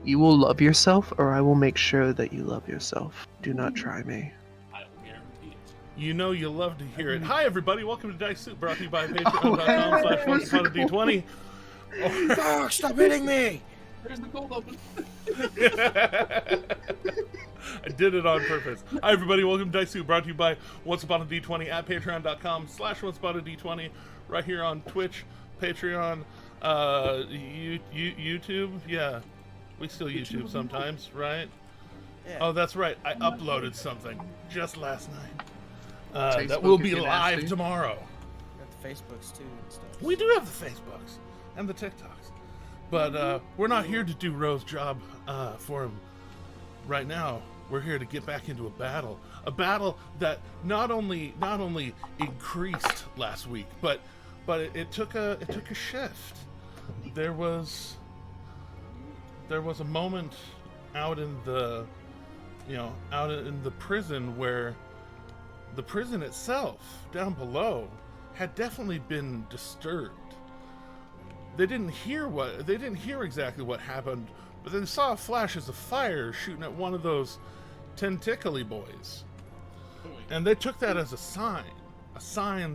You will love yourself, or I will make sure that you love yourself. Do not try me. I will guarantee it. You know you love to hear it. Hi, everybody. Welcome to Dice Soup, brought to you by patreon.com/onceupon-a-d20. Fuck, stop hitting me! There's the gold open. I did it on purpose. Hi, everybody. Welcome to Dice Soup, brought to you by Once Upon a D20 at patreon.com/onceupon-a-d20. Right here on Twitch, Patreon, YouTube. Yeah, we still YouTube sometimes, right? Yeah. Oh, that's right. I uploaded something just last night. Facebook That will if be you're live nasty. tomorrow. Got the Facebooks too and stuff. We do have the Facebooks and the TikToks, but we're not here to do Rose's job for him right now. We're here to get back into a battle that not only increased last week, but it took a shift. There was a moment out in the prison where the prison itself down below had definitely been disturbed. They didn't hear exactly what happened, but they saw flashes of fire shooting at one of those tentacly boys. And they took that as a sign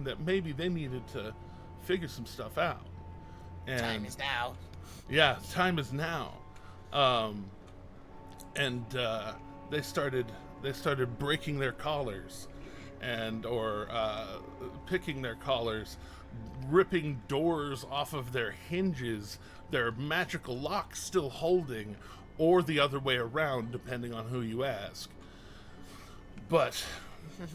that maybe they needed to figure some stuff out. And Time is now. yeah, time is now. They started breaking their collars or picking their collars, ripping doors off of their hinges, their magical locks still holding, or the other way around, depending on who you ask. But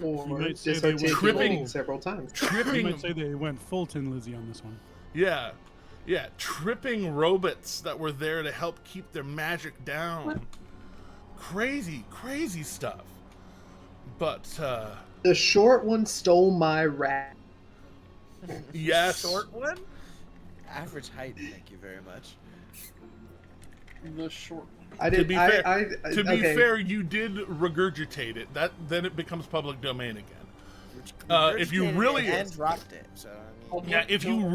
Or might say just they went articulating full. several times. You tripping, might say they went full Tin Lizzy on this one. yeah, tripping robots that were there to help keep their magic down. Crazy stuff. But The short one stole my rat. yes, Short one? Average height, thank you very much. The short one. I To did. be I, fair- I, to be okay. fair, you did regurgitate it. Then it becomes public domain again. If you Regurgitated really- it and dropped it, so I mean, Yeah, if you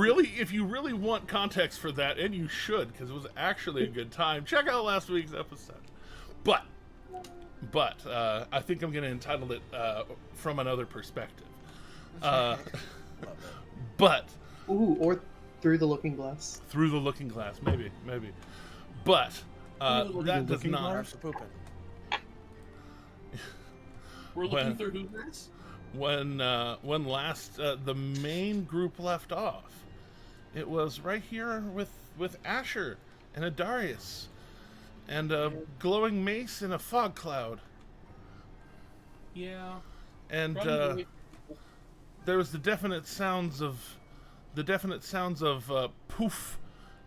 really want context for that, and you should, because it was actually a good time, check out last week's episode. But I think I'm going to entitle it From Another Perspective. But Ooh, or through the looking glass. Through the Looking Glass, maybe. But that does Looking not. Glass? for pooping. We're looking When- through who's this? When last the main group left off, it was right here with Asher and Adarius and a glowing mace and a fog cloud, Yeah. and Running away. there was the definite sounds of poof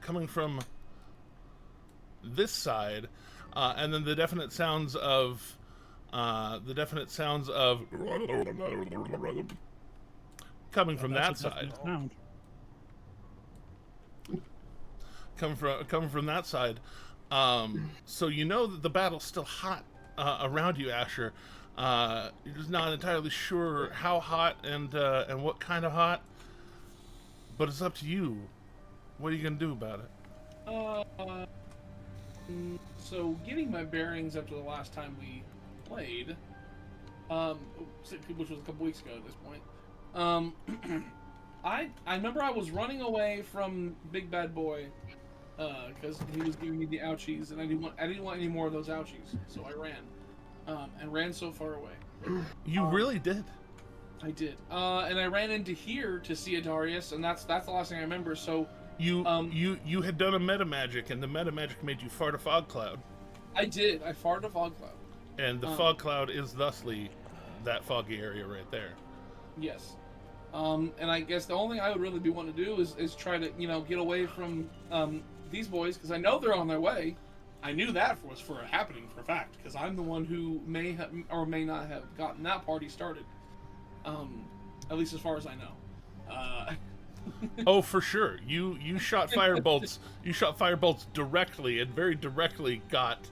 coming from this side, and then the definite sounds of coming from that That's a side. definite sound. Coming from that side. So you know that the battle's still hot around you, Asher. You're just not entirely sure how hot and what kind of hot, but it's up to you. What are you gonna do about it? So getting my bearings up to the last time we played, which was a couple weeks ago at this point. I remember I was running away from Big Bad Boy because he was giving me the ouchies, and I didn't want any more of those ouchies, so I ran, and ran so far away. You really did. I did, and I ran into here to see Adarius, and that's the last thing I remember. So You had done a meta magic, and the meta magic made you fart a fog cloud, I did. I farted a fog cloud. and the fog cloud is thusly that foggy area right there. Yes. And I guess the only thing I would really be wanting to do is try to, get away from these boys, because I know they're on their way. I knew that was for a happening for a fact, because I'm the one who may have or may not have gotten that party started. At least as far as I know. Oh, for sure. You shot firebolts. You shot firebolts directly, and very directly got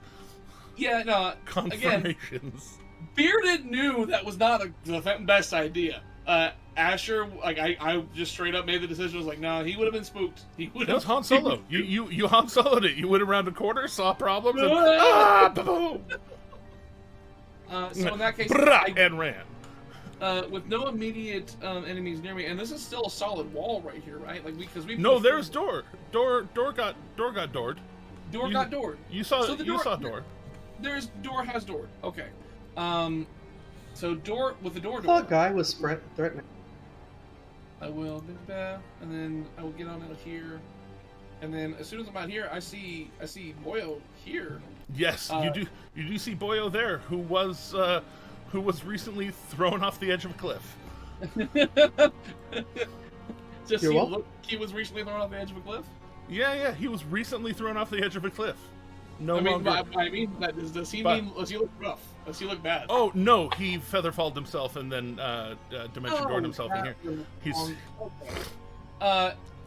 Yeah, no. Again, confirmations. Bearded knew that was not the best idea. Asher, like I just straight up made the decision. I was like, no, he would have been spooked. He would That was have. Han Solo. You Han Solo'd it. You went around a corner, saw problems, and boom! So in that case, And ran. with no immediate enemies near me, and this is still a solid wall right here, right? Like because we. No, there's door. Door got doored. Door got doored. You saw So the you door- saw door. There's door has door. Okay. So door with the door. I thought Guy was threatening. I will, and then I will get on out here, and then as soon as I'm out here, I see Boyo here. Yes, you do see Boyo there, who was recently thrown off the edge of a cliff. Just You're he welcome. looked, he was recently thrown off the edge of a cliff. Yeah, he was recently thrown off the edge of a cliff. No I mean, longer. does he mean? Does he look rough? Does he look bad? Oh no, he featherfalled himself and then dimension doored himself in here. He's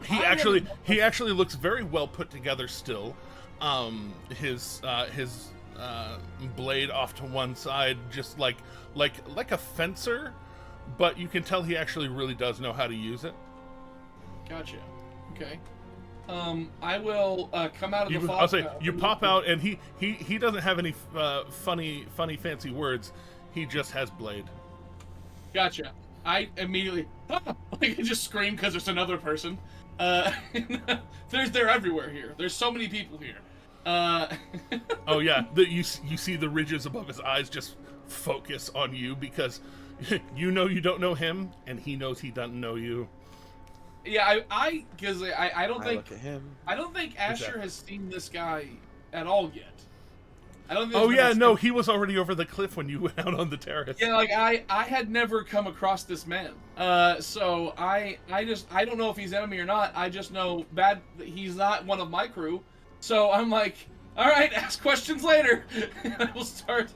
he actually looks very well put together still. His blade off to one side, just like a fencer, but you can tell he actually really does know how to use it. Gotcha. Okay. I will come out of the fog. I'll say you pop out, and he doesn't have any funny fancy words. He just has blade. Gotcha. I immediately like I just scream because there's another person. They're everywhere here. There's so many people here. Oh yeah, you see the ridges above his eyes just focus on you because you know you don't know him, and he knows he doesn't know you. Yeah, I don't think look at him. I don't think Asher has seen this guy at all yet. I don't think. Oh yeah, no, he was already over the cliff when you went out on the terrace. Yeah, like I had never come across this man. So I don't know if he's enemy or not. I just know he's not one of my crew. So I'm like, all right, ask questions later. I will start.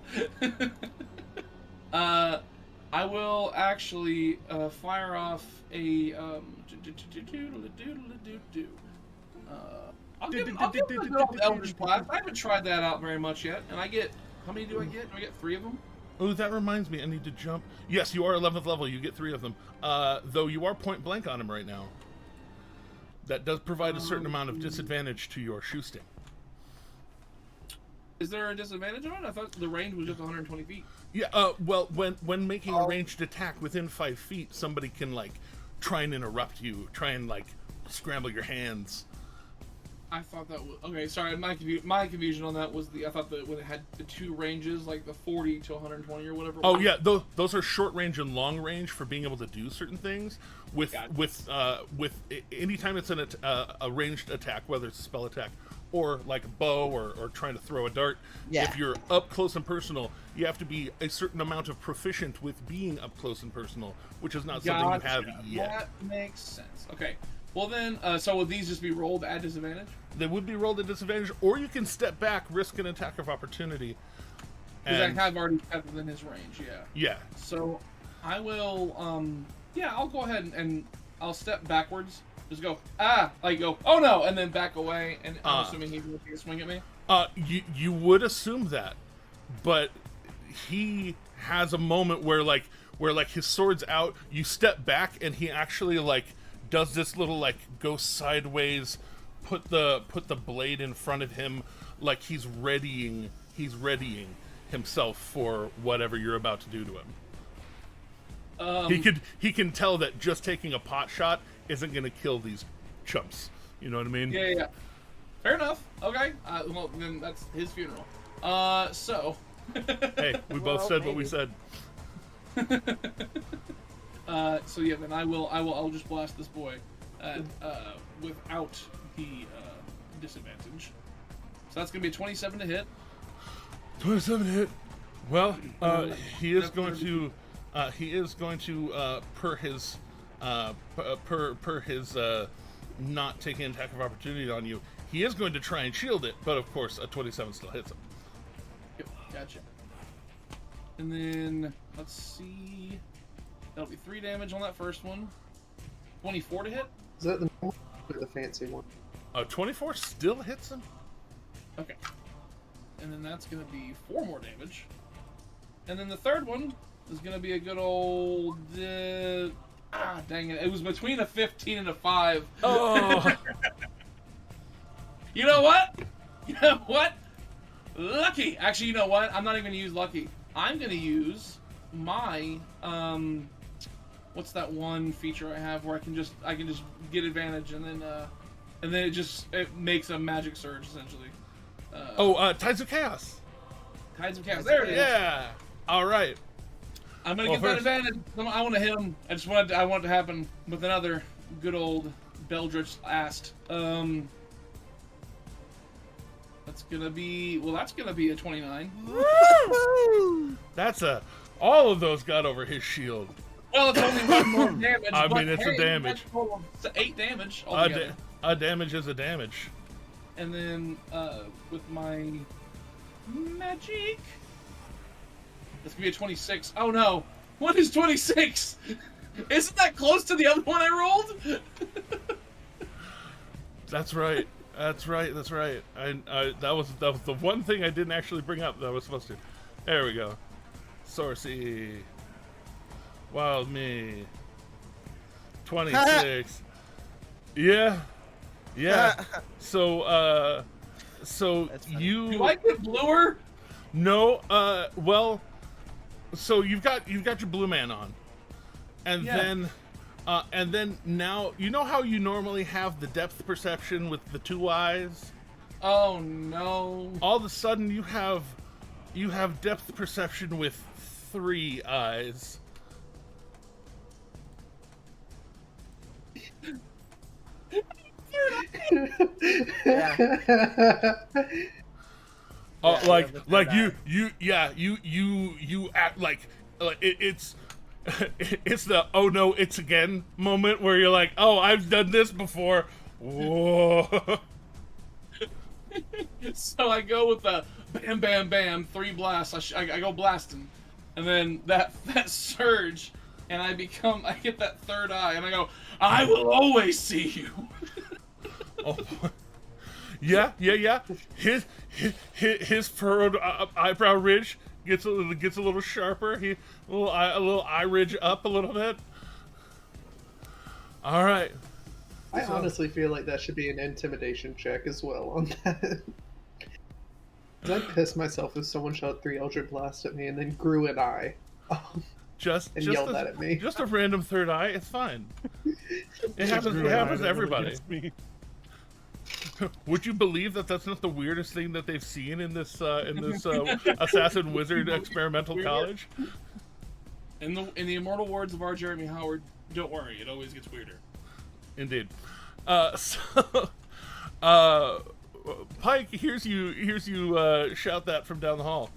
I will actually fire off a I'll give him a good old Eldritch Blast. I haven't tried that out very much yet, and I get how many do I get? Do I get 3 of them? Oh, that reminds me, I need to jump. Yes, you are 11th level. You get 3 of them. Though you are point blank on him right now. That does provide a certain amount of disadvantage to your shoe sting. Is there a disadvantage on it? I thought the range was just 120 feet. Yeah. Well, when making a ranged attack within 5 feet, somebody can like try and interrupt you, try and like scramble your hands. I thought that was okay. Sorry, my confusion on that was I thought that when it had the 2 ranges, like the 40 to 120 or whatever. Oh yeah, those are short range and long range for being able to do certain things. With anytime it's a ranged attack, whether it's a spell attack or like a bow or trying to throw a dart. Yeah. If you're up close and personal, you have to be a certain amount of proficient with being up close and personal, which is not something you have yet. That makes sense. Okay. Well then, so would these just be rolled at disadvantage? They would be rolled at disadvantage, or you can step back, risk an attack of opportunity. Because I have already kept within his range, yeah. Yeah. So I will, I'll go ahead and I'll step backwards. Just go, oh no, and then back away, and I'm assuming he's going to take a swing at me? You would assume that, but he has a moment where his sword's out, you step back, and he actually like does this little like go sideways, put the blade in front of him, like he's readying himself for whatever you're about to do to him. He can tell that just taking a pot shot isn't going to kill these chumps. You know what I mean? Yeah. Fair enough. Okay. Well, then that's his funeral. So. Hey, we both said what we said. So yeah, then I'll just blast this boy, without the disadvantage. So that's gonna be a 27 to hit. 27 hit. Well, he is going to per his not taking an attack of opportunity on you, he is going to try and shield it, but of course a 27 still hits him. Yep, gotcha. And then let's see, that'll be 3 damage on that first one. 24 to hit. Is that the normal or the fancy one? 24 still hits him. Okay. And then that's gonna be 4 more damage. And then the third one is gonna be a good old Ah, dang it. It was between a 15 and a 5. Oh, You know what? You know what? Lucky. Actually, you know what? I'm not even going to use lucky. I'm going to use my, what's that one feature I have where I can just get advantage and then it makes a magic surge, essentially. Tides of Chaos. Tides of Chaos. There it is. Yeah. All right. I'm gonna get that advantage. I want to hit him. I want it to happen with another good old Eldritch Golaith. That's gonna be a 29. That's all of those got over his shield. Well, it's only one more damage. I but mean, it's a damage. That's total of 8 damage altogether. A damage is a damage. And then with my magic, that's gonna be a 26. Oh no! What is 26? Isn't that close to the other one I rolled? That's right. That's right. That was the one thing I didn't actually bring up that I was supposed to. There we go. Sorcy. Wild me. 26. Yeah. So you. Do I get bluer? No. Well. So you've got your blue man on, and then now you know how you normally have the depth perception with the 2 eyes. Oh no! All of a sudden you have depth perception with 3 eyes. You act like it's it's the oh no it's again moment where you're like, oh, I've done this before. Whoa. So I go with the bam bam bam 3 blasts. I go blasting, and then that surge, and I get that 3rd eye, and I go, I will always see you. Oh. Yeah. His furrowed eyebrow ridge gets a little sharper. A little eye ridge up a little bit. All right. I honestly feel like that should be an intimidation check as well on that. I'd piss myself if someone shot 3 Eldritch Blasts at me and then grew an eye. Just yelled that at me. Just a random 3rd eye. It's fine. It happens to everybody. Would you believe that that's not the weirdest thing that they've seen in this assassin wizard experimental college? In the immortal words of our Jeremy Howard, don't worry, it always gets weirder. Indeed. Pike hears you shout that from down the hall,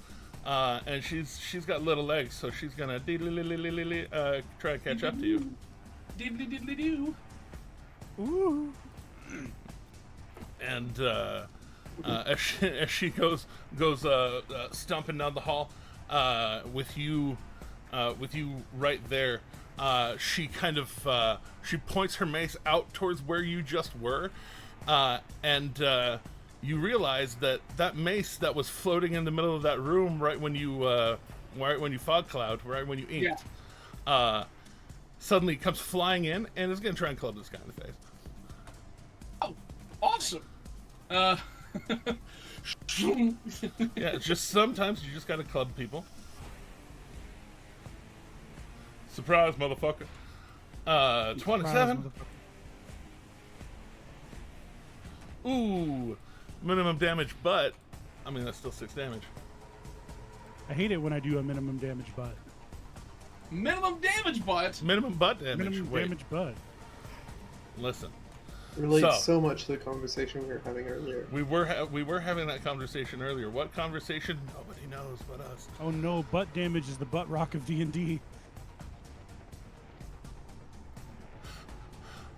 and she's got little legs, so she's gonna try and catch up to you. Diddly diddly doo. Ooh. And as she goes stomping down the hall, with you right there, she kind of she points her mace out towards where you just were, and you realize that mace that was floating in the middle of that room right when you fog cloud, right when you inked, suddenly comes flying in and is gonna try and club this guy in the face. Oh, awesome. Yeah, just sometimes you just gotta club people. Surprise, motherfucker. 27. Ooh, minimum damage, but I mean that's still 6 damage. I hate it when I do a minimum damage butt. Minimum damage, but Minimum butt damage. Minimum Wait, damage butt. listen. Relates so much to the conversation we were having earlier. We were having that conversation earlier. What conversation? Nobody knows but us. Oh no, butt damage is the butt rock of D&D.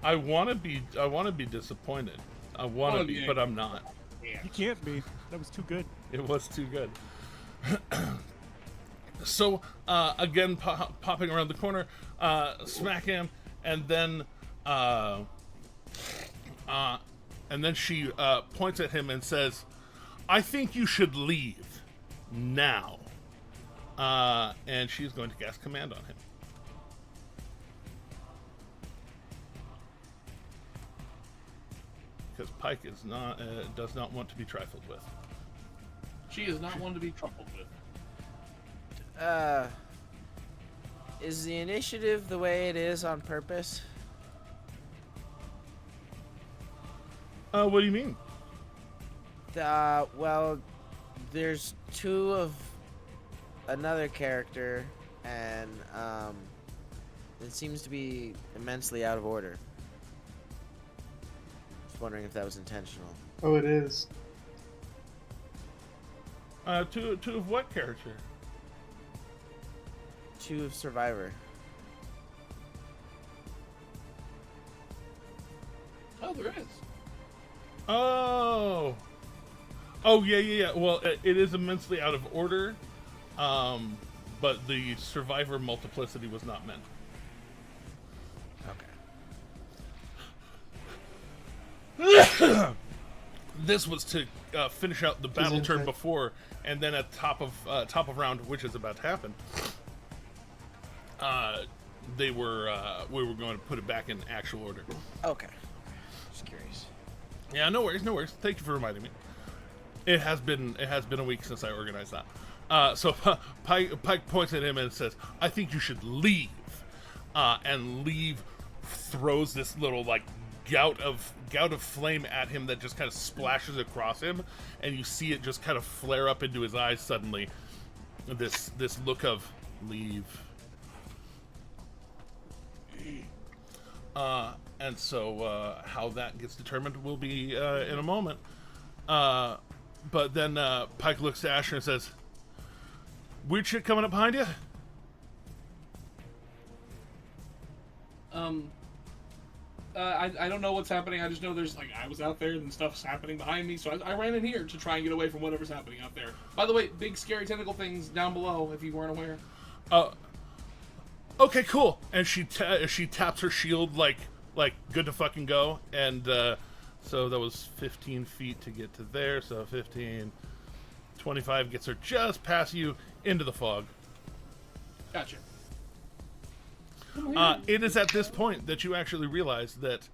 I want to be disappointed. I want to be, but I'm not. You can't be. That was too good. It was too good. So again, popping around the corner, smack him, and then she points at him and says, "I think you should leave now." And she's going to cast command on him. because Pike is not does not want to be trifled with. She is not one to be troubled with. Is the initiative the way it is on purpose? What do you mean? Well, there's two of another character, and it seems to be immensely out of order. Just wondering if that was intentional. Oh, it is. Two of what character? Two of Survivor. Oh, there is. Oh, yeah. Well, it is immensely out of order, but the survivor multiplicity was not meant. Okay. This was to finish out the battle turn before, and then at top of round, which is about to happen. We were going to put it back in actual order. Okay. Just curious. Yeah, no worries. Thank you for reminding me. It has been a week since I organized that. So Pike points at him and says, "I think you should leave." And leave throws this little like gout of flame at him that just kind of splashes across him, and you see it just kind of flare up into his eyes suddenly. This look of leave. And so how that gets determined will be in a moment. But then Pike looks to Asher and says, "Weird shit coming up behind you?" I don't know what's happening. I just know there's I was out there and stuff's happening behind me, so I ran in here to try and get away from whatever's happening out there. By the way, big scary tentacle things down below, if you weren't aware. Okay, cool. And she taps her shield like good to fucking go. And so that was 15 feet to get to there. So 15, 25 gets her just past you into the fog. Gotcha. It is at this point that you actually realize that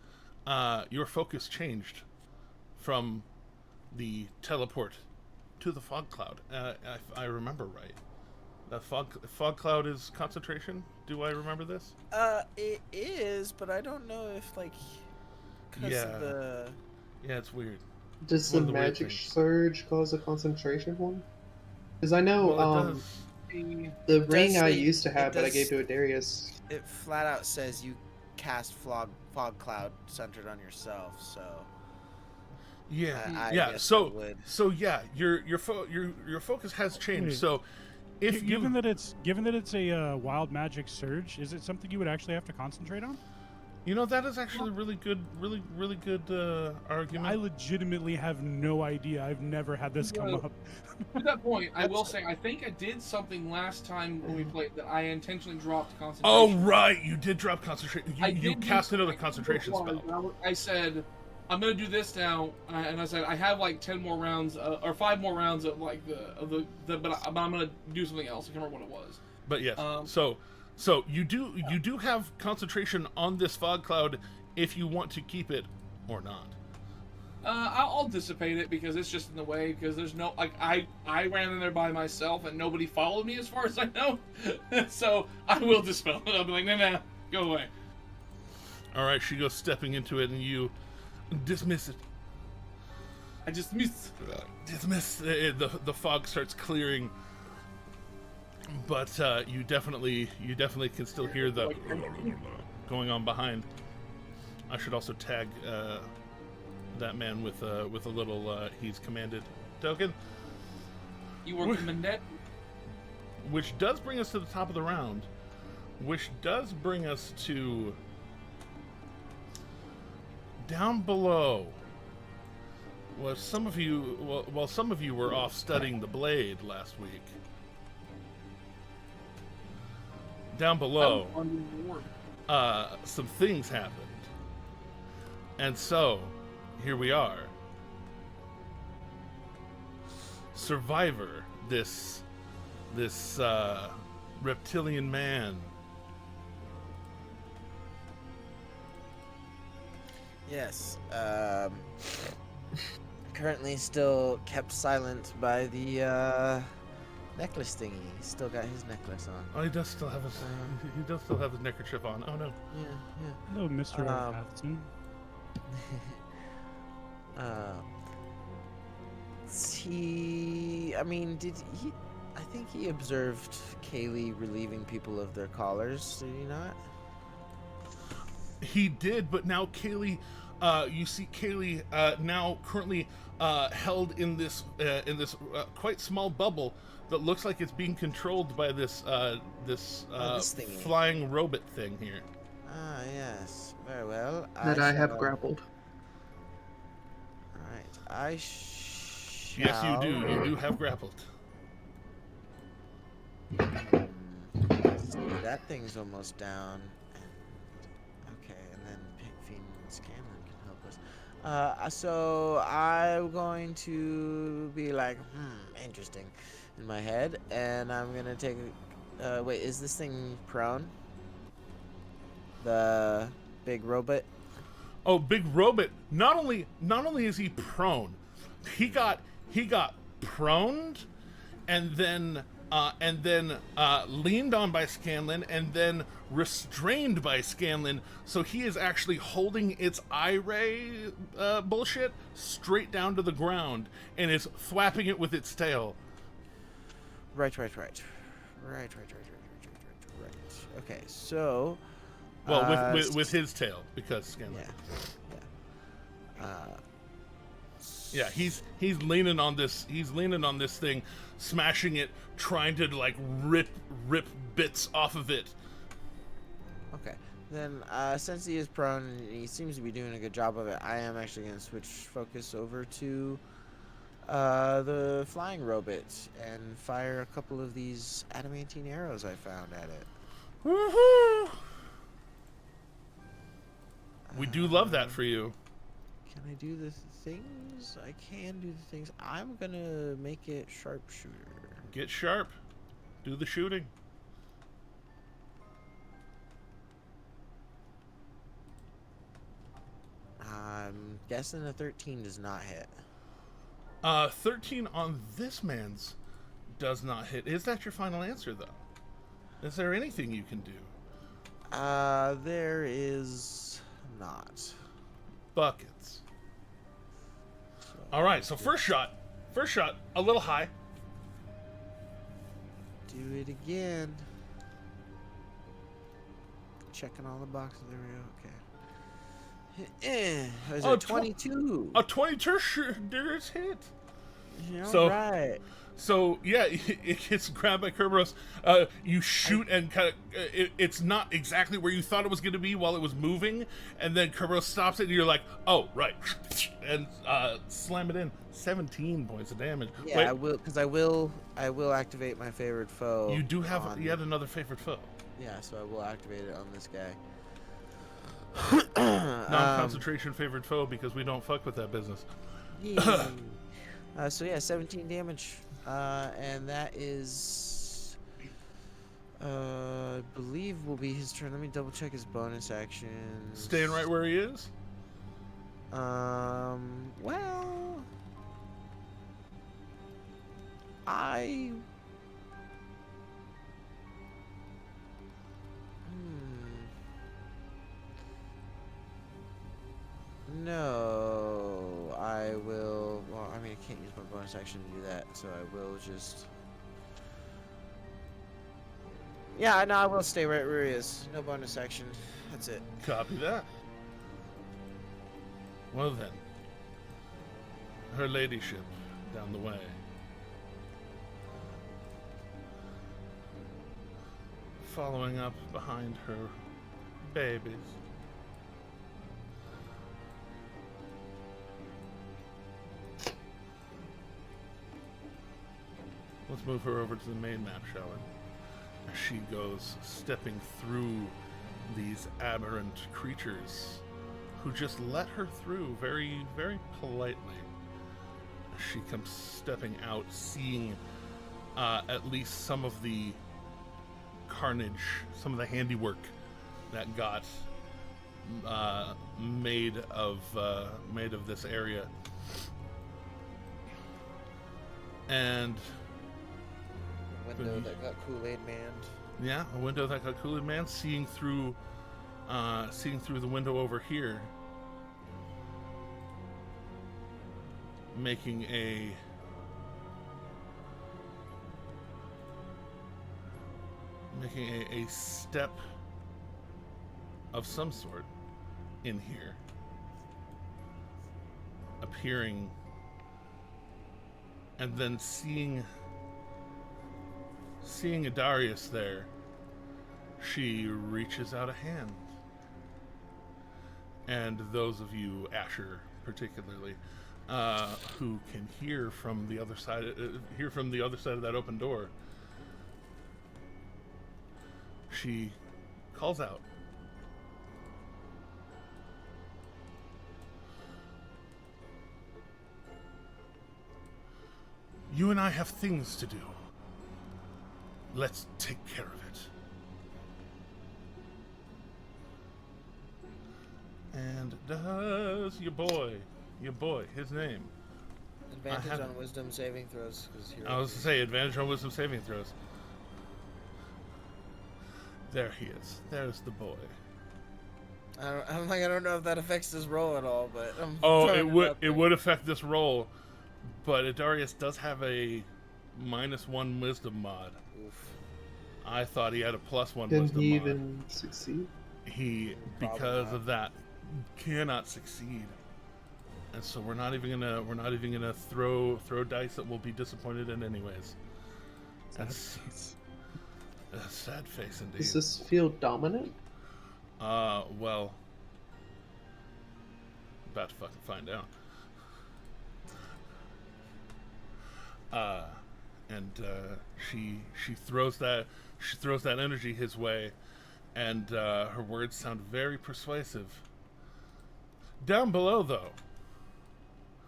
your focus changed from the teleport to the fog cloud. If I remember right. The fog cloud is concentration? Do I remember this? It is, but I don't know if because of the... Yeah, it's weird. Does the magic surge cause a concentration one? Because I know the ring I used to have that I gave to Adarius. It flat out says you cast fog cloud centered on yourself, so yeah. So yeah, your focus has changed. Wait. So if given that it's a wild magic surge, is it something you would actually have to concentrate on? You know, that is actually really good argument. I legitimately have no idea. I've never had this come up. To that point, I will say, I think I did something last time when we played that I intentionally dropped concentration. Oh, right. You did drop concentration. You cast another concentration spell. I said, I'm going to do this now, and I said, I have 10 more rounds, or 5 more rounds of but I'm going to do something else. I can't remember what it was. But yes, so you do have concentration on this fog cloud if you want to keep it or not. I'll dissipate it because it's just in the way. Because there's no I ran in there by myself and nobody followed me as far as I know. So I will dispel it. I'll be like, nah, go away. All right, she goes stepping into it and you dismiss it. I just missed. Dismiss. The fog starts clearing. But you definitely can still hear the going on behind. I should also tag that man with a little he's commanded token. You were commanded. Which does bring us to the top of the round. Which does bring us to down below. Well, some of you were off studying the blade last week. Down below, some things happened. And so, here we are. Survivor, this reptilian man. Yes. Currently still kept silent by the necklace thingy. He's still got his necklace on. Oh, he does still have his neckerchief on. Oh no. Yeah, Hello, Mr. Um, Atherton. yeah. He, I mean, did he? I think he observed Kaylee relieving people of their collars. Did he not? He did, but now Kaylee, you see Kaylee now currently held in this quite small bubble that looks like it's being controlled by this This thingy. flying robot thing here. Ah, yes. Very well. That I have shall- grappled. All right. I shall. Yes, you do. You do have grappled. See, that thing's almost down. Okay, and then Fiend Scanlan can help us. So I'm going to be like, interesting, in my head, and I'm gonna take. Wait, is this thing prone? The big robot. Oh, big robot! Not only is he prone, he got proned, and then leaned on by Scanlan, and then restrained by Scanlan. So he is actually holding its eye ray bullshit straight down to the ground, and is thwapping it with its tail. Right. Okay, so. Well, with his tail, because Scanlan. Yeah. Yeah, he's leaning on this. He's leaning on this thing, smashing it, trying to like rip bits off of it. Okay. Then, since he is prone and he seems to be doing a good job of it, I am actually going to switch focus over to the flying robot and fire a couple of these adamantine arrows I found at it. Woohoo! We do love that for you. Can I do the things? I can do the things. I'm going to make it sharpshooter. Get sharp. Do the shooting. I'm guessing a 13 does not hit. 13 on this man's does not hit. Is that your final answer, though? Is there anything you can do? There is not. Buckets. So All right, so first shot, a little high. do it again. Checking all the boxes. There we go. Okay. Is Oh, it 22? A 22 there's hit. Yeah, so- right. So yeah, it gets grabbed by Kerberos. You shoot and kind of it's not exactly where you thought it was going to be while it was moving, and then Kerberos stops it, and you're like, "Oh, right," and slam it in. 17 points of damage. Yeah, Wait, I will, because I will activate my favorite foe. you do have on- yet another favorite foe. Yeah, so I will activate it on this guy. Non-concentration favorite foe, because we don't fuck with that business. Yeah. So yeah, 17 damage, and that is, I believe will be his turn. Let me double check his bonus actions. Staying right where he is. Well, I. No, I will. Well, I mean, I can't use my bonus action to do that, so I will just. Yeah, no, I will stay right where he is. No bonus action. That's it. Copy that. Well then, her ladyship down the way. Following up behind her babies. Let's move her over to the main map, shall we? As she goes stepping through these aberrant creatures who just let her through very, very politely. As she comes stepping out, seeing at least some of the carnage, some of the handiwork that got made of this area, and Window that got Kool-Aid manned. yeah, a window that got Kool-Aid Man, seeing through the window over here, making a step of some sort in here, appearing, and then seeing Adarius there, she reaches out a hand. And those of you, Asher particularly, who can hear from the other side of that open door, she calls out, "You and I have things to do. Let's take care of it." And does your boy, his name. Advantage on wisdom saving throws. I was to say advantage on wisdom saving throws. There he is. There's the boy. I don't know if that affects his roll at all, but it would affect this roll, but Adarius does have a -1 wisdom mod. Oof. I thought he had a +1 Didn't wisdom he mod. even succeed? He, because of that, cannot succeed, and so we're not even gonna throw dice that we'll be disappointed in anyways. That's a sad face indeed. Does this feel dominant? Well, about to fucking find out. And she throws that energy his way, and her words sound very persuasive. Down below, though.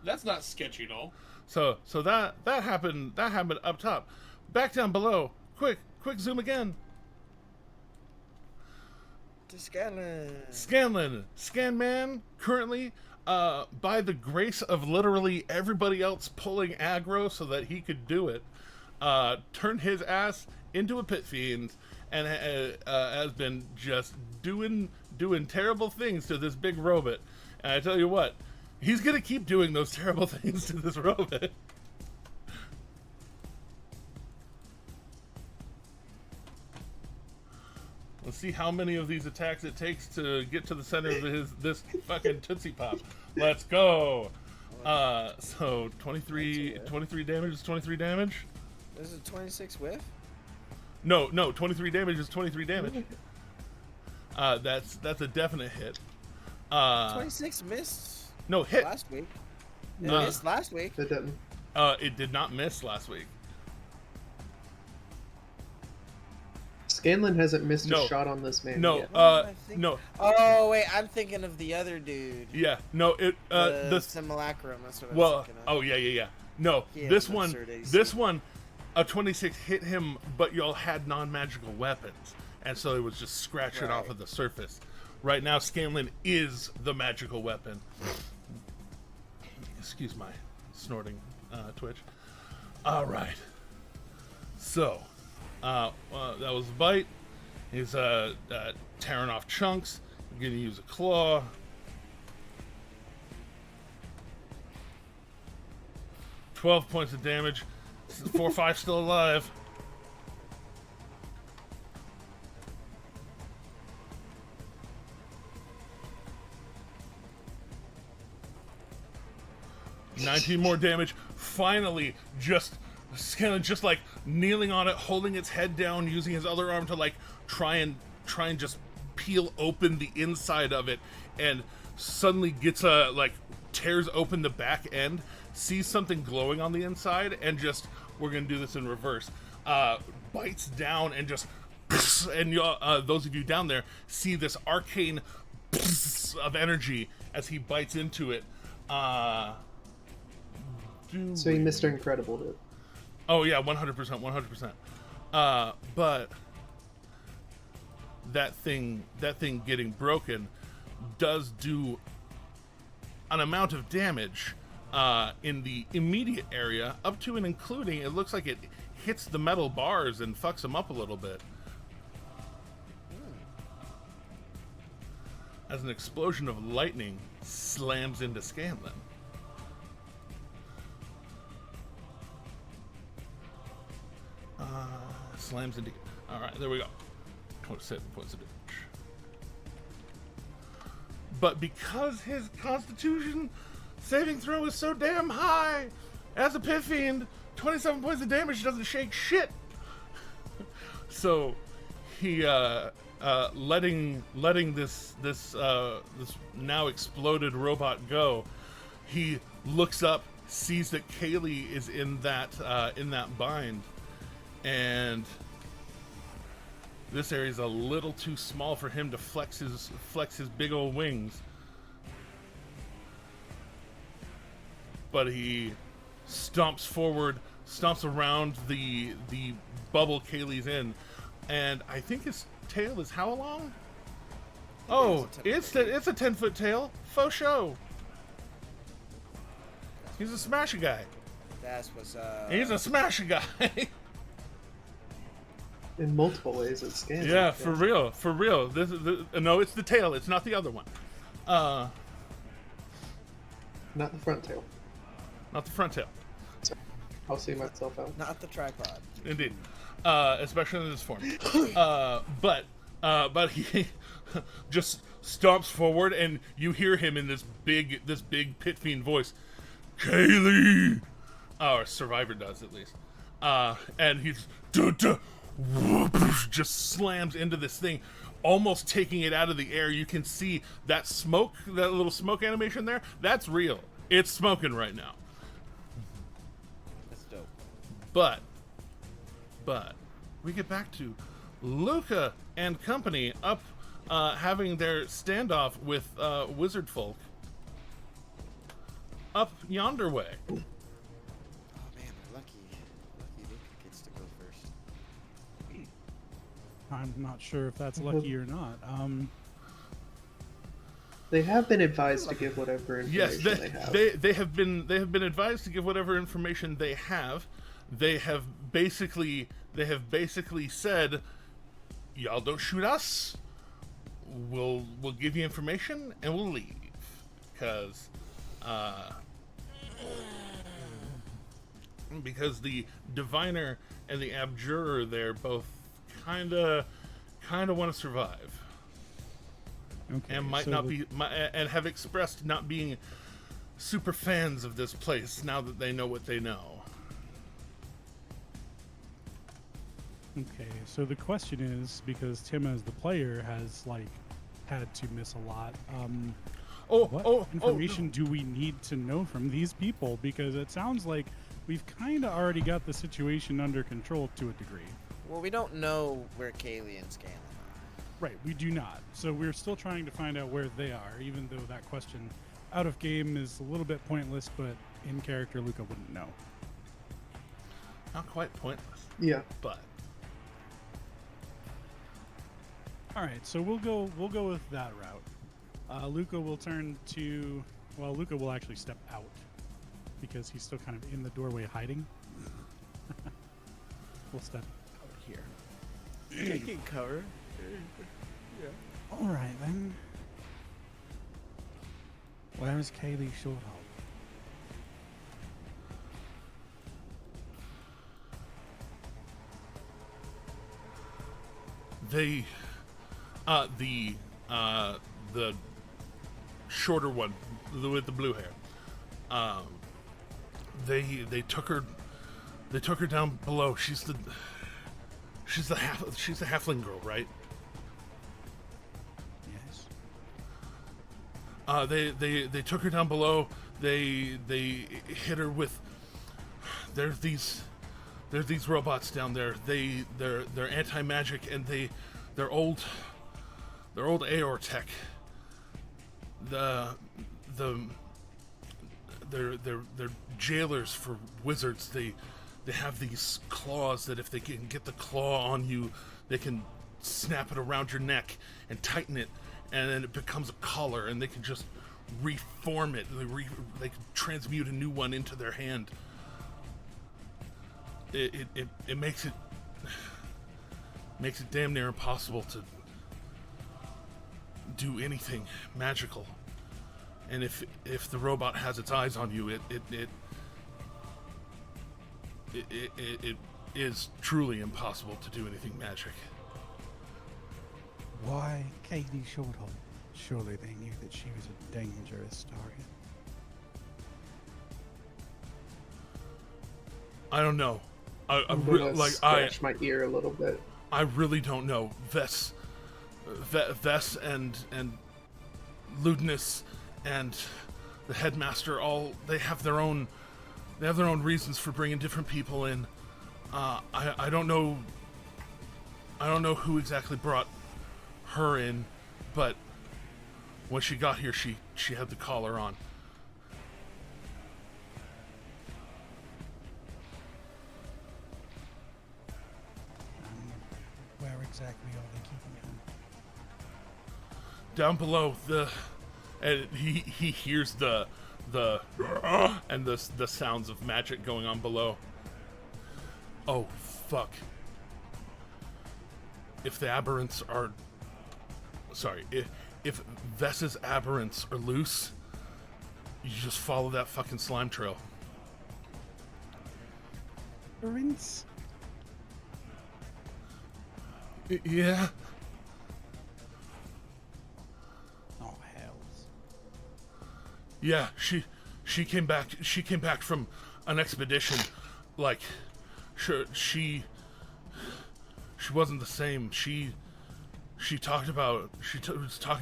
That's not sketchy at all. So that happened up top. Back down below. Quick zoom again. To Scanlan. Scanman, currently, by the grace of literally everybody else pulling aggro so that he could do it, turned his ass into a pit fiend and has been just doing terrible things to this big robot. And I tell you what, he's gonna keep doing those terrible things to this robot. Let's see how many of these attacks it takes to get to the center of this fucking Tootsie Pop. Let's go. So 23 damage is 23 damage. Is it 26 whiff? No, 23 damage is 23 damage. That's a definite hit. 26 missed. No, hit. Last week. It No. missed last week. It didn't. It did not miss last week. Scanlan hasn't missed No. a shot on this man No, yet. no. Oh wait, I'm thinking of the other dude. Yeah, no. The simulacrum. That's what I was Well, thinking of. oh yeah. No, He has this an one, absurd AC. a 26 hit him, but y'all had non-magical weapons, and so it was just scratching off Right. of the surface. Right now, Scanlan is the magical weapon. Excuse my snorting twitch. All right. So, that was the bite. He's tearing off chunks. I'm gonna use a claw. $12 points of damage. 4-5 still alive. $19 more damage. Finally, Scanlan just like kneeling on it, holding its head down, using his other arm to like try and just peel open the inside of it, and suddenly gets tears open the back end, sees something glowing on the inside, and just, we're gonna do this in reverse, bites down and just, and those of you down there see this arcane of energy as he bites into it. So he Mr. Incredible did. Oh yeah, 100%. But that thing getting broken does do an amount of damage in the immediate area, up to and including, it looks like it hits the metal bars and fucks them up a little bit. As an explosion of lightning slams into Scanlan. Slams into... Alright, there we go. 27 points of damage. But because his constitution saving throw is so damn high, as a pit fiend, 27 points of damage doesn't shake shit. So he letting this now exploded robot go. He looks up, sees that Kaylee is in that bind, and this area is a little too small for him to flex his big old wings. But he stomps forward, stomps around the bubble Kaylee's in, and I think his tail is how long? Oh, it's a 10-foot tail, faux show. He's a smasher guy. That's what's He's a smasher guy. In multiple ways, it scans. Yeah, for real. This is no, it's the tail. It's not the other one. Not the front tail. Not the front tail. Sorry. I'll see myself out. not the tripod. Indeed, especially in this form. But he just stomps forward, and you hear him in this big pit fiend voice, Kaylee, or Survivor does at least, and he's just slams into this thing, almost taking it out of the air. You can see that smoke, that little smoke animation there. That's real. It's smoking right now. That's dope. But we get back to Luca and company up having their standoff with wizard folk up yonder way. Oh man, lucky Luca gets to go first. I'm not sure if that's lucky or not. They have been advised to give whatever Yes, information they have. they have been advised to give whatever information they have. They have basically said, y'all don't shoot us. We'll give you information and we'll leave, because the diviner and the abjurer there both kind of want to survive. Okay, And might so not be, and have expressed not being super fans of this place now that they know what they know. Okay, so the question is, because Tim as the player has had to miss a lot, what information do we need to know from these people? Because it sounds like we've kind of already got the situation under control to a degree. Well, we don't know where Kaylee and Scanlan are. Right, we do not. So we're still trying to find out where they are, even though that question out of game is a little bit pointless, but in character, Luca wouldn't know. Not quite pointless. Yeah. But All right, so we'll go with that route. Luca will Luca will actually step out because he's still kind of in the doorway hiding. We'll step out here. Taking cover. All right then. Where is Kaylee Shorthalt? they, the shorter one with the blue hair, they took her down below. She's the halfling girl, right? Yes. They took her down below. They hit her with. There's these robots down there. They're anti-magic, and they're old Aor tech. They're jailers for wizards. They have these claws that if they can get the claw on you, they can snap it around your neck and tighten it, and then it becomes a collar, and they can just reform it. They can transmute a new one into their hand. It makes it damn near impossible to do anything magical. And if the robot has its eyes on you, it is truly impossible to do anything magic. Why Katie Shorthole? Surely they knew that she was a dangerous target. I don't know. Scratch my ear a little bit. I really don't know. Vess and Ludinus and the headmaster, they have their own reasons for bringing different people in. I don't know who exactly brought her in, but when she got here, she had the collar on. Where exactly are they keeping him? Down below, and he hears the and the sounds of magic going on below. Oh fuck! If the aberrants are, sorry, if Vess's aberrants are loose, you just follow that fucking slime trail. Aberrants? Yeah. Oh hells! Yeah, she came back. She came back from an expedition. Like, sure, she wasn't the same. She was talking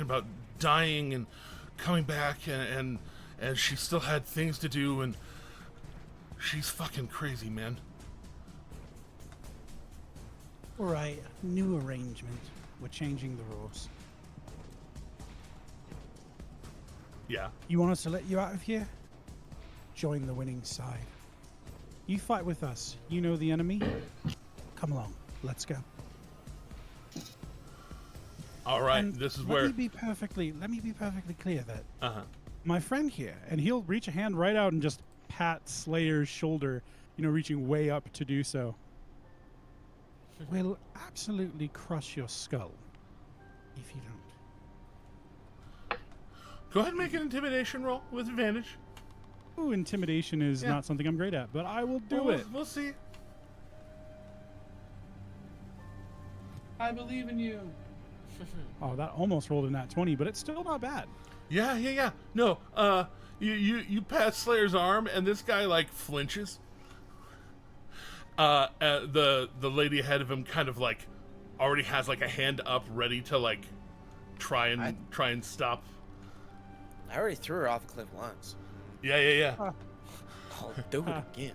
about dying and coming back, and she still had things to do, and she's fucking crazy, man. All right, new arrangement. We're changing the rules. Yeah. You want us to let you out of here? Join the winning side. You fight with us. You know the enemy. Come along. Let's go. All right. And this is let where. me be perfectly clear that Uh-huh. my friend here, and he'll reach a hand right out and just pat Slayer's shoulder, reaching way up to do so, will absolutely crush your skull if you don't. Go ahead and make an intimidation roll with advantage. Ooh, intimidation is not something I'm great at, but I will do it. We'll see. I believe in you. Oh, that almost rolled in that 20, but it's still not bad. Yeah. No, you pat Slayer's arm, and this guy like flinches. The lady ahead of him kind of like already has like a hand up, ready to like try and stop. I already threw her off a cliff once. Yeah. I'll do it again.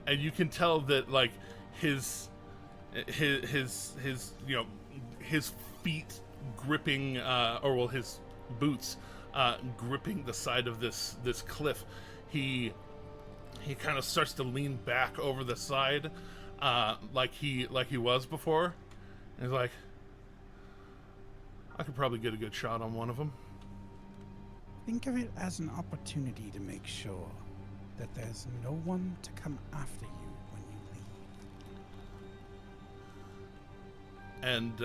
And you can tell that like his feet gripping his boots gripping the side of this cliff. He kind of starts to lean back over the side like he was before. And he's like, I could probably get a good shot on one of them. Think of it as an opportunity to make sure that there's no one to come after you when you leave.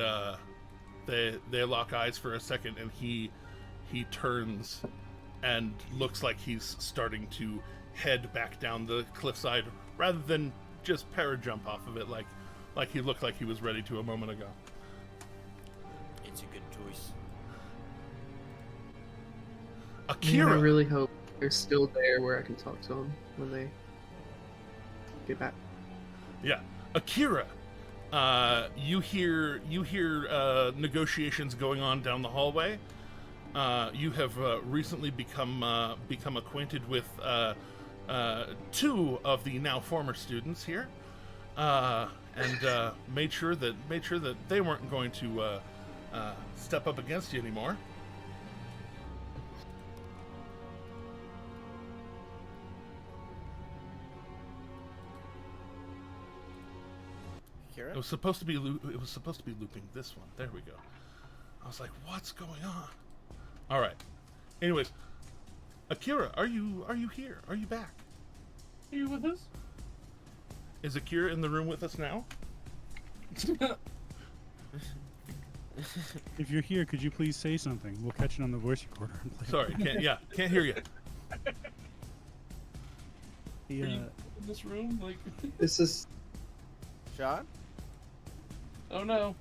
And they lock eyes for a second, and he turns and looks like he's starting to head back down the cliffside rather than just para-jump off of it like he looked like he was ready to a moment ago. It's a good choice. Akira! I really hope they're still there where I can talk to them when they get back. Yeah. Akira! You hear negotiations going on down the hallway. You have recently become acquainted with two of the now former students here, and made sure that they weren't going to step up against you anymore. Kira? It was supposed to be looping this one. There we go. I was like, what's going on? All right. Anyways, Akira, are you here? Are you back? Are you with us? Is Akira in the room with us now? If you're here, could you please say something? We'll catch it on the voice recorder and play. Sorry, can't hear you. Are you in this room? Like, This is Sean? oh no.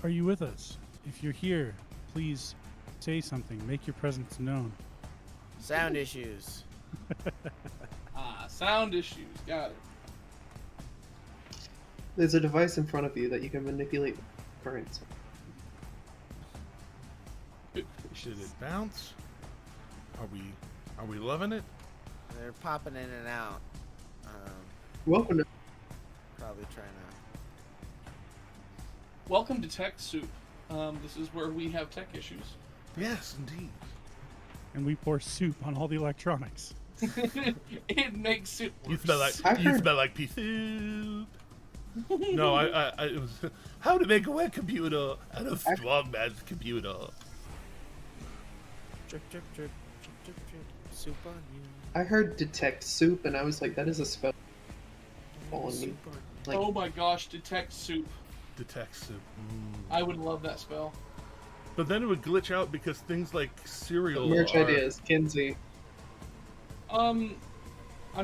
Are you with us? If you're here, please say something. Make your presence known. Sound issues. Sound issues. Got it. there's a device in front of you that you can manipulate currents. Should it bounce? Are we loving it? They're popping in and out. Welcome to Probably trying to. Welcome to Tech Soup. This is where we have tech issues. Yes, indeed. And we pour soup on all the electronics. It makes soup You worse. smell like pea soup. No, I it was how to make a wet computer out of strong man's computer. Drip, drip, drip, drip, drip, drip. Soup on you. I heard detect soup, and I was like, that is a spell on me. Soup on you. Like, Oh my gosh, detect soup. Detect soup. I would love that spell. But then it would glitch out because things like cereal merch are... ideas, Kinsey. I'm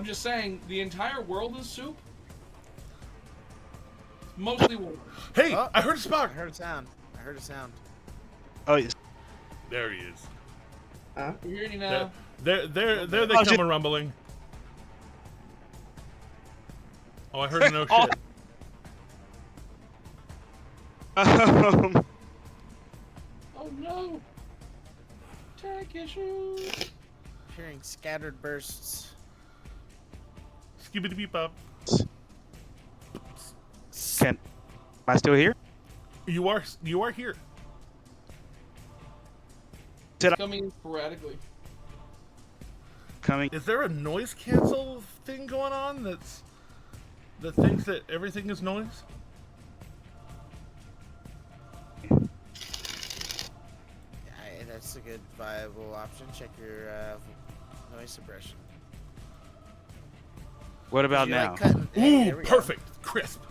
just saying, the entire world is soup. Mostly water. Hey, Oh, I heard a I spark. heard a sound. I heard a sound. Oh, yes. There he is. Huh? We're hearing you now. There they Oh, come shit. a rumbling. Oh, I heard a no Oh. shit. Oh no! Tech issues! Hearing scattered bursts. Skibbity beep up. Am I still here? You are here. Coming sporadically. Coming. Is there a noise cancel thing going on that thinks that everything is noise? Yeah, that's a good viable option. Check your noise suppression. What about You now? like cutting- Hey, there Ooh, we go. perfect, crisp.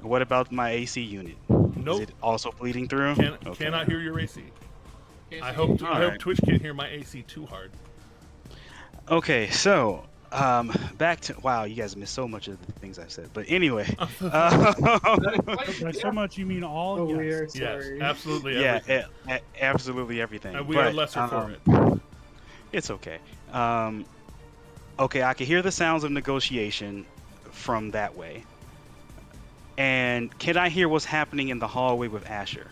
What about my AC unit? Nope. Is it also bleeding through? Okay. Cannot hear your AC. Can't I see hope you. I hope Alright. Twitch can't hear my AC too hard. Okay, so back to wow, you guys missed so much of the things I said. But anyway, By so much, you mean all? Oh, yes. we are Yes, sorry. absolutely yeah, everything. absolutely everything. And we but, are lesser for it. It's okay. Okay, I can hear the sounds of negotiation from that way. And can I hear what's happening in the hallway with Asher?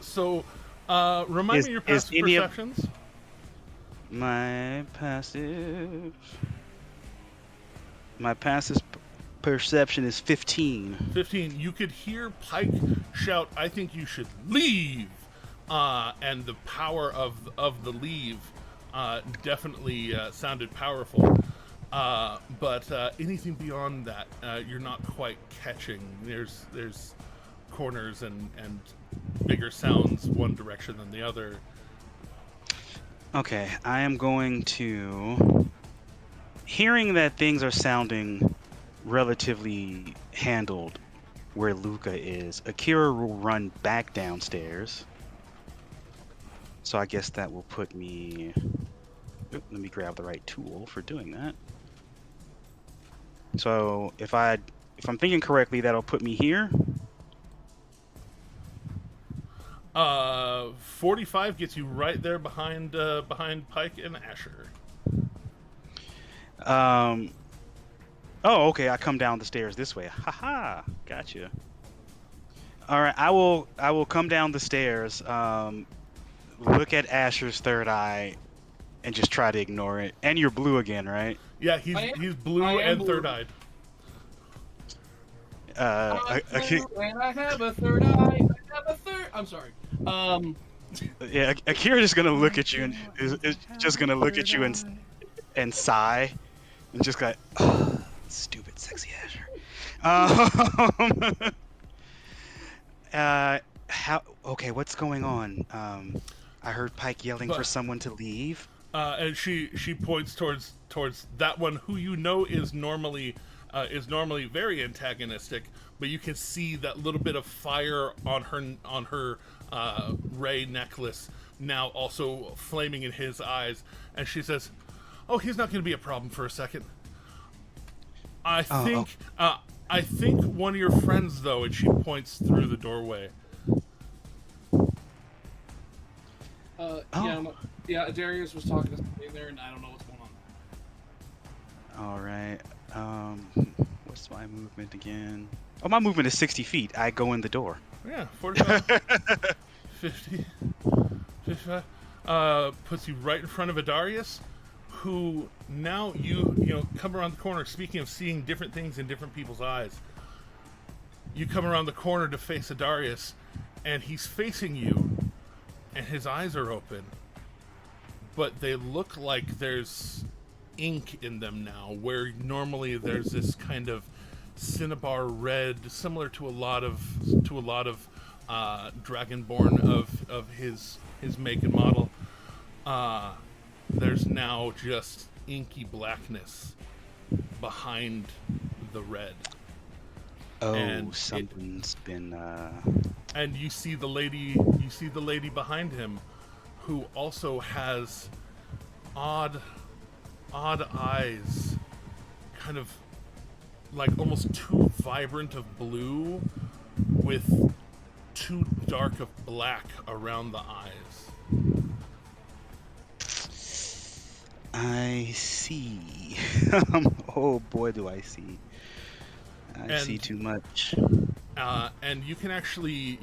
So, remind me your passive any of- perceptions. My passive perception is 15. 15. You could hear Pike shout, "I think you should leave," and the power of the leave definitely sounded powerful. But anything beyond that, you're not quite catching. There's corners and bigger sounds one direction than the other. Okay, I am going to... Hearing that things are sounding relatively handled where Luca is, Akira will run back downstairs. So I guess that will put me... Oop, let me grab the right tool for doing that. So if I'm thinking correctly, that'll put me here. 45 gets you right there behind Pike and Asher. Oh, okay. I come down the stairs this way. Haha, gotcha. All right, I will come down the stairs. Look at Asher's third eye, and just try to ignore it. And you're blue again, right? Yeah, he's blue I am and blue. third-eyed. I'm Okay. blue and I have a third eye. I have a third. I'm sorry. Yeah, Akira just gonna look at you and is just gonna look at you and sigh, and just go, oh, stupid, sexy Asher. How? Okay, what's going on? I heard Pike yelling for someone to leave. And she points towards that one who you know is normally very antagonistic, but you can see that little bit of fire on her ray necklace now also flaming in his eyes, and she says, "Oh, he's not going to be a problem for a second. I think I think one of your friends though," and she points through the doorway. Yeah, Darius was talking to somebody in there, and I don't know what's going on. All right. What's my movement again? Oh, my movement is 60 feet. I go in the door. Yeah, 45, 50, 55. Puts you right in front of Adarius, who now you come around the corner. Speaking of seeing different things in different people's eyes, you come around the corner to face Adarius, and he's facing you, and his eyes are open, but they look like there's ink in them now, where normally there's this kind of cinnabar red, similar to a lot of Dragonborn of his make and model. There's now just inky blackness behind the red. Oh, and something's been. And you see the lady behind him, who also has odd eyes, kind of like almost too vibrant of blue, with too dark of black around the eyes. I see. Oh boy, do I see. I see too much. And you can actually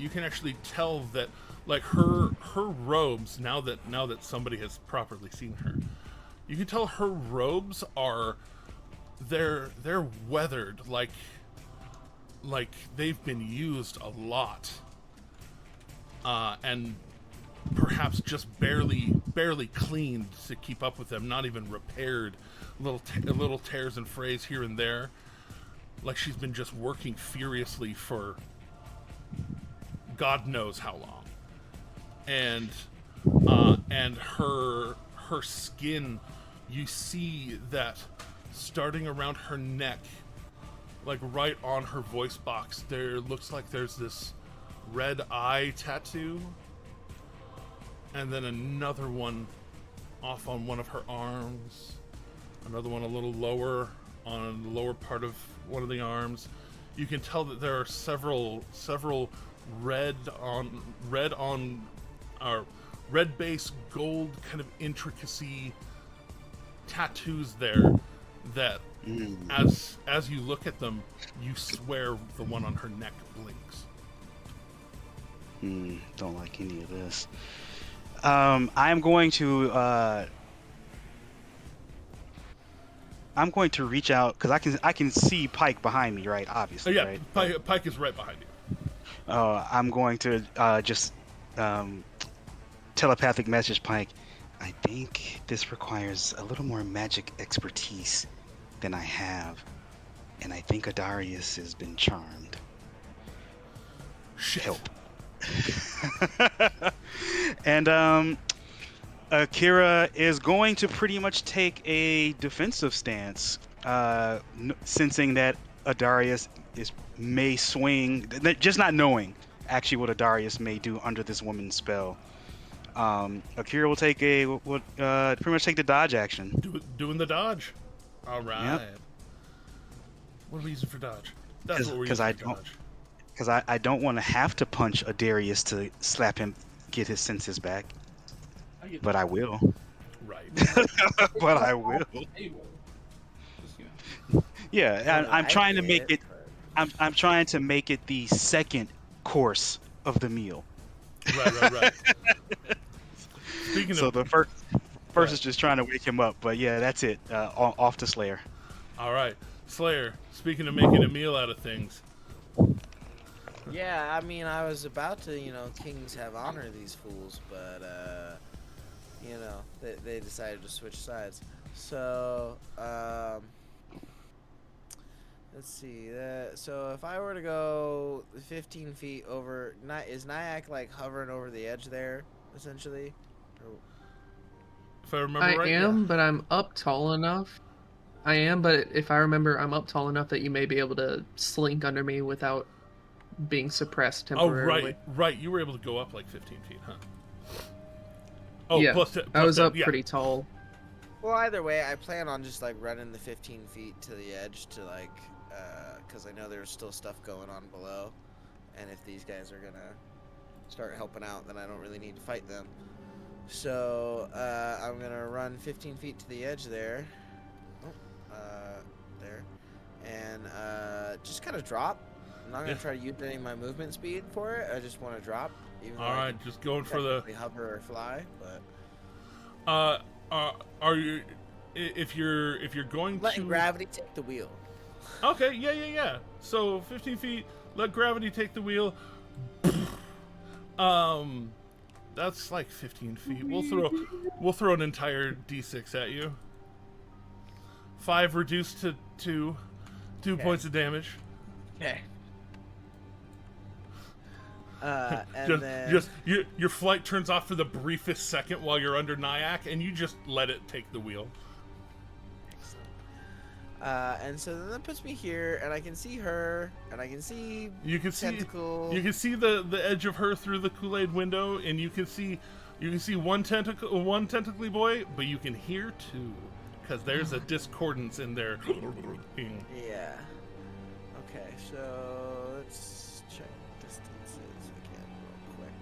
tell that, like, her robes, now that somebody has properly seen her, you can tell her robes are they're weathered, like they've been used a lot, and perhaps just barely cleaned to keep up with them, not even repaired, little tears and frays here and there, like she's been just working furiously for God knows how long. And her skin, you see that starting around her neck, like right on her voice box, there looks like there's this red eye tattoo, and then another one off on one of her arms, another one a little lower on the lower part of one of the arms. You can tell that there are several red base gold kind of intricacy tattoos there that as you look at them, you swear the one on her neck blinks. Don't like any of this. I'm going to reach out, because I can see Pike behind me, right? Obviously, yeah, right? Pike is right behind you. I'm going to just telepathic message Pike. I think this requires a little more magic expertise than I have, and I think Adarius has been charmed. Shit. Help. And Akira is going to pretty much take a defensive stance, sensing that Adarius may swing, just not knowing actually what Adarius may do under this woman's spell. Akira will take pretty much take the dodge action. Doing the dodge. All right. Yep. What are we using for dodge? That's what we're using for dodge. Because I don't want to have to punch Adarius to slap him, get his senses back. But I will. Right. But I will. Yeah, I'm trying to make it. I'm trying to make it the second course of the meal. Right. So the first is just trying to wake him up, but yeah, that's it. Off to Slayer. All right, Slayer. Speaking of making a meal out of things. Yeah, I mean, I was about to, kings have honor these fools, but they decided to switch sides. So let's see. So if I were to go 15 feet over, is Nyack like hovering over the edge there, essentially? Or... If I remember I right, am, yeah. but I'm up tall enough. I am, but if I remember, I'm up tall enough that you may be able to slink under me without being suppressed Oh, temporarily. right. You were able to go up like 15 feet, huh? Oh, yeah, plus I was 10, up yeah. pretty tall. Well, either way, I plan on just like running the 15 feet to the edge to like, because I know there's still stuff going on below, and if these guys are gonna start helping out, then I don't really need to fight them. So I'm gonna run 15 feet to the edge there. There, and just kind of drop. I'm not gonna try to use any of my movement speed for it. I just want to drop. Even All right, just going for the hover or fly, but are you if you're going letting to gravity take the wheel. Okay, yeah. So 15 feet, let gravity take the wheel. That's like 15 feet. We'll throw an entire d6 at you. 5 reduced to 2 points of damage. Okay. And your flight turns off for the briefest second while you're under Nyack, and you just let it take the wheel. And so then that puts me here, and I can see her, and I can see tentacle. You can see the edge of her through the Kool-Aid window, and you can see one tentacly boy, but you can hear 2, because there's a discordance in there. Yeah. Okay, so let's check distances again real quick.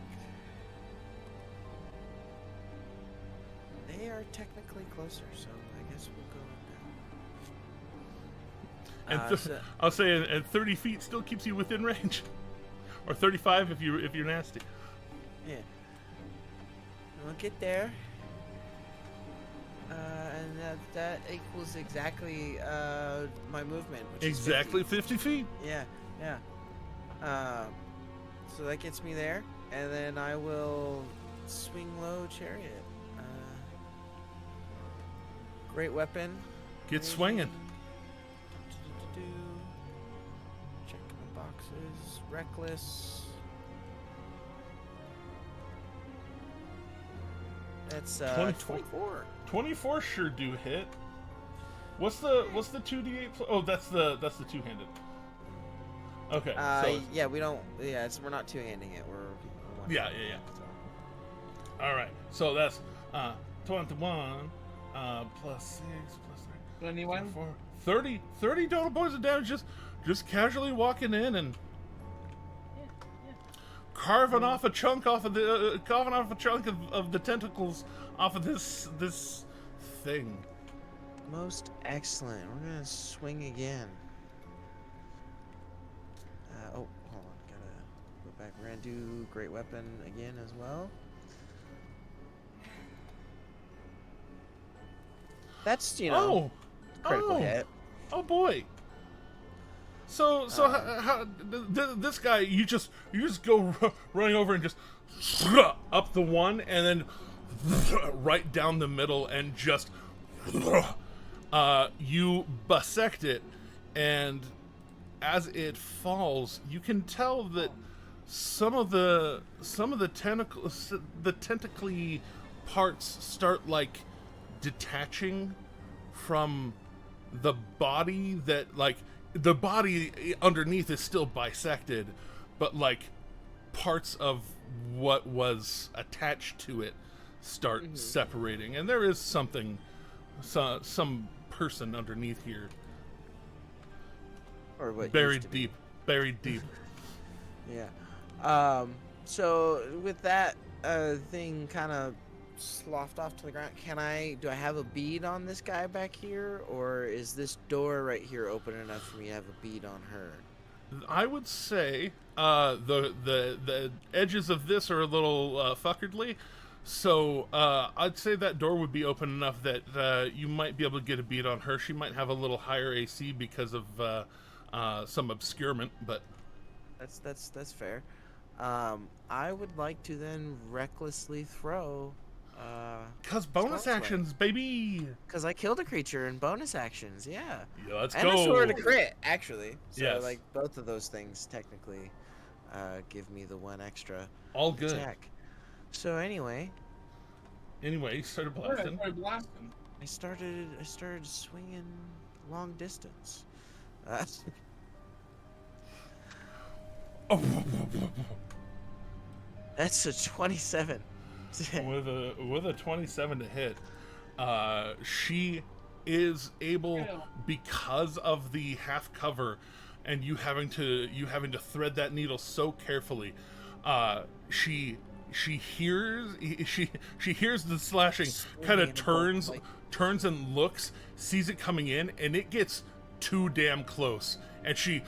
They are technically closer, so I guess we'll go now. And I'll say, and 30 feet still keeps you within range, or 35 if you're nasty. Yeah. We'll get there. And that equals exactly my movement, which exactly is 50 feet. Yeah. So that gets me there, and then I will swing low chariot. Great weapon. Get swinging. Check my boxes. Reckless. That's 24. 24 sure do hit. What's the 2d8? Oh, that's the two-handed. Okay. Yeah, we don't. Yeah, we're not two-handing it. We're one. Yeah. All right. So that's 21 plus 6 plus 3. 21. 30 total points of damage. Just casually walking in and carving off a chunk of the tentacles off of this thing. Most excellent. We're gonna swing again. Hold on. Gotta go back. We're gonna do great weapon again as well. That's critical hit. Oh boy. So how this guy, you just go running over and just up the one and then right down the middle and just you bisect it, and as it falls, you can tell that some of the tentacles, the tentacly parts start like detaching from the body, that like the body underneath is still bisected, but like parts of what was attached to it start separating, and there is some person underneath here, or what buried deep. Yeah. So with that thing kind of sloughed off to the ground, do I have a bead on this guy back here, or is this door right here open enough for me to have a bead on her? I would say the edges of this are a little fuckardly, so I'd say that door would be open enough that you might be able to get a bead on her. She might have a little higher AC because of some obscurement, but that's fair. I would like to then recklessly throw Cause bonus actions, baby. Cause I killed a creature in bonus actions, yeah. Let's and go. And a sword, a crit, actually. So yes. like both of those things technically give me the 1 extra. All good. Attack. So anyway. You started blasting. I started swinging long distance. That's a 27. with a 27 to hit. She is able, because of the half cover and you having to thread that needle so carefully, she hears the slashing, kind of turns and looks, sees it coming in, and it gets too damn close, and she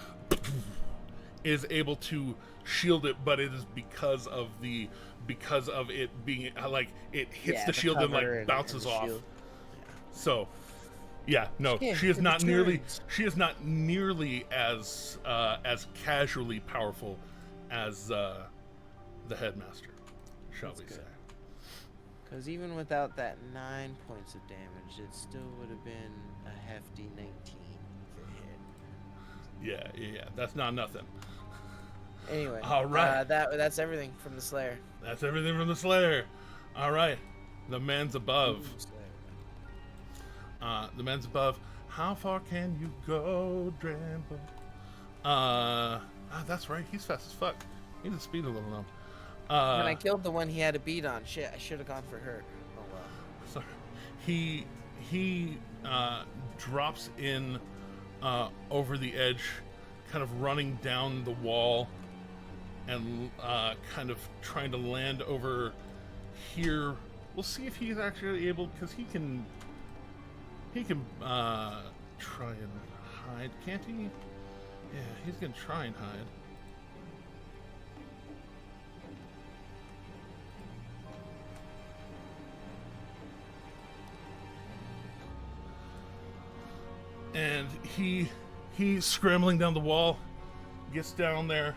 is able to shield it, but it is because of it being like it hits the shield and like bounces off. Yeah. So yeah, no, she is not nearly as casually powerful as the headmaster, shall we say. Because even without that 9 points of damage, it still would have been a hefty 19 if it hit. Yeah, that's not nothing. Anyway, all right. That's everything from the Slayer. That's everything from the Slayer. All right, the man's above. The man's above. How far can you go, Drambo? That's right. He's fast as fuck. He needs to speed a little now. When I killed the one he had a beat on, shit, I should have gone for her. Oh well. Sorry. He drops in over the edge, kind of running down the wall, and kind of trying to land over here. We'll see if he's actually able, because he can try and hide, can't he? Yeah, he's gonna try and hide. And he's scrambling down the wall, gets down there,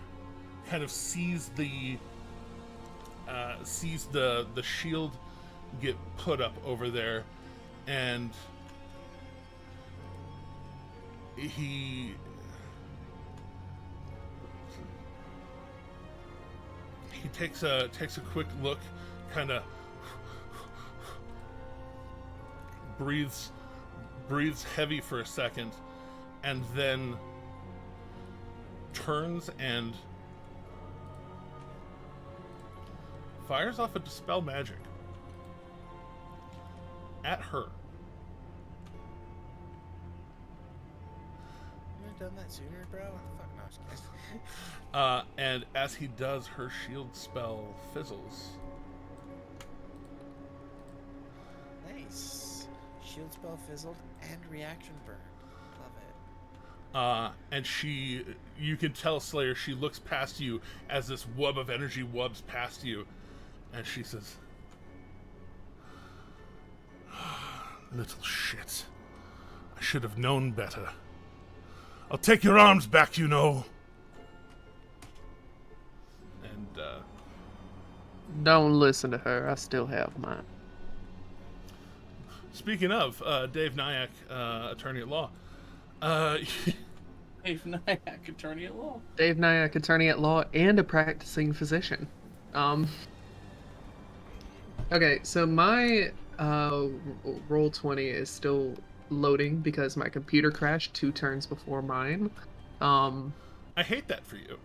kind of sees the shield get put up over there, and he takes a quick look, kind of breathes heavy for a second, and then turns and fires off a Dispel Magic at her. You would have done that sooner, bro? What the fuck? No, I'm just kidding. And as he does, her shield spell fizzles. Nice. Shield spell fizzled and reaction burn. Love it. And you can tell, Slayer, she looks past you as this web of energy wubs past you, and she says, "Little shit. I should have known better. I'll take your arms back, you know." And, don't listen to her. I still have mine. Speaking of, Dave Nyack, attorney at law. Dave Nyack, attorney at law. Dave Nyack, attorney at law and a practicing physician. Okay, so my Roll20 is still loading because my computer crashed 2 turns before mine. I hate that for you.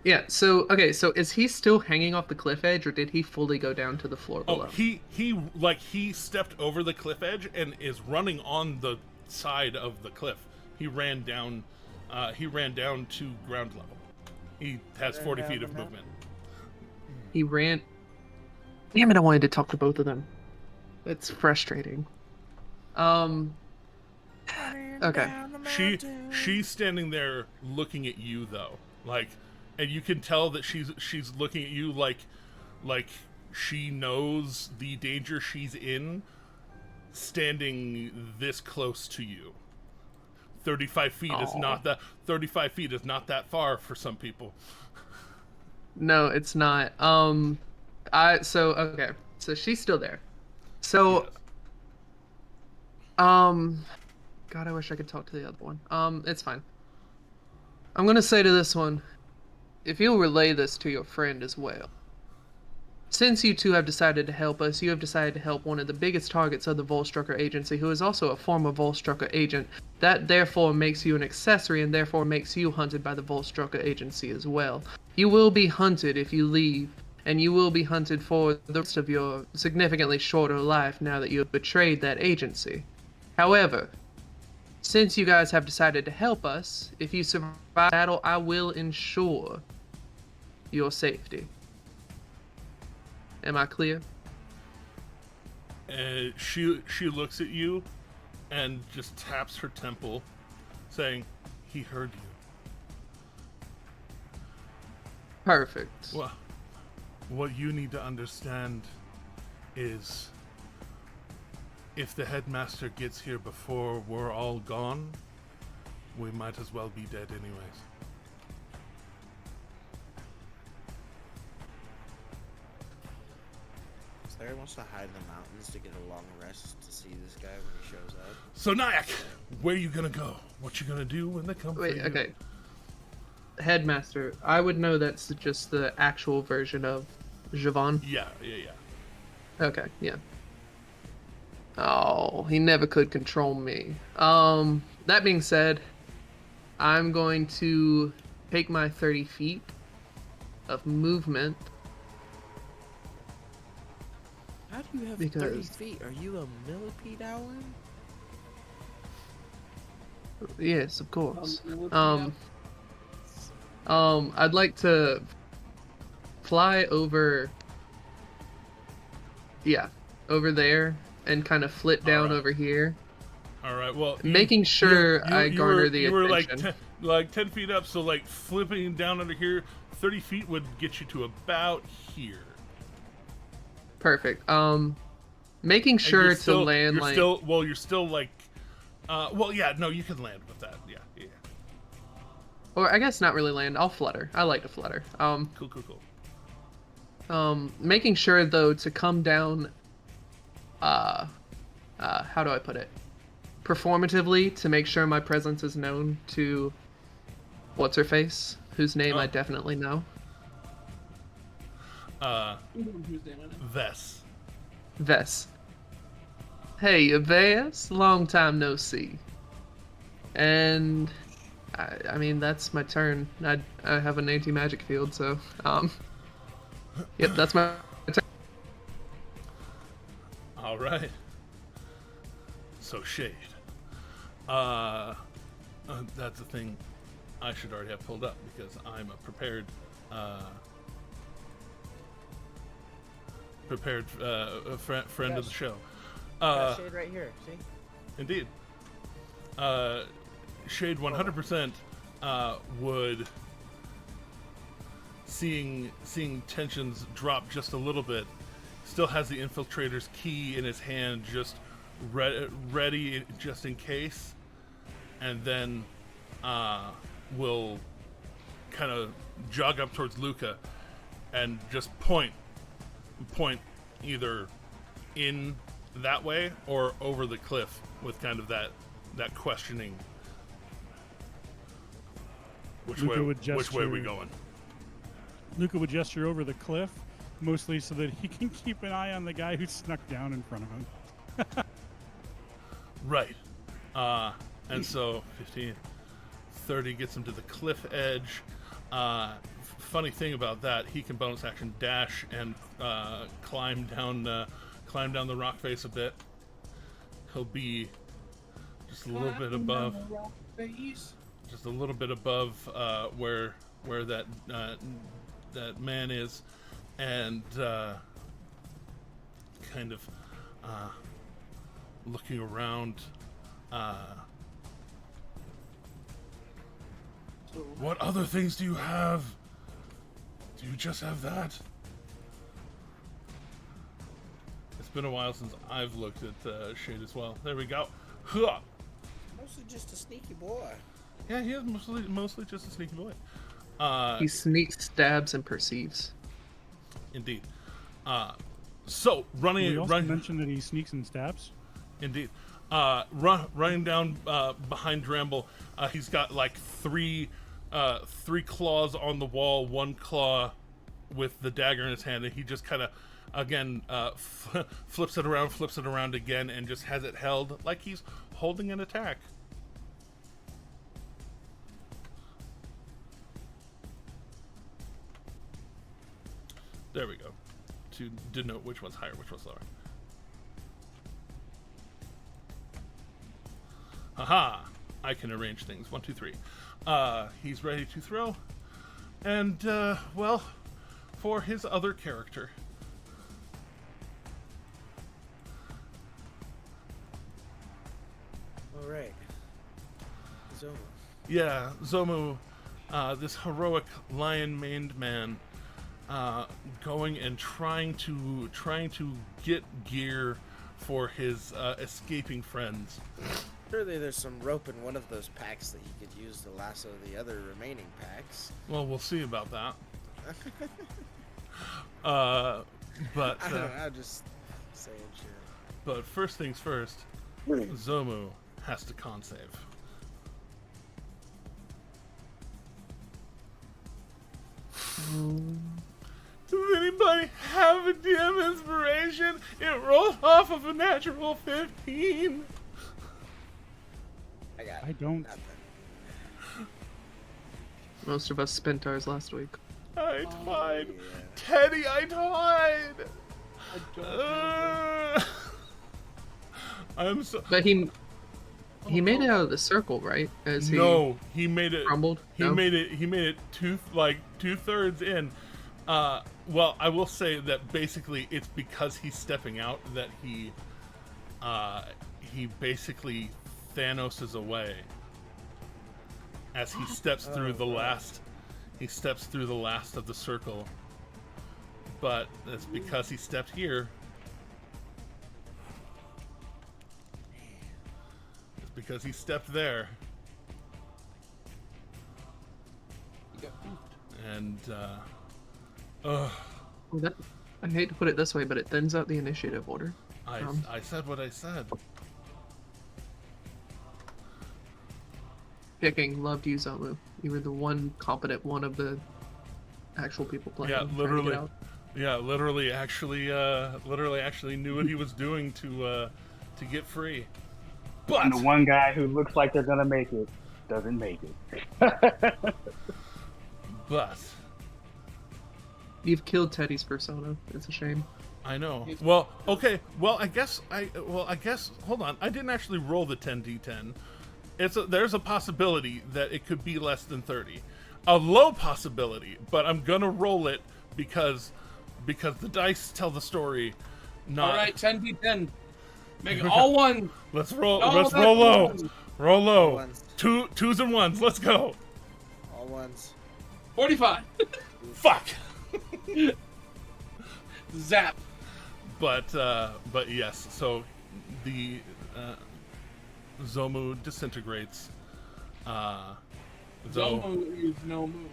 Yeah, so is he still hanging off the cliff edge, or did he fully go down to the floor below? Oh, he stepped over the cliff edge and is running on the side of the cliff. He ran down to ground level. He has 40 feet of movement. He ran. Damn it, I wanted to talk to both of them. It's frustrating. Okay. She's standing there looking at you though. Like, and you can tell that she's looking at you like she knows the danger she's in, standing this close to you. 35 feet is not that 35 feet is not that far for some people. No, it's not. Okay. So she's still there. So, Yes. God, I wish I could talk to the other one. It's fine. I'm gonna say to this one, if you'll relay this to your friend as well. Since you two have decided to help us, you have decided to help one of the biggest targets of the Volstrucker Agency, who is also a former Volstrucker agent. That therefore makes you an accessory and therefore makes you hunted by the Volstrucker Agency as well. You will be hunted if you leave, and you will be hunted for the rest of your significantly shorter life now that you have betrayed that agency. However, since you guys have decided to help us, if you survive the battle, I will ensure your safety. Am I clear? And she looks at you and just taps her temple, saying, "He heard you." Perfect. Well, what you need to understand is, if the headmaster gets here before we're all gone, we might as well be dead anyways. Larry wants to hide in the mountains to get a long rest to see this guy when he shows up. So Nyack, where you gonna go? What you gonna do when they come Wait, for you? okay. Headmaster, I would know that's just the actual version of Javon. Yeah. Okay, yeah. Oh, he never could control me. That being said, I'm going to take my 30 feet of movement. How do you have 30 feet? Are you a millipede, Alan? Yes, of course. I'd like to fly over. Yeah, over there and kind of flit down over here. All right. Well, making sure I garner the attention. You were like 10 feet up, so like flipping down under here. 30 feet would get you to about here. Perfect. Making sure to land like. You're still like. Yeah. No, you can land with that. Yeah. Or I guess not really land. I'll flutter. I like to flutter. Cool. Making sure though to come down. How do I put it? Performatively, to make sure my presence is known to. What's her face? Whose name I definitely know. Vess. Hey, Vess. Long time no see. And I mean that's my turn. I have an anti-magic field, so yep, that's my turn. All right. So Shade. That's the thing I should already have pulled up because I'm a prepared friend of the show. Shade right here, see? Indeed. Shade 100% would, seeing tensions drop just a little bit, still has the infiltrator's key in his hand, just ready just in case, and then will kind of jog up towards Luca and just point either in that way or over the cliff with kind of that questioning. Which way are we going? Luca would gesture over the cliff, mostly so that he can keep an eye on the guy who snuck down in front of him. Right. And so 15, 30 gets him to the cliff edge. Funny thing about that, he can bonus action dash and climb down the rock face a bit. He'll be just a little bit above. Just a little bit above where that man is, and kind of looking around. What other things do you have? Do you just have that? It's been a while since I've looked at Shade as well. There we go. Huh. Mostly just a sneaky boy. Yeah, he is mostly just a sneaky boy. He sneaks, stabs, and perceives. Indeed. So running. We also mentioned that he sneaks and stabs. Indeed. Running down behind Dramble, he's got like three claws on the wall, one claw with the dagger in his hand, and he just kind of, again, flips it around again, and just has it held like he's holding an attack. There we go. To denote which one's higher, which one's lower. Haha! I can arrange things. 1, 2, 3. He's ready to throw. And, well, for his other character. Alright. Zomu. Yeah, Zomu, this heroic lion-maned man, going and trying to get gear for his escaping friends. Surely there's some rope in one of those packs that you could use to lasso the other remaining packs. Well, we'll see about that. But I don't know, I'm just saying shit. But first things first, Zomu has to con save. Does anybody have a DM inspiration? It rolled off of a natural 15. I don't. Nothing. Most of us spent ours last week. I tied. Yeah. Teddy, I tied. I'm so. But he made it out of the circle, right? As he No, he made it. crumbled. He made it two-thirds in. Well, I will say that basically it's because he's stepping out that he basically Thanos' away as he steps through the last. He steps through the last of the circle, but it's because he stepped here. It's because he stepped there. And Well, I hate to put it this way, but it thins out the initiative order. I said what I said. Picking loved you, Zomu. You were the one competent one of the actual people playing. Yeah, trying to get literally. out. Yeah, literally actually knew what he was doing to get free. But And the one guy who looks like they're gonna make it doesn't make it. but You've killed Teddy's persona. It's a shame. I know. Well, okay. Well, I guess. Hold on. I didn't actually roll the 10d10. There's a possibility that it could be less than 30. A low possibility, but I'm gonna roll it because the dice tell the story. Not. All right, 10d10. Make it all one. Let's roll. No, Let's that's roll low. one. Roll low. All ones. Twos and ones. Let's go. All ones. 45. Fuck. Zap. But yes. So the Zomu disintegrates. Though Zomu is no move.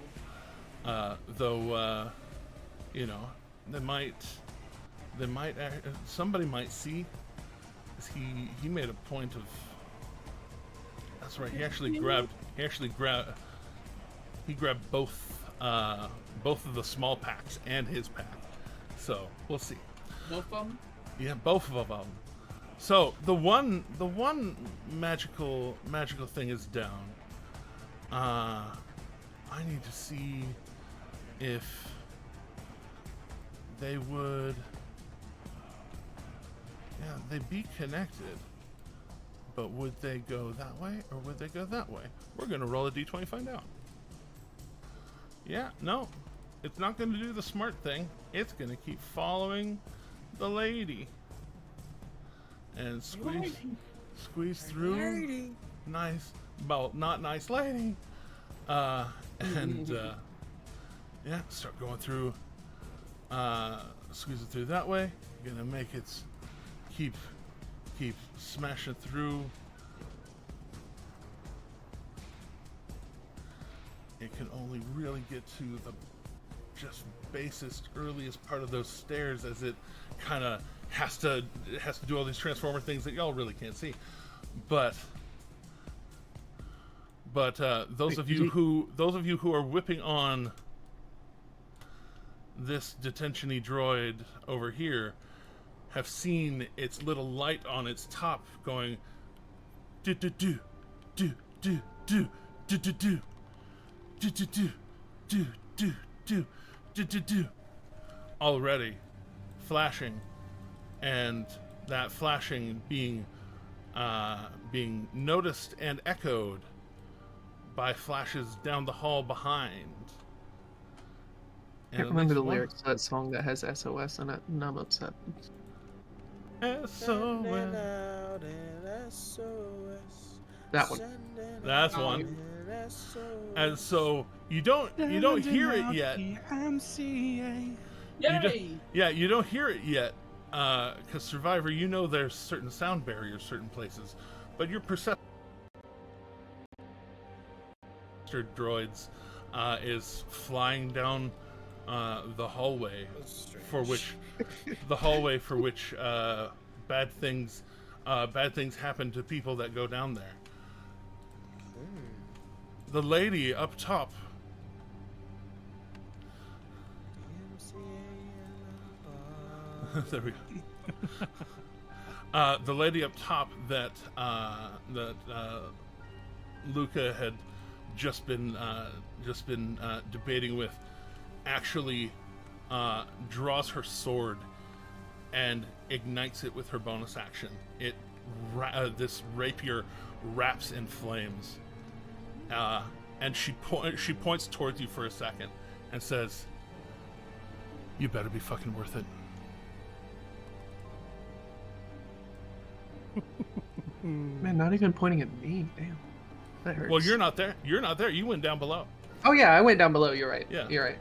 though you know, somebody might see. He made a point of. That's right. He grabbed both of the small packs and his pack. So we'll see. No fun. Yeah, both of them. So the one magical thing is down. I need to see if they would. Yeah, they'd be connected. But would they go that way or would they go that way? We're gonna roll a d20, find out. Yeah, no. It's not gonna do the smart thing. It's gonna keep following the lady. And squeeze through. Lady. Nice. Well, not nice lady. And yeah, start going through. Squeeze it through that way. Gonna make it keep smashing through. It can only really get to the just basest, earliest part of those stairs as it kind of has to do all these transformer things that y'all really can't see. But those of you who are whipping on this detention-y droid over here have seen its little light on its top going do do do do do do do do do do do do do do do do do do already flashing, and that flashing being noticed and echoed by flashes down the hall behind. I can't remember the lyrics to that song that has SOS in it, and I'm upset. SOS. That one. That's one. And so you don't hear it yet. You don't hear it yet, because Survivor, you know there's certain sound barriers, certain places, but your perception droids is flying down the hallway for which bad things happen to people that go down there. The lady up top there we go. The lady up top that Luca had just been debating with actually draws her sword and ignites it with her bonus action. This rapier wraps in flames, and she points towards you for a second and says, "You better be fucking worth it." Man, not even pointing at me. Damn, that hurts. Well, you're not there. You went down below. Oh yeah, I went down below. You're right. Yeah, you're right.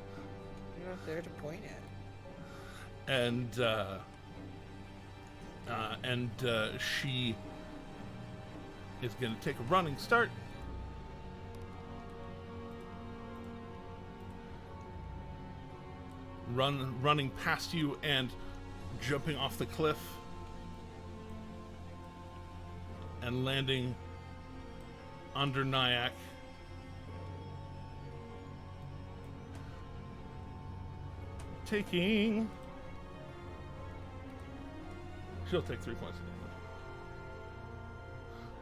You're not there to point at. And she is going to take a running start. Running past you and jumping off the cliff and landing under Nyack. She'll take 3 points of damage.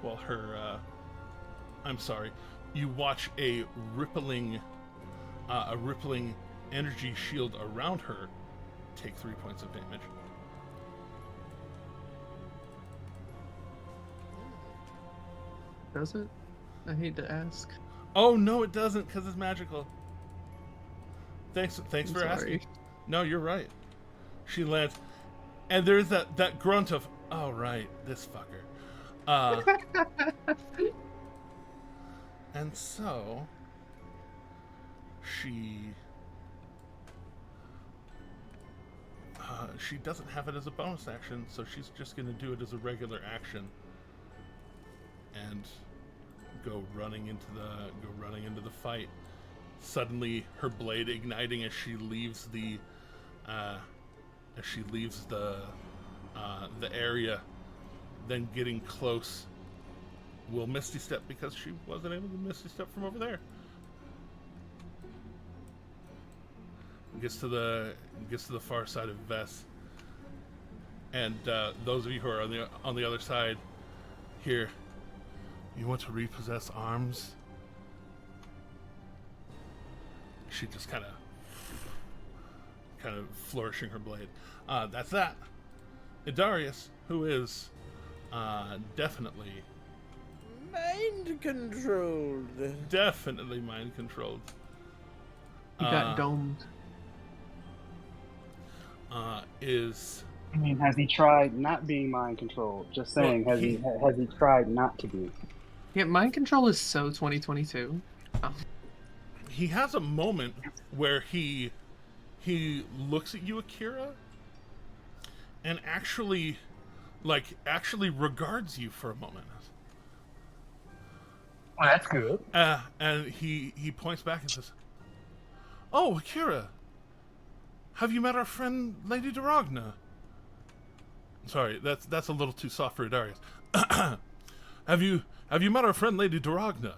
While her, I'm sorry, you watch a rippling energy shield around her take 3 points of damage. Does it? I hate to ask. Oh no, it doesn't, because it's magical. Thanks for asking. No, you're right. She lands, and there's that grunt of, "Oh right, this fucker." And so she doesn't have it as a bonus action, so she's just going to do it as a regular action and go running into the fight. Suddenly, her blade igniting as she leaves the area, then getting close. Will Misty Step because she wasn't able to Misty Step from over there. Gets to the far side of Vess, and those of you who are on the other side here, you want to repossess arms? She just kind of flourishing her blade. That's that. Idarius, who is definitely Mind controlled. Definitely mind controlled. He got domed. Is. I mean, has he tried not being mind controlled? Just saying, Well, has he tried not to be? Yeah, mind control is so 2022. Oh. He has a moment where he looks at you, Akira, and actually regards you for a moment. Well, that's good. And he points back and says, "Oh, Akira, Have you met our friend Lady Duragna? Sorry, that's a little too soft for Darius. Have you met our friend Lady Duragna?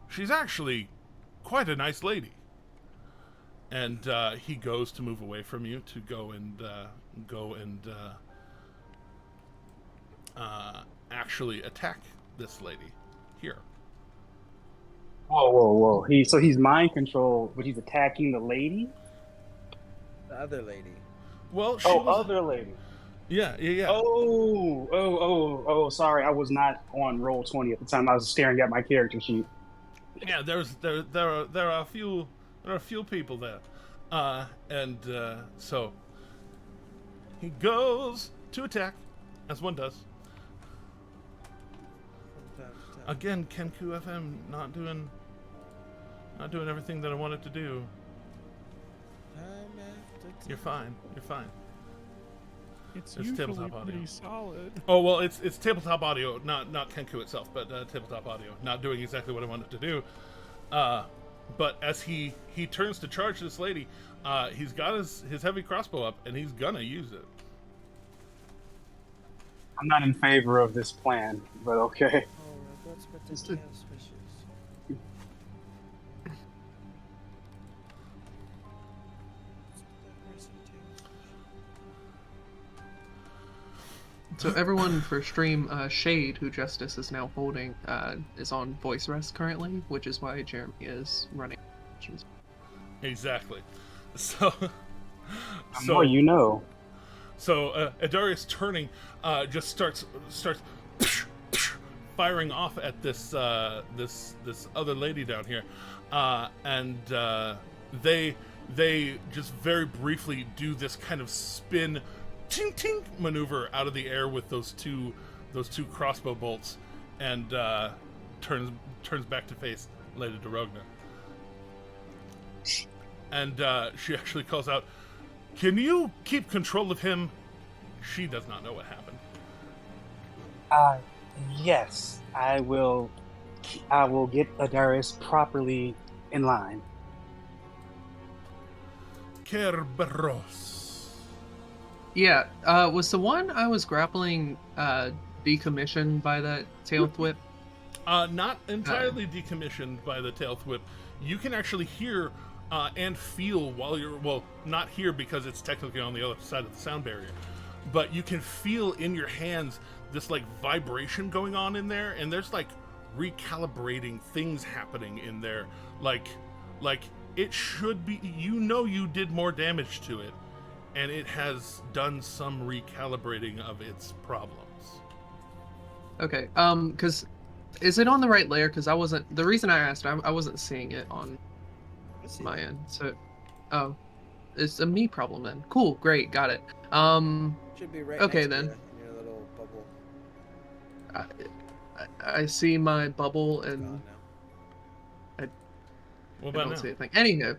She's actually quite a nice lady. And he goes to move away from you to go and actually attack this lady here. Whoa! He's mind control, but he's attacking the lady. The other lady. Well, she was... other lady. Yeah. Oh! Sorry, I was not on Roll20 at the time. I was staring at my character sheet. Yeah, there are a few people there, and so he goes to attack, as one does. Again, Kenku FM not doing everything that I wanted to do. You're fine. It's There's usually tabletop audio. pretty solid. Oh well, it's tabletop audio, not Kenku itself, but tabletop audio, not doing exactly what I wanted to do. But as he turns to charge this lady, he's got his heavy crossbow up, and he's gonna use it. I'm not in favor of this plan, but okay. So everyone for stream, Shade, who Justice is now holding, is on voice rest currently, which is why Jeremy is running. Exactly. So The more you know. So Adarius turning just starts firing off at this other lady down here, and they just very briefly do this kind of spin tink maneuver out of the air with those two crossbow bolts, and turns back to face Lady Duragna. And she actually calls out, "Can you keep control of him?" She does not know what happened. Yes, I will get Adarius properly in line. Kerberos. Yeah, was the one I was grappling decommissioned by that tail whip? Not entirely decommissioned by the tail whip. You can actually hear and feel while you're, well, not hear because it's technically on the other side of the sound barrier, but you can feel in your hands this like vibration going on in there, and there's like recalibrating things happening in there, like it should be, you did more damage to it, and it has done some recalibrating of its problems. Okay, because is it on the right layer? Because the reason I asked, I wasn't seeing it on my end. So, oh, it's a me problem then. Cool, great, got it. Should be right okay next then. to you in your little bubble. I see my bubble and I don't see the thing. Anywho,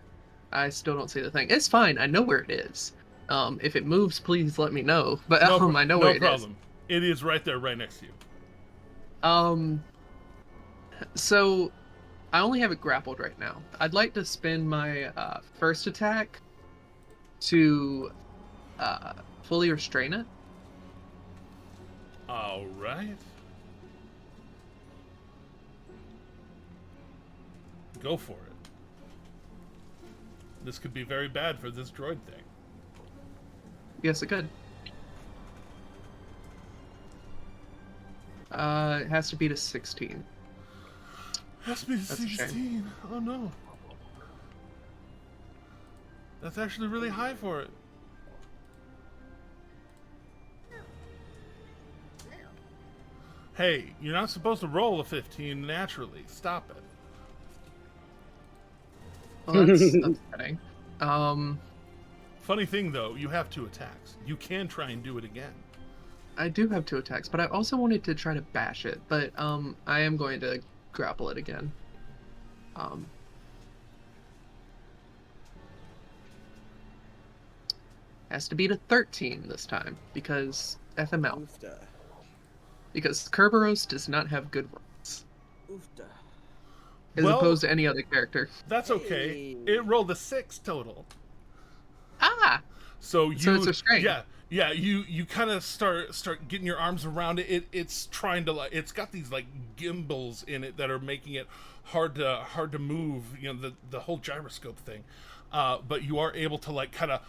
I still don't see the thing. It's fine. I know where it is. If it moves, please let me know. But I know where it is. No problem. It is right there, right next to you. So I only have it grappled right now. I'd like to spend my first attack to fully restrain it. All right. Go for it. This could be very bad for this droid thing. Yes, it could. It has to be to 16. Has to be 16. Oh no. That's actually really high for it. Hey, you're not supposed to roll a 15 naturally. Stop it. Well, that's upsetting. Funny thing though, you have 2 attacks. You can try and do it again. I do have 2 attacks, but I also wanted to try to bash it. But I am going to grapple it again. Has to be to 13 this time because FML. Oofda. Because Kerberos does not have good rolls. Oofda. As opposed to any other character. That's okay. Hey. It rolled a 6 total. Ah! So it's restrained. Yeah, you kind of start getting your arms around it. It's trying to it's got these like gimbals in it that are making it hard to move. You know, the whole gyroscope thing. But you are able to kind of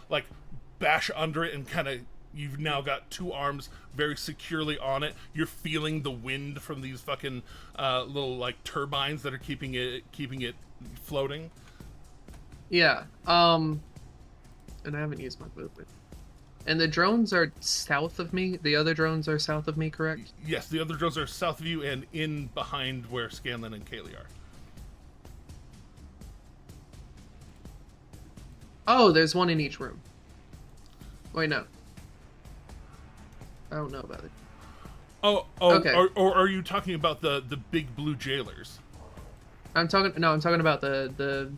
bash under it and kind of. You've now got two arms very securely on it. You're feeling the wind from these fucking little turbines that are keeping it floating. Yeah. And I haven't used my movement. And the drones are south of me. The other drones are south of me, correct? Yes, the other drones are south of you and in behind where Scanlan and Kaylee are. Oh, there's one in each room. Wait, no. I don't know about it. Oh, okay. Or are you talking about the big blue jailers? I'm talking about the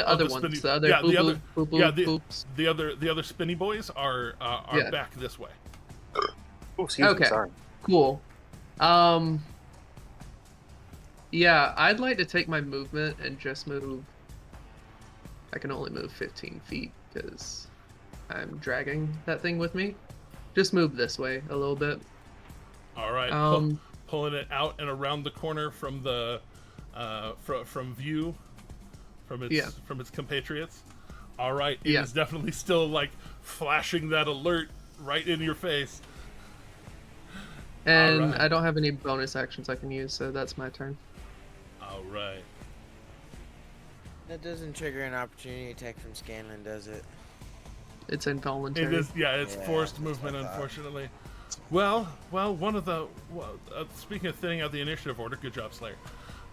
other ones. The other the other spinny boys are back this way. Oh, excuse me, sorry. Cool. Yeah, I'd like to take my movement and just move. I can only move 15 feet because I'm dragging that thing with me. Just move this way a little bit. All right, pulling it out and around the corner from the from view from its compatriots. All right, it is definitely still flashing that alert right in your face. And I don't have any bonus actions I can use, so that's my turn. All right. That doesn't trigger an opportunity attack from Scanlan, does it? It's involuntary. It is, it's forced movement, unfortunately. Well, one of the... speaking of thinning out the initiative order, good job, Slayer.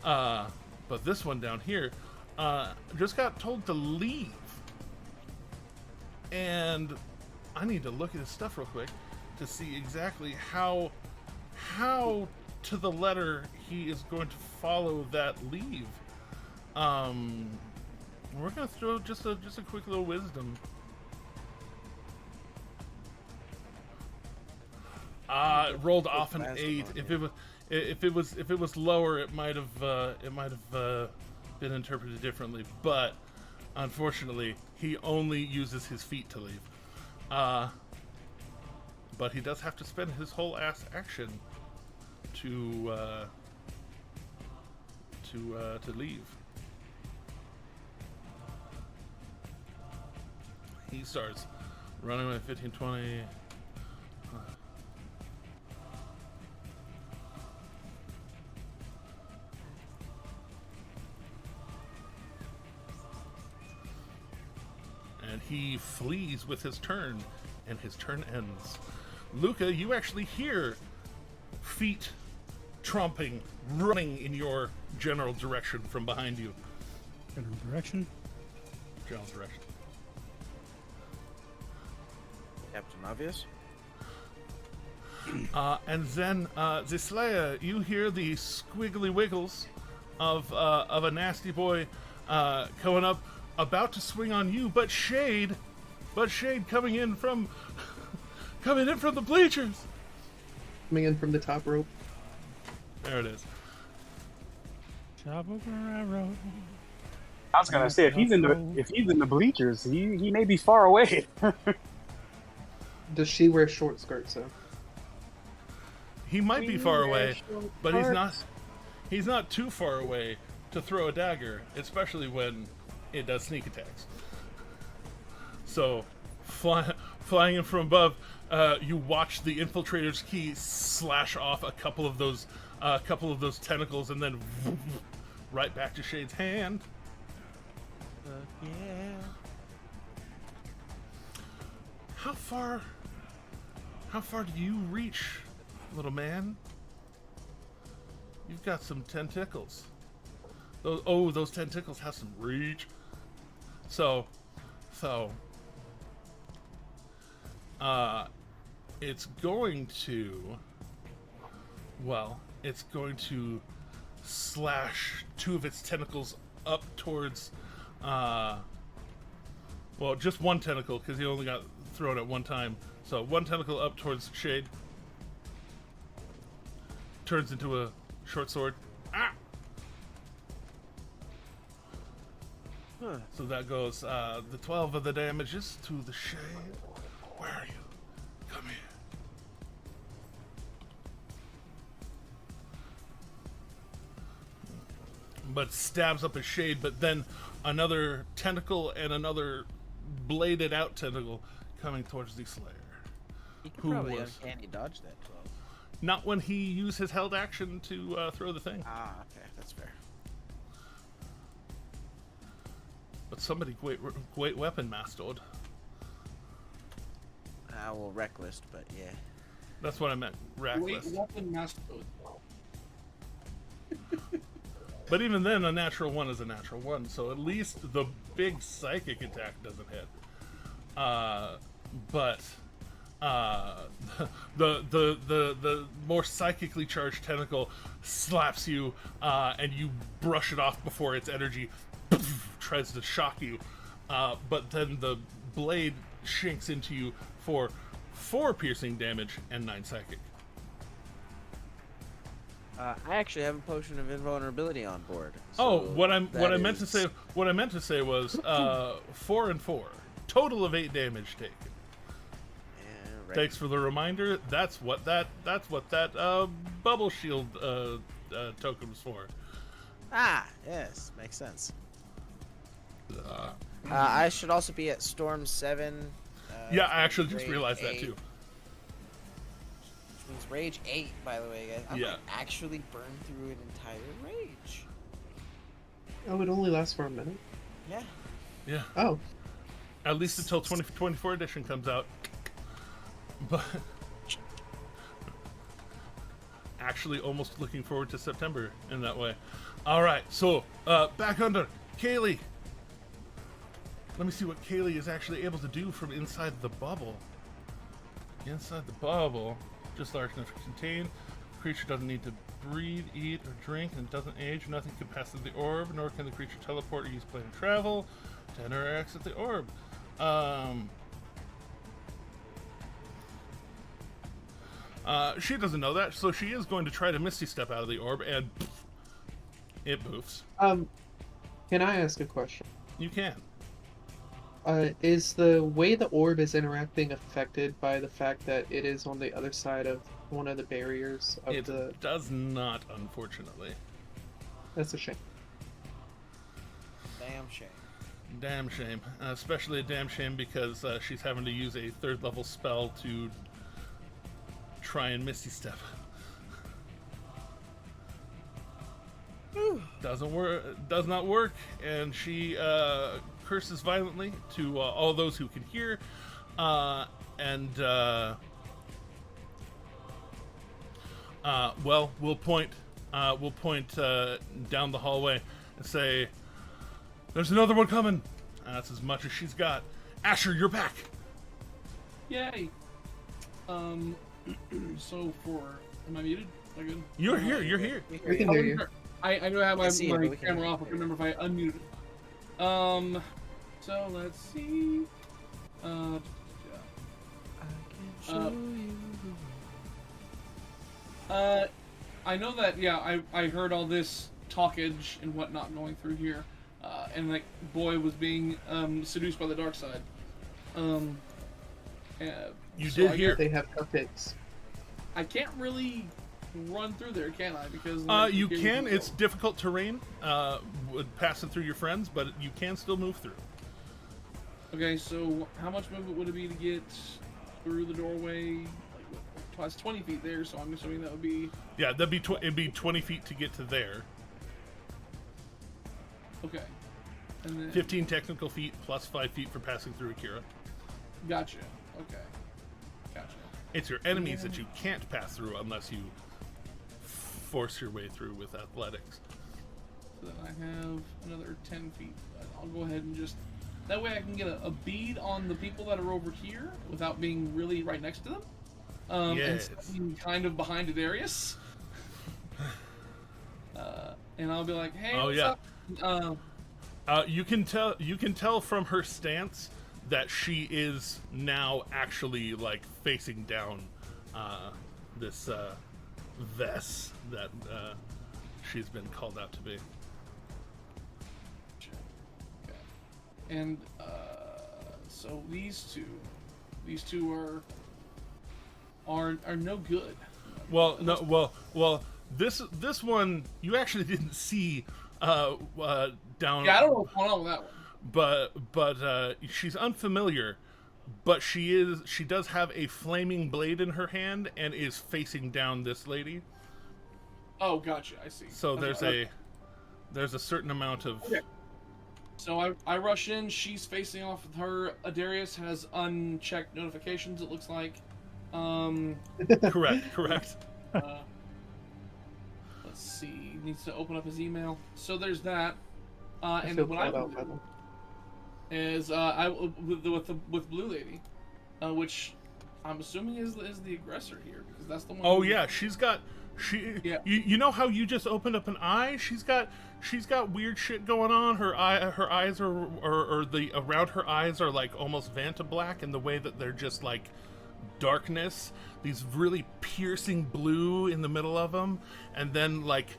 But this one down here just got told to leave. And I need to look at his stuff real quick to see exactly how to the letter he is going to follow that leave. We're going to throw just a quick little wisdom. It rolled off an 8. If it was lower, it might have been interpreted differently. But unfortunately, he only uses his feet to leave. But he does have to spend his whole action to leave. He starts running with 15, 20. And he flees with his turn, and his turn ends. Luca, you actually hear feet tromping, running in your general direction from behind you. General direction? General direction. Captain Obvious. And then, the Slayer, you hear the squiggly wiggles of a nasty boy coming up, about to swing on you, but Shade coming in from the bleachers. Coming in from the top rope. There it is. Chavo Guerrero. I was gonna say if he's in the bleachers, he may be far away. Does she wear short skirts though? He might be far away, but he's not too far away to throw a dagger, especially when it does sneak attacks. So, flying in from above, you watch the infiltrator's key slash off a couple of those tentacles, and then right back to Shade's hand. Yeah. How far do you reach, little man? You've got some tentacles. Those tentacles have some reach. So, it's going to slash two of its tentacles up towards, just one tentacle, because he only got thrown at one time. So one tentacle up towards Shade. Turns into a short sword. Ah! So that goes the 12 of the damages to the shade. Where are you? Come here. But stabs up a shade, but then another tentacle and another bladed out tentacle coming towards the Slayer. He could probably uncanny dodge that 12. Not when he used his held action to throw the thing. Ah, okay, that's fair. But somebody great weapon mastered. Well, reckless, but yeah. That's what I meant. Reckless. Great weapon mastered. But even then, a natural 1 is a natural 1, so at least the big psychic attack doesn't hit. But the more psychically charged tentacle slaps you, and you brush it off before its energy tries to shock you. But then the blade shinks into you for 4 piercing damage and 9 psychic. I actually have a potion of invulnerability on board. So what I meant to say was 4 and 4, total of 8 damage taken. Yeah, right. Thanks for the reminder. That's what that bubble shield token was for. Ah, yes, makes sense. I should also be at Storm 7. Yeah, I actually just Rage realized 8. that too. Which means Rage 8, by the way, guys. I Yeah. might actually burn through an entire Rage. Oh, it only lasts for a minute? Yeah. Yeah. Oh. At least until 2024 edition comes out. But actually almost looking forward to September in that way. Alright, so back under Kaylee. Let me see what Kaylee is actually able to do from inside the bubble. Inside the bubble, just large enough to contain. The creature doesn't need to breathe, eat, or drink, and doesn't age. Nothing can pass through the orb, nor can the creature teleport or use plane or travel to enter or exit the orb. She doesn't know that, so she is going to try to Misty Step out of the orb, and it poofs. Can I ask a question? You can. Is the way the orb is interacting affected by the fact that it is on the other side of one of the barriers of It the... does not, unfortunately. That's a shame. Damn shame. Damn shame. Especially a damn shame because she's having to use a 3rd level spell to try and Misty Step. Doesn't work. Does not work, and she curses violently to all those who can hear, and we'll point down the hallway and say, "There's another one coming." That's as much as she's got. Asher, you're back. Yay. So am I muted? Am I good? You're here. You're here. We can hear you. I know I have my camera camera off. I can remember if I unmuted it. So let's see. I know that, yeah, I heard all this talkage and whatnot going through here, and like Boy was being seduced by the dark side. You so did I hear. guess They have cupcakes. I can't really run through there, can I? Because You can. It's difficult terrain, passing through your friends, but you can still move through. Okay, so how much movement would it be to get through the doorway? Like, it's 20 feet there, so I'm assuming that would be... Yeah, it'd be 20 feet to get to there. Okay. And then... 15 technical feet plus 5 feet for passing through Akira. Gotcha. Okay. Gotcha. It's your enemies that you can't pass through unless you force your way through with athletics. So then I have another 10 feet. I'll go ahead and just... That way I can get a bead on the people that are over here without being really right next to them. Yes. And staying kind of behind Darius. And I'll be like, hey, Oh, what's yeah. up? You can tell from her stance that she is now actually like facing down this Vess that she's been called out to be. And so these two are no good. Well, no, well, this one you actually didn't see down. Yeah, I don't know what's going on with that one. But she's unfamiliar, but she does have a flaming blade in her hand and is facing down this lady. Oh, gotcha. I see. So there's a certain amount of. Okay. So I rush in. She's facing off with her. Adarius has unchecked notifications. It looks like. Correct. Let's see. He needs to open up his email. So there's that. I And feel what I called will out by do them. is with Blue Lady, which I'm assuming is the aggressor here because that's the one. Oh who- yeah, Yeah. You know how you just opened up an eye? She's got weird shit going on. Her eyes are or the around her eyes are like almost Vanta black in the way that they're just like darkness, these really piercing blue in the middle of them, and then like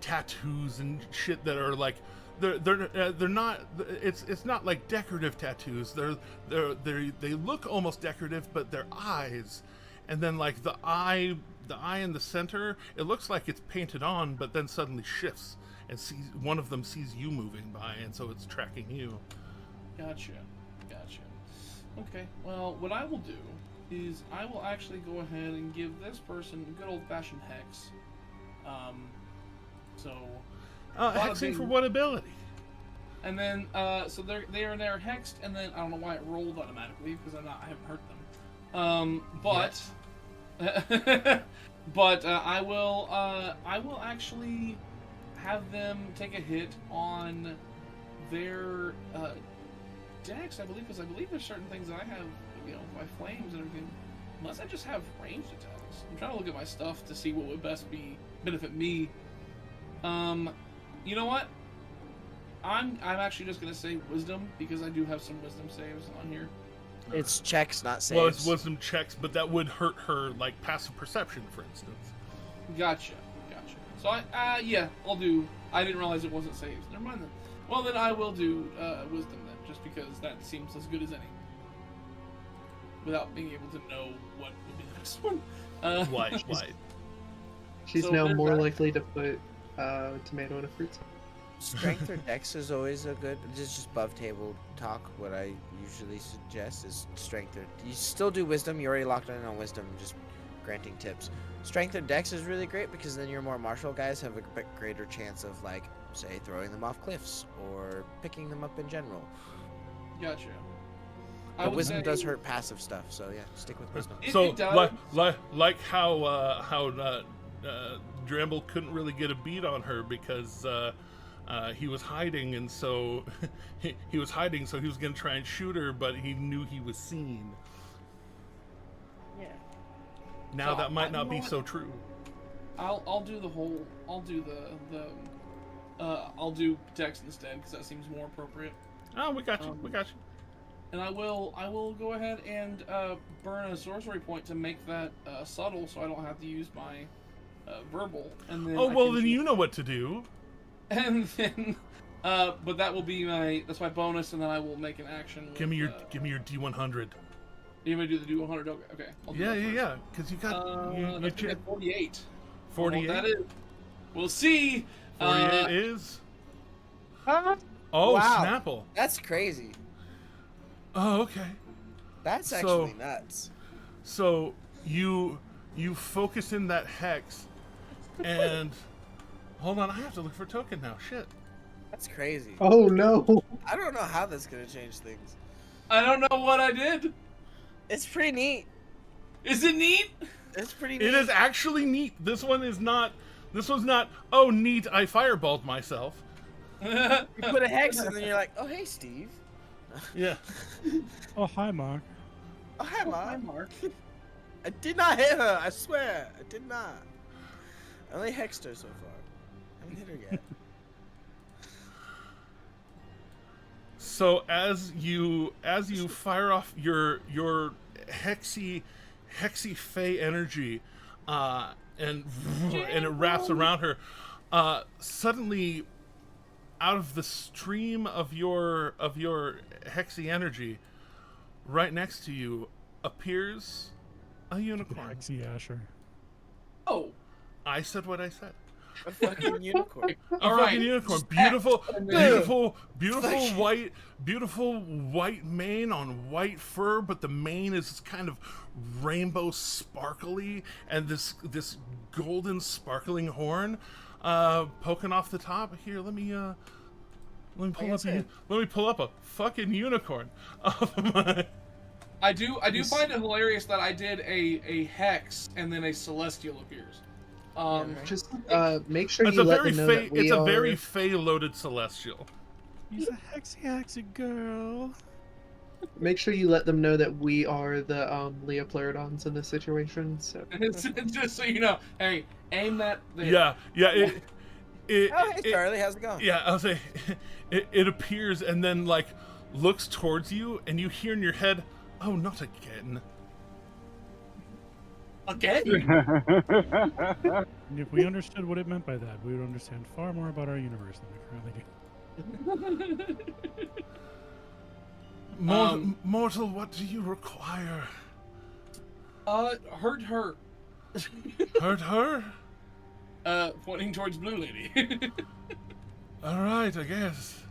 tattoos and shit that are like they're not, it's not like decorative tattoos. They look almost decorative, but they're eyes, and then like the eye in the center, it looks like it's painted on, but then suddenly shifts and one of them sees you moving by, and so it's tracking you. Gotcha. Okay. Well, what I will do is I will actually go ahead and give this person a good old-fashioned hex. So. Hexing for what ability? And then, so they're hexed, and then I don't know why it rolled automatically because I haven't hurt them. But I will actually have them take a hit on their dex, I believe, because I believe there's certain things that I have, my flames and everything. Unless I just have ranged attacks. I'm trying to look at my stuff to see what would best benefit me. You know what? I'm actually just gonna say wisdom because I do have some wisdom saves on here. It's checks, not saves. Well, it's wisdom checks, but that would hurt her, like passive perception, for instance. Gotcha. So I'll do. I didn't realize it wasn't saves. Never mind then. Well, then I will do wisdom then, just because that seems as good as any. Without being able to know what would be the next one. Why? She's So now there's more that. likely to put tomato in a fruit. Strength or dex is always a good. This is just above table talk. What I usually suggest is strength or. You still do wisdom. You already locked in on wisdom. Just granting tips. Strength or dex is really great because then your more martial guys have a bit greater chance of, like, say, throwing them off cliffs or picking them up in general. Gotcha. But wisdom does hurt passive stuff, so yeah, stick with wisdom. So It does. like how Dramble couldn't really get a beat on her because he was hiding, and so he was hiding, so he was gonna try and shoot her, but he knew he was seen. Yeah. Now So, that might you not know be what? so true. I'll do the whole. I'll do I'll do dex instead because that seems more appropriate. Oh, we got you. We got you. And I will go ahead and burn a sorcery point to make that subtle, so I don't have to use my verbal. And then Oh I well, can then shoot- you know what to do. And then, but that will be that's my bonus, and then I will make an action. Give me your D100. You gonna do the D100? Okay. I'll do that first. Yeah. Because you got you That's gonna be 48. 48. That is. We'll see. 48 is. Huh? Oh, Wow. Snapple. That's crazy. Oh, okay. That's So- actually nuts. So you focus in that hex, and hold on, I have to look for a token now. Shit. That's crazy. Oh no! I don't know how that's gonna change things. I don't know what I did. It's pretty neat. Is it neat? It's pretty neat. It is actually neat. This one's not. Oh, neat! I fireballed myself. You put a hex and then you're like, oh hey Steve. Yeah. Oh, hi, Mark. Oh hi Mark. Mark. I did not hit her. I swear, I did not. I only hexed her so far. I haven't hit her yet. So as you fire off your hexy fey energy, and it wraps around her, suddenly out of the stream of your hexy energy, right next to you appears a unicorn. Hexy Asher. Oh. I said what I said. A fucking unicorn. All right. Fucking unicorn. Beautiful white mane on white fur, but the mane is kind of rainbow sparkly, and this golden sparkling horn poking off the top. Here, let me pull up a fucking unicorn. I do find it hilarious that I did a hex and then a celestial appears. Just make sure you let them know that we it's are... a very fey-loaded celestial. He's a hexy girl. Make sure you let them know that we are the Leopleurodons in this situation. So just so you know, hey, aim that there. Yeah. Oh, hey, Charlie, how's it going? Yeah, I'll say it appears and then like looks towards you, and you hear in your head, "Oh, not again." Again? And if we understood what it meant by that, we would understand far more about our universe than we currently do. Mortal, what do you require? Hurt her. Hurt her? Pointing towards Blue Lady. All right, I guess.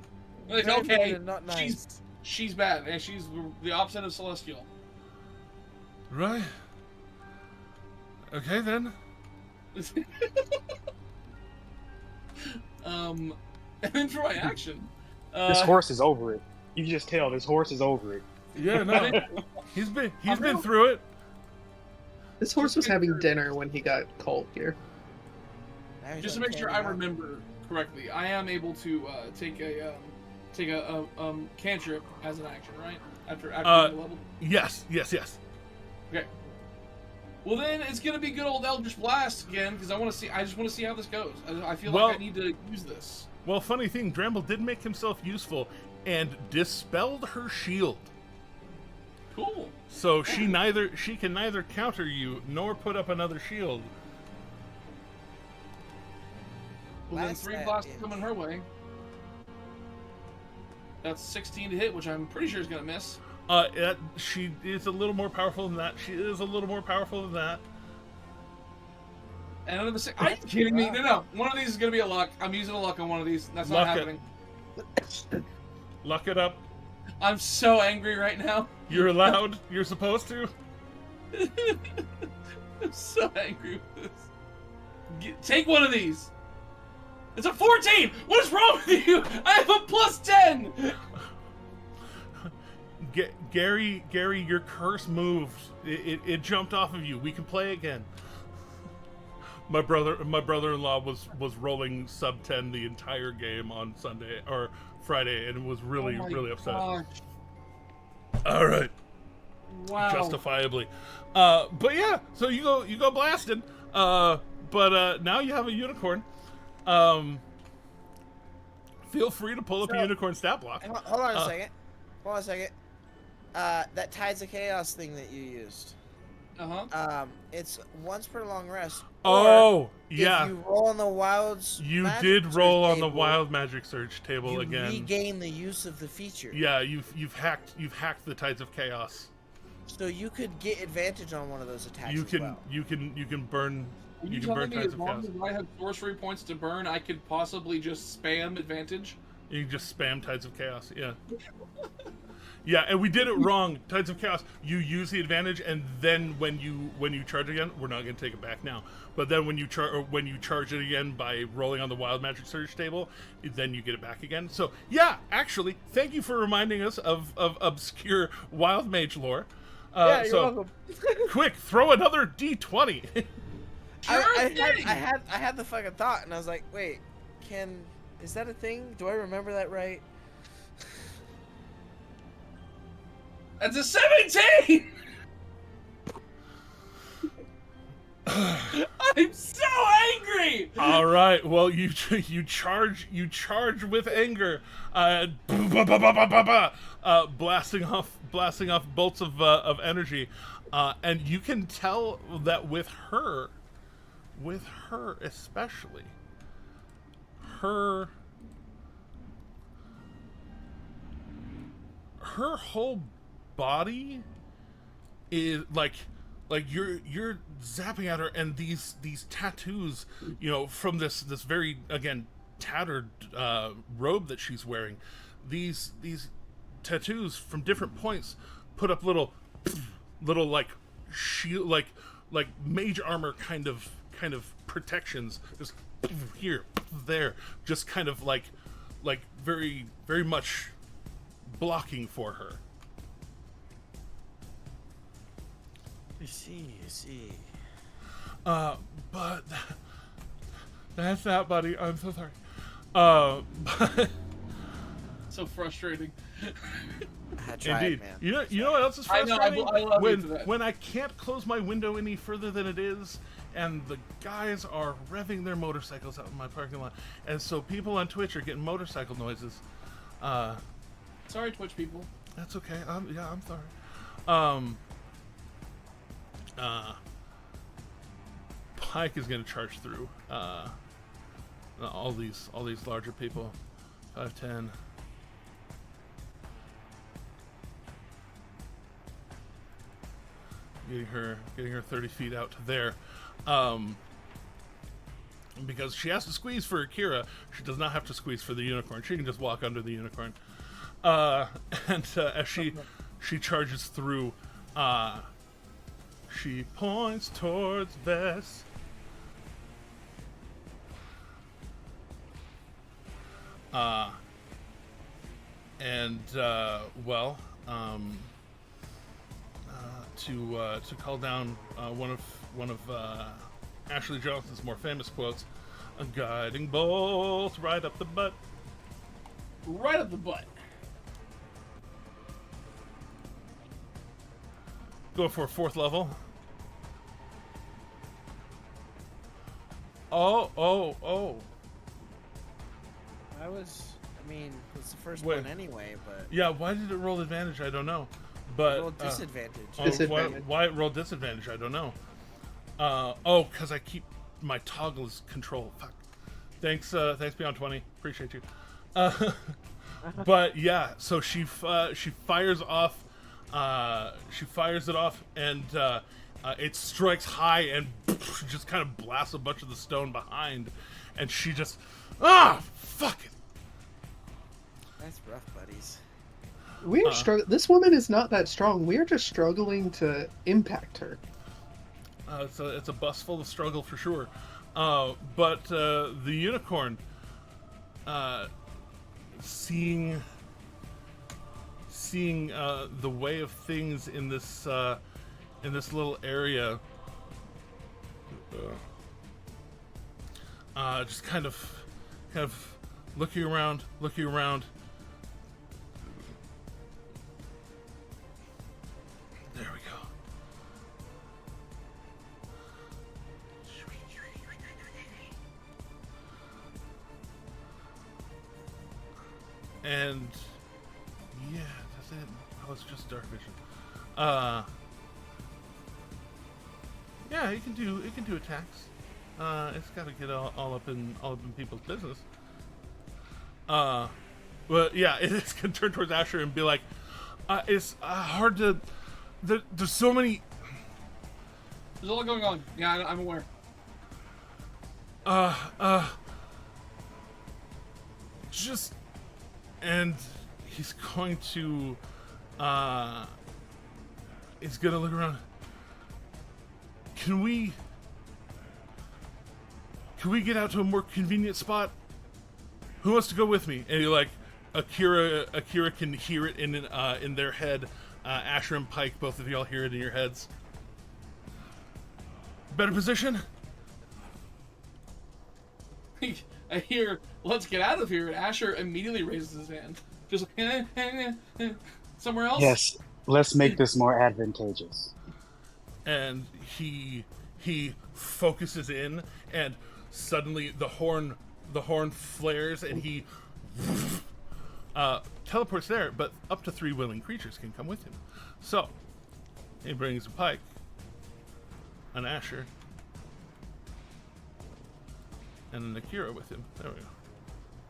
Like, okay, Not nice. she's bad, and she's the opposite of Celestial. Right. Okay then. And then for my action, This horse is over it. You can just tell this horse is over it. Yeah, no. he's been through it. this horse was having dinner when he got called here. just to make sure I remember correctly, I am able to take a cantrip as an action, right? After the level. Yes. Okay. Well, then it's gonna be good old Eldritch Blast again because I just want to see how this goes. I feel like I need to use this. Well, funny thing, Dramble did make himself useful and dispelled her shield. Cool. So she can neither counter you nor put up another shield. Well, then 3 blasts coming her way. That's 16 to hit, which I'm pretty sure is gonna miss. She is a little more powerful than that. And another 6. Are you kidding me? No. One of these is gonna be a luck. I'm using a luck on one of these. That's not happening. Luck it up. I'm so angry right now. You're allowed. You're supposed to. I'm so angry with this. Take one of these. It's a 14! What is wrong with you? I have a plus 10! Gary, your curse moved. It jumped off of you. We can play again. My brother-in-law was rolling sub 10 the entire game on Sunday or Friday, and was really upset. Gosh. All right. Wow. Justifiably. But yeah, so you go blasting. But now you have a unicorn. Feel free to pull up a unicorn stat block. Hold on a second. That Tides of Chaos thing that you used. It's once per long rest. Oh, yeah. If you roll on the wilds. You did roll on the wild magic surge table again. You regain the use of the feature. Yeah, you've hacked the Tides of Chaos. So you could get advantage on one of those attacks. You can burn. You can burn Tides of Chaos. As long as I have sorcery points to burn, I could possibly just spam advantage. You can just spam Tides of Chaos. Yeah. Yeah, and we did it wrong. Tides of Chaos, you use the advantage, and then when you charge again, we're not going to take it back now. But then when you charge it again by rolling on the Wild Magic Surge table, then you get it back again. So yeah, actually, thank you for reminding us of obscure Wild Mage lore. Yeah, you're welcome. Quick, throw another d20. I had the fucking thought, and I was like, wait, is that a thing? Do I remember that right? That's a 17! I'm so angry! All right, well you charge with anger, blasting off bolts of energy, and you can tell that with her especially, her her whole body is like you're zapping at her, and these tattoos, from this very, again, tattered robe that she's wearing, these tattoos from different points put up little like shield, like mage armor kind of protections, just here, there, just kind of like very, very much blocking for her. You see. But that's that, buddy. I'm so sorry. But So frustrating. I tried, indeed, man. you know what else is frustrating? I love you for that. When I can't close my window any further than it is, and the guys are revving their motorcycles out in my parking lot, and so people on Twitch are getting motorcycle noises. Sorry, Twitch people. That's okay. I'm sorry. Pike is going to charge through all these larger people. 5'10". Getting her 30 feet out to there. Because she has to squeeze for Akira, she does not have to squeeze for the unicorn. She can just walk under the unicorn. And as she charges through, she points towards Vess. To call down one of Ashley Johnson's more famous quotes, "A guiding bolt right up the butt." Right up the butt. Go for a 4th level. Oh. It's the first one anyway, but... Yeah, why did it roll advantage? I don't know. But roll disadvantage. Disadvantage. Why it rolled disadvantage? I don't know. Because I keep my toggle as control. Fuck. Thanks Beyond 20. Appreciate you. But yeah, so she fires off. She fires it off, and it strikes high and just kind of blasts a bunch of the stone behind, and she just fuck it. That's rough, buddies. We're struggling. This woman is not that strong. We're just struggling to impact her. It's a bus full of struggle for sure. But the unicorn, seeing the way of things in this little area, just kind of looking around. There we go. And yeah, that's it. Oh, it's just dark vision. Yeah, it can do attacks. It's got to get all up in people's business. But yeah, it's gonna turn towards Asher and be like, it's hard to. There's so many. There's a lot going on. Yeah, I'm aware. Just, and he's going to. He's gonna look around. Can we get out to a more convenient spot? Who wants to go with me? And you're like, Akira can hear it in their head. Asher and Pike, both of y'all hear it in your heads. Better position? I hear, "Let's get out of here," and Asher immediately raises his hand. Just like, somewhere else? Yes, let's make this more advantageous. And he focuses in, and suddenly the horn flares, and he teleports there, but up to 3 willing creatures can come with him. So he brings a Pike, an Asher, and an Akira with him. There we go.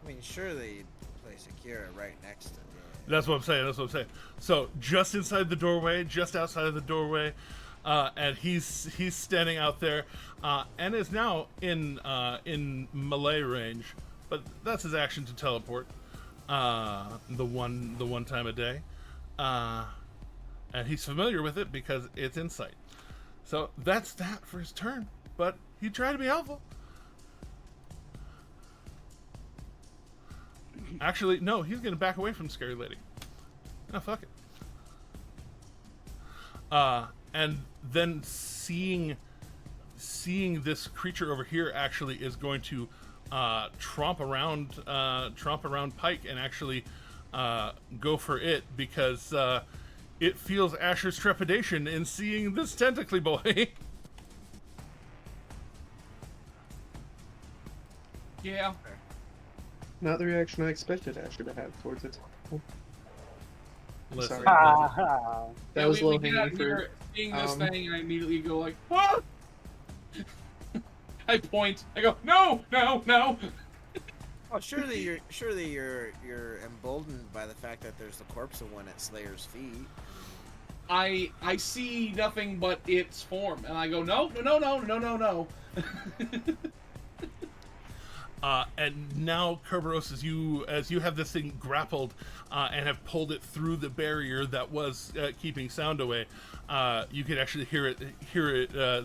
I mean, surely place Akira right next to. That's what I'm saying. So just inside the doorway, just outside of the doorway, and he's standing out there, and is now in melee range. But that's his action to teleport. The one time a day, and he's familiar with it because it's insight. So that's that for his turn. But he tried to be helpful. Actually, no, he's gonna back away from Scary Lady. Oh, fuck it. And then seeing this creature over here actually is going to tromp around Pike and actually go for it because it feels Asher's trepidation in seeing this tentacly boy. Yeah. Not the reaction I expected Asher to have towards it. Listen. Sorry. Ah, That was we low get out hanging here fruit. seeing this thing, and I immediately go like, "What?" I point. I go, "No, no, no!" Oh, surely you're emboldened by the fact that there's the corpse of one at Slayer's feet. I see nothing but its form, and I go, "No, no, no, no, no, no, no." And now, Kerberos, as you have this thing grappled and have pulled it through the barrier that was keeping sound away, you can actually hear it.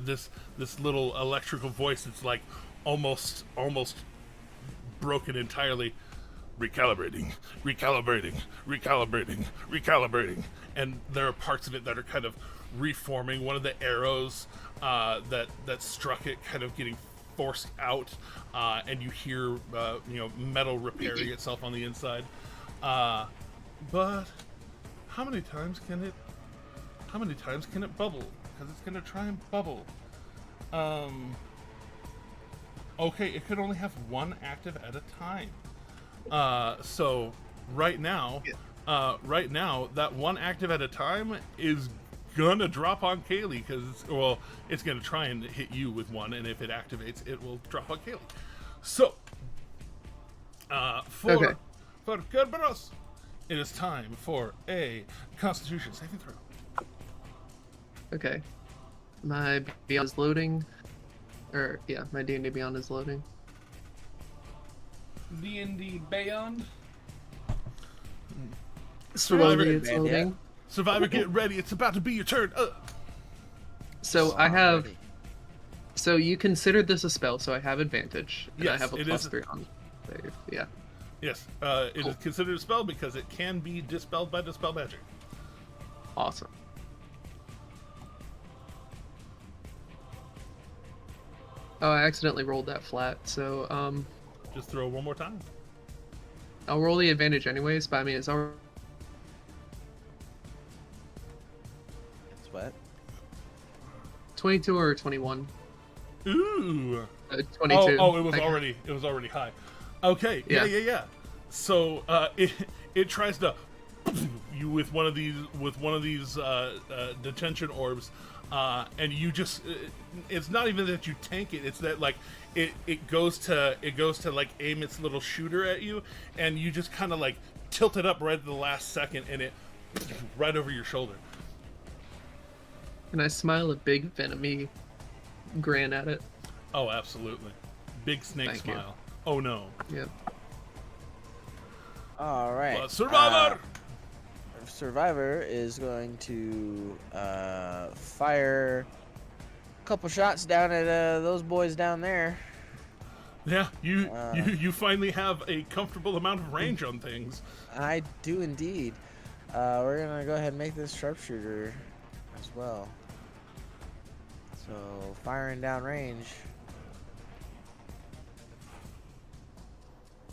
This little electrical voice that's like almost broken entirely. Recalibrating, and there are parts of it that are kind of reforming. One of the arrows that struck it kind of getting forced out, and you hear metal repairing itself on the inside. But how many times can it bubble? Because it's gonna try and bubble. Okay, it could only have one active at a time. So right now, that one active at a time is gonna drop on Kaylee because it's gonna try and hit you with one, and if it activates, it will drop on Kaylee. So, for Kerberos, it is time for a Constitution saving throw. Okay. My Beyond is loading. My D&D Beyond is loading. D&D Beyond. Slowly it's loading. Survivor, get ready. It's about to be your turn. So I have... So you considered this a spell, so I have advantage. And Yes, I have a it plus is. 3 on save. Yeah. Yes, it is considered a spell because it can be dispelled by Dispel Magic. Awesome. Oh, I accidentally rolled that flat, so Just throw one more time. I'll roll the advantage anyways, but I mean it's already... It's what? 22 or 21? Ooh. 22. Oh, it was already high. Okay. Yeah. So it tries to you with one of these detention orbs, and you just it's not even that you tank it. It's that like it goes to like aim its little shooter at you, and you just kind of like tilt it up right at the last second, and it right over your shoulder. And I smile a big venomy grin at it. Oh, absolutely. Big snake Thank you. smile. Oh no. Yep. All right. Survivor! Survivor is going to fire a couple shots down at those boys down there. Yeah, you finally have a comfortable amount of range on things. I do indeed. We're gonna go ahead and make this sharpshooter as well. So firing down range.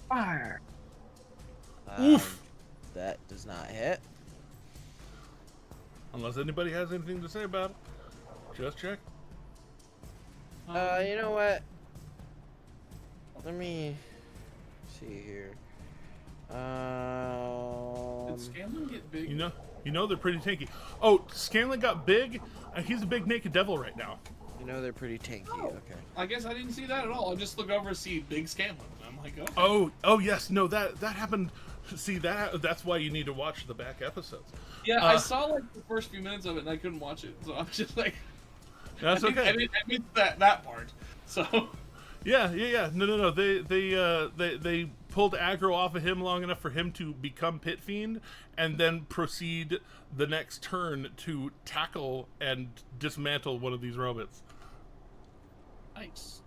Fire. Oof. That does not hit. Unless anybody has anything to say about it. Just check. You know what? Let me see here. Did Scanlan get big? You know they're pretty tanky. Oh, Scanlan got big. He's a big naked devil right now. You know they're pretty tanky. Okay. I guess I didn't see that at all. I just look over and see big Scanlan. I'm like, okay. Oh yes, no, that happened See that's why you need to watch the back episodes. Yeah, I saw like the first few minutes of it and I couldn't watch it, so I'm just like, that's okay. I missed that part. So. Yeah. No. They pulled aggro off of him long enough for him to become Pit Fiend, and then proceed the next turn to tackle and dismantle one of these robots. Nice.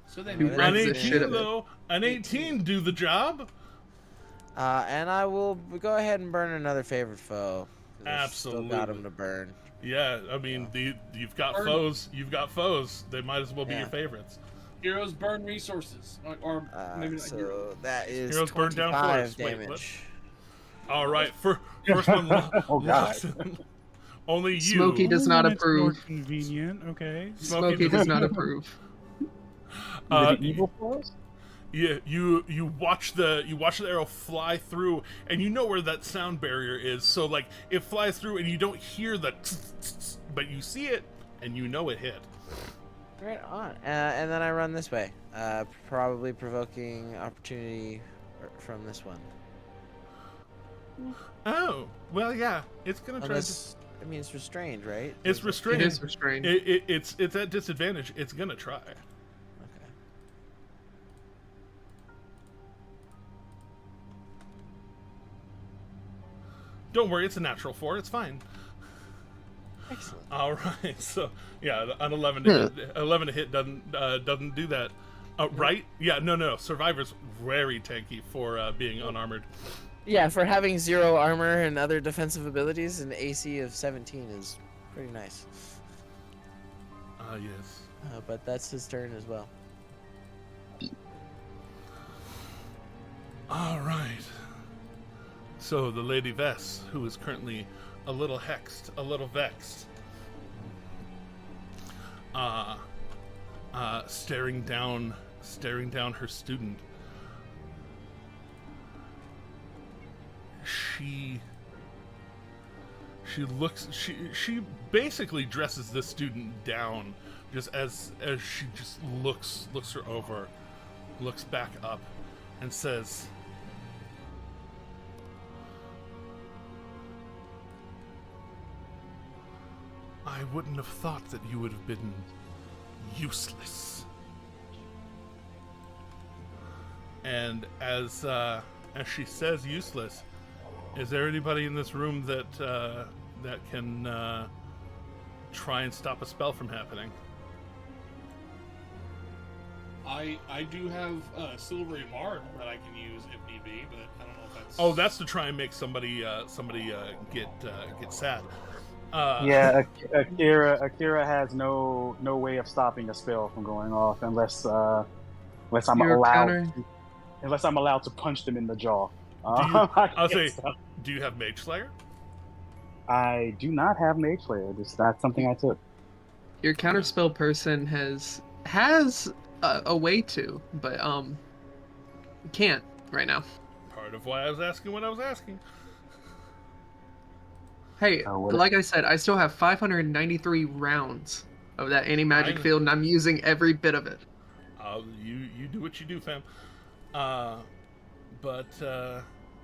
So they an 18 though. An 18 do the job. And I will go ahead and burn another favorite foe. Absolutely. Still got him to burn. Yeah, I mean, you've got foes. You've got foes. They might as well be your favorites. Heroes burn resources, or maybe not. So that is heroes burn down first. Damage. All right, first one. Oh God. Only you. Smokey does not approve. More convenient. Okay. Smokey does not approve. The evil foes? Yeah, you watch the arrow fly through, and you know where that sound barrier is. So like it flies through, and you don't hear the, but you see it, and you know it hit. Right on. And then I run this way, probably provoking opportunity from this one. Oh well, yeah, it's gonna try. I mean, it's restrained, right? It's restrained. It is restrained. It's at disadvantage. It's gonna try. Don't worry, it's a natural 4. It's fine. Excellent. All right, so yeah, an 11 to hit doesn't do that, right? Yeah, no. Survivor's very tanky for being unarmored. Yeah, for having 0 armor and other defensive abilities, an AC of 17 is pretty nice. Yes. But that's his turn as well. All right. So the Lady Vess, who is currently a little hexed, a little vexed, staring down her student. She basically dresses this student down, just as she just looks her over, looks back up, and says, I wouldn't have thought that you would have been useless. And as she says useless, is there anybody in this room that can try and stop a spell from happening? I do have a silvery bard that I can use if need be, but I don't know if that's. Oh, that's to try and make somebody get sad. Yeah, Akira has no way of stopping a spell from going off unless I'm allowed to punch them in the jaw. I'll say, do you have Mage Slayer? I do not have Mage Slayer. It's not something I took. Your counterspell person has a way to, but can't right now. Part of why I was asking what I was asking. Hey, like I said, I still have 593 rounds of that anti-magic field, and I'm using every bit of it. You do what you do, fam.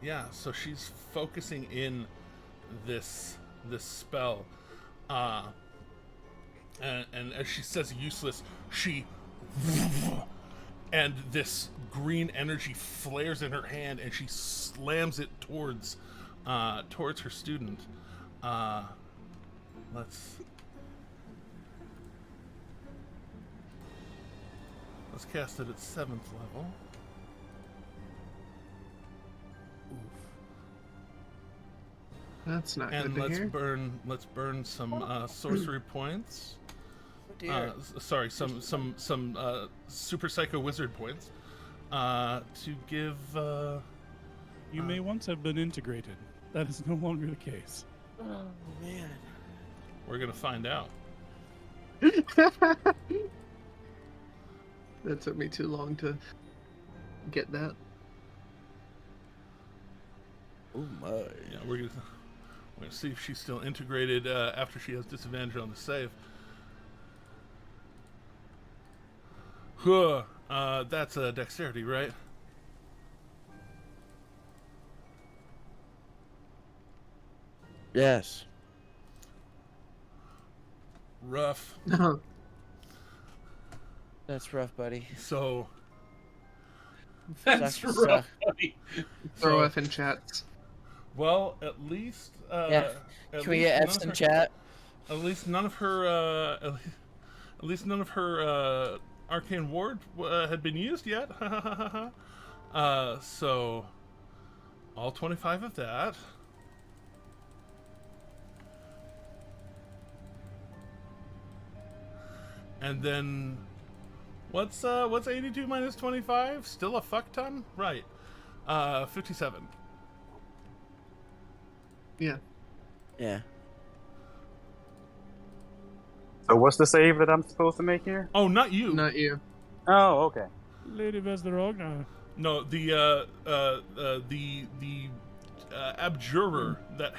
Yeah, so she's focusing in this spell, and as she says useless, and this green energy flares in her hand, and she slams it towards her student. Let's cast it at 7th level. That's not and good to hear. let's burn some sorcery points. Sorry, some super psycho wizard points to give. You may once have been integrated. That is no longer the case. Oh man, we're gonna find out. That took me too long to get that. Oh my! Yeah, we're gonna see if she's still integrated after she has disadvantage on the save. That's a dexterity, right? Yes. Rough. That's rough, buddy. So. That's rough, buddy. Throw F in chats. Well, at least. Yeah. Can we get F's in chat? At least none of her. At least none of her arcane ward had been used yet. So. All 25 of that. And then, what's 82 minus 25? Still a fuck ton? Right. 57. Yeah. Yeah. So what's the save that I'm supposed to make here? Oh, not you. Not you. Oh, okay. Lady Vesderogna. No, the abjurer that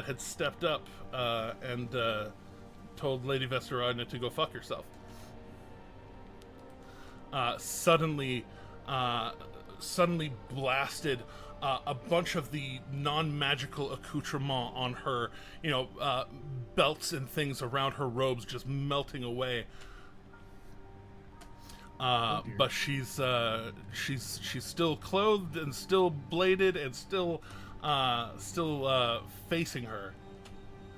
had stepped up and told Lady Vesperagna to go fuck herself. Suddenly blasted a bunch of the non-magical accoutrement on her, belts and things around her robes just melting away. But she's still clothed and still bladed and still facing her.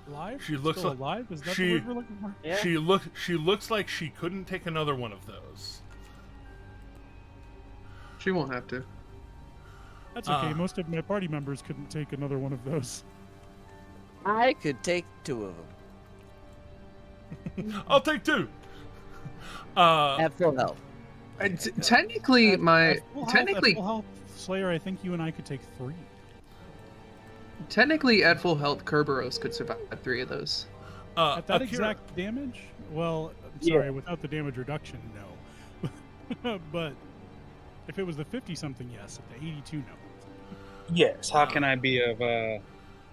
Alive? She looks Still like alive? Is that the word we're looking for? Yeah. She looks like she couldn't take another one of those. She won't have to. That's okay. Most of my party members couldn't take another one of those. I could take 2 of them. I'll take 2. At full health. Technically, At full health, Slayer, I think you and I could take 3. Technically, at full health, Kerberos could survive 3 of those. At that Akira, exact damage? Well, sorry, without the damage reduction, no. But if it was the 50-something, yes. At the 82, no. Yes. How can I be of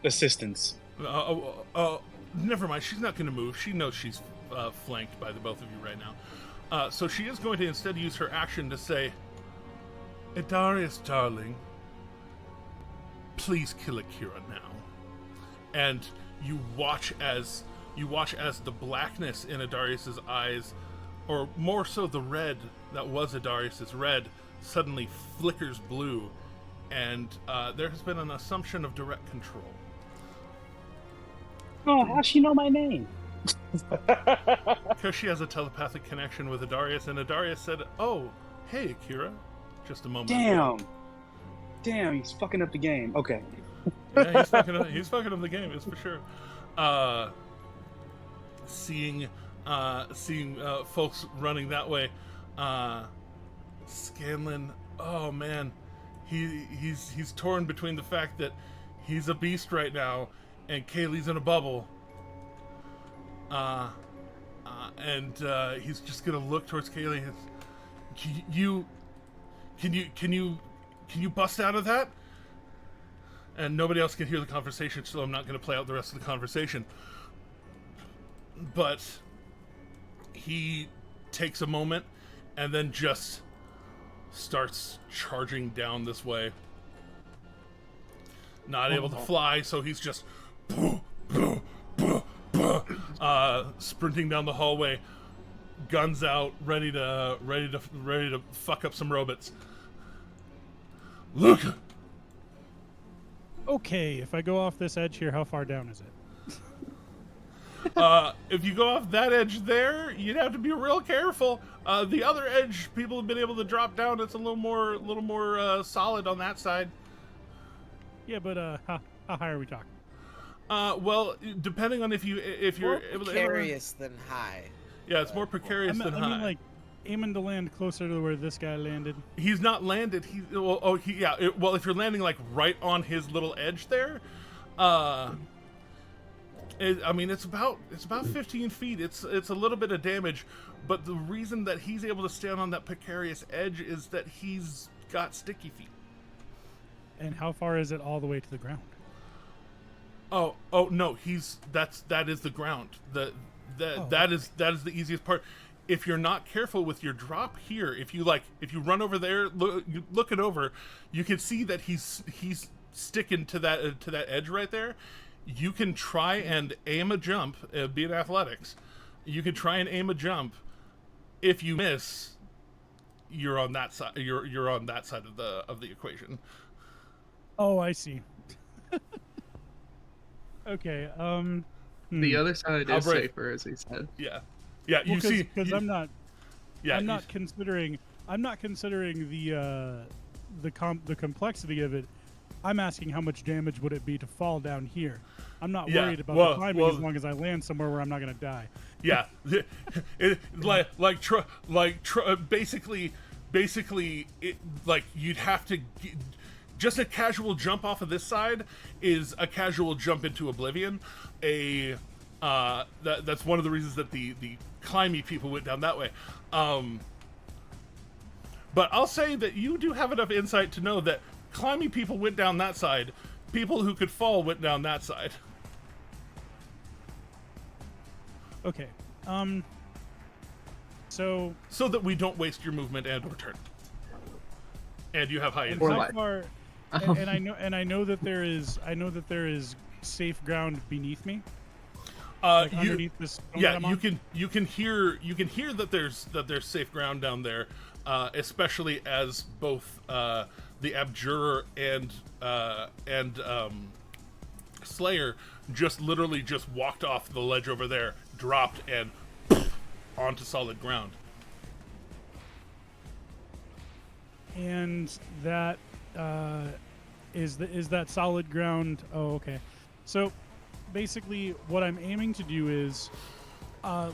assistance? never mind. She's not going to move. She knows she's flanked by the both of you right now. So she is going to instead use her action to say, Idarius, darling, please kill Akira now. And you watch as the blackness in Idarius's eyes, or more so the red that was Idarius's red, suddenly flickers blue, and there has been an assumption of direct control. Oh, how's she know my name? Because she has a telepathic connection with Idarius, and Idarius said, "Oh, hey, Akira." Just a moment ago. Damn, he's fucking up the game. Okay. Yeah, he's fucking up the game, it's for sure. Seeing folks running that way, Scanlan, oh man, he's torn between the fact that he's a beast right now and Kaylee's in a bubble. And he's just gonna look towards Kaylee. Can you bust out of that? And nobody else can hear the conversation, so I'm not going to play out the rest of the conversation. But he takes a moment and then just starts charging down this way. Not able to fly, so he's just sprinting down the hallway, guns out, ready to fuck up some robots. Luca. Okay, if I go off this edge here, how far down is it? If you go off that edge there, you'd have to be real careful. The other edge, people have been able to drop down. It's a little more solid on that side. Yeah, but how high are we talking? Well, depending on if you're able to. Precarious than high. Yeah, it's more precarious than high. I mean, like, aiming to land closer to where this guy landed. He's not landed. Well, if you're landing like right on his little edge there, it's about 15 feet. It's a little bit of damage, but the reason that he's able to stand on that precarious edge is that he's got sticky feet. And how far is it all the way to the ground? Oh no, that is the ground. That is the easiest part. If you're not careful with your drop here, if you run over there, look it over, you can see that he's sticking to that edge right there, you can try and aim a jump. Be it athletics, you can try and aim a jump. If you miss, you're on that side. You're on that side of the equation. Oh, I see. Okay. The other side is safer, as he said. Yeah. Well, because I'm not. Yeah. I'm not considering the complexity of it. I'm asking how much damage would it be to fall down here. I'm not worried about the climbing as long as I land somewhere where I'm not going to die. Yeah, basically, you'd have to. Just a casual jump off of this side is a casual jump into oblivion. That's one of the reasons that the climby people went down that way. But I'll say that you do have enough insight to know that climby people went down that side. People who could fall went down that side. Okay. So that we don't waste your movement and or turn. And you have high insight. And I know that there is safe ground beneath me. Underneath this. Yeah, you can hear that there's safe ground down there, especially as both the Abjurer and Slayer literally just walked off the ledge over there, dropped, and onto solid ground. And that is that solid ground. Oh, okay. So basically, what I'm aiming to do is,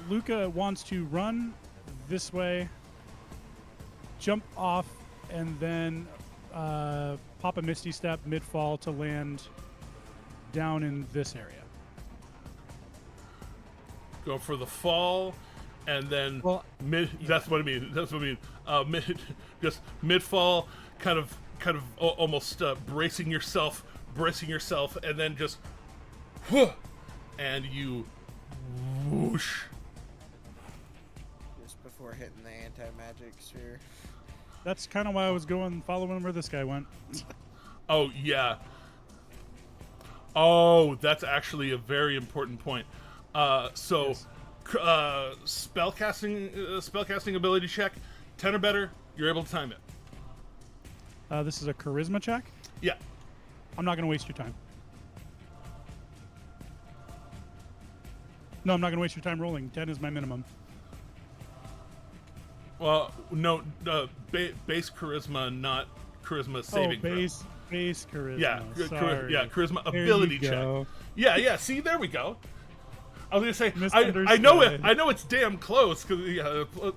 Luca wants to run this way, jump off, and then pop a Misty Step mid-fall to land down in this area. Go for the fall, and then That's what I mean. That's what I mean. Just mid-fall, kind of almost bracing yourself, and then just, and you whoosh. Just before hitting the anti-magic sphere. That's kind of why I was following where this guy went. Oh, yeah. Oh, that's actually a very important point. Yes. Spellcasting ability check, 10 or better, you're able to time it. This is a charisma check? Yeah. I'm not going to waste your time. No, I'm not going to waste your time rolling. 10 is my minimum. Well, no, base charisma, not charisma saving throw. Base charisma. Yeah, Sorry. Charisma there ability check. Yeah. See, there we go. I was gonna say, I know it. I know it's damn close because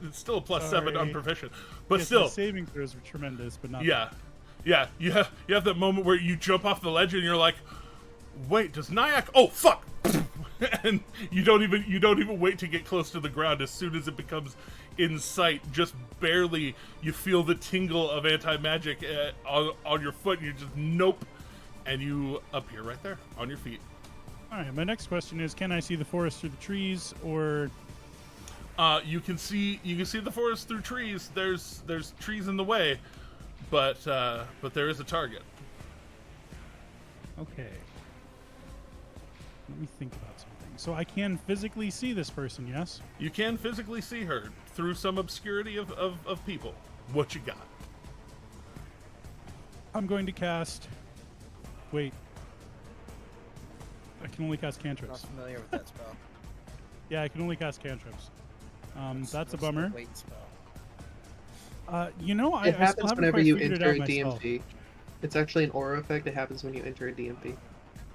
it's still a +7 on proficient, but yes, still, the saving throws are tremendous, but not. Yeah. You have that moment where you jump off the ledge and you're like, wait, does Nyack? Oh fuck! And you don't even wait to get close to the ground. As soon as it becomes in sight, just barely, you feel the tingle of anti-magic on your foot, and you just nope, and you appear right there on your feet. All right, my next question is, can I see the forest through the trees, or? You can see the forest through trees. There's trees in the way, but there is a target. Okay. Let me think about something. So I can physically see this person, yes? You can physically see her through some obscurity of people. What you got? I'm going to cast. Wait. I can only cast cantrips. Not familiar with that spell. Yeah, I can only cast cantrips. That's a bummer. Wait spell. It happens whenever you enter a DMP. It's actually an aura effect. It happens when you enter a DMP.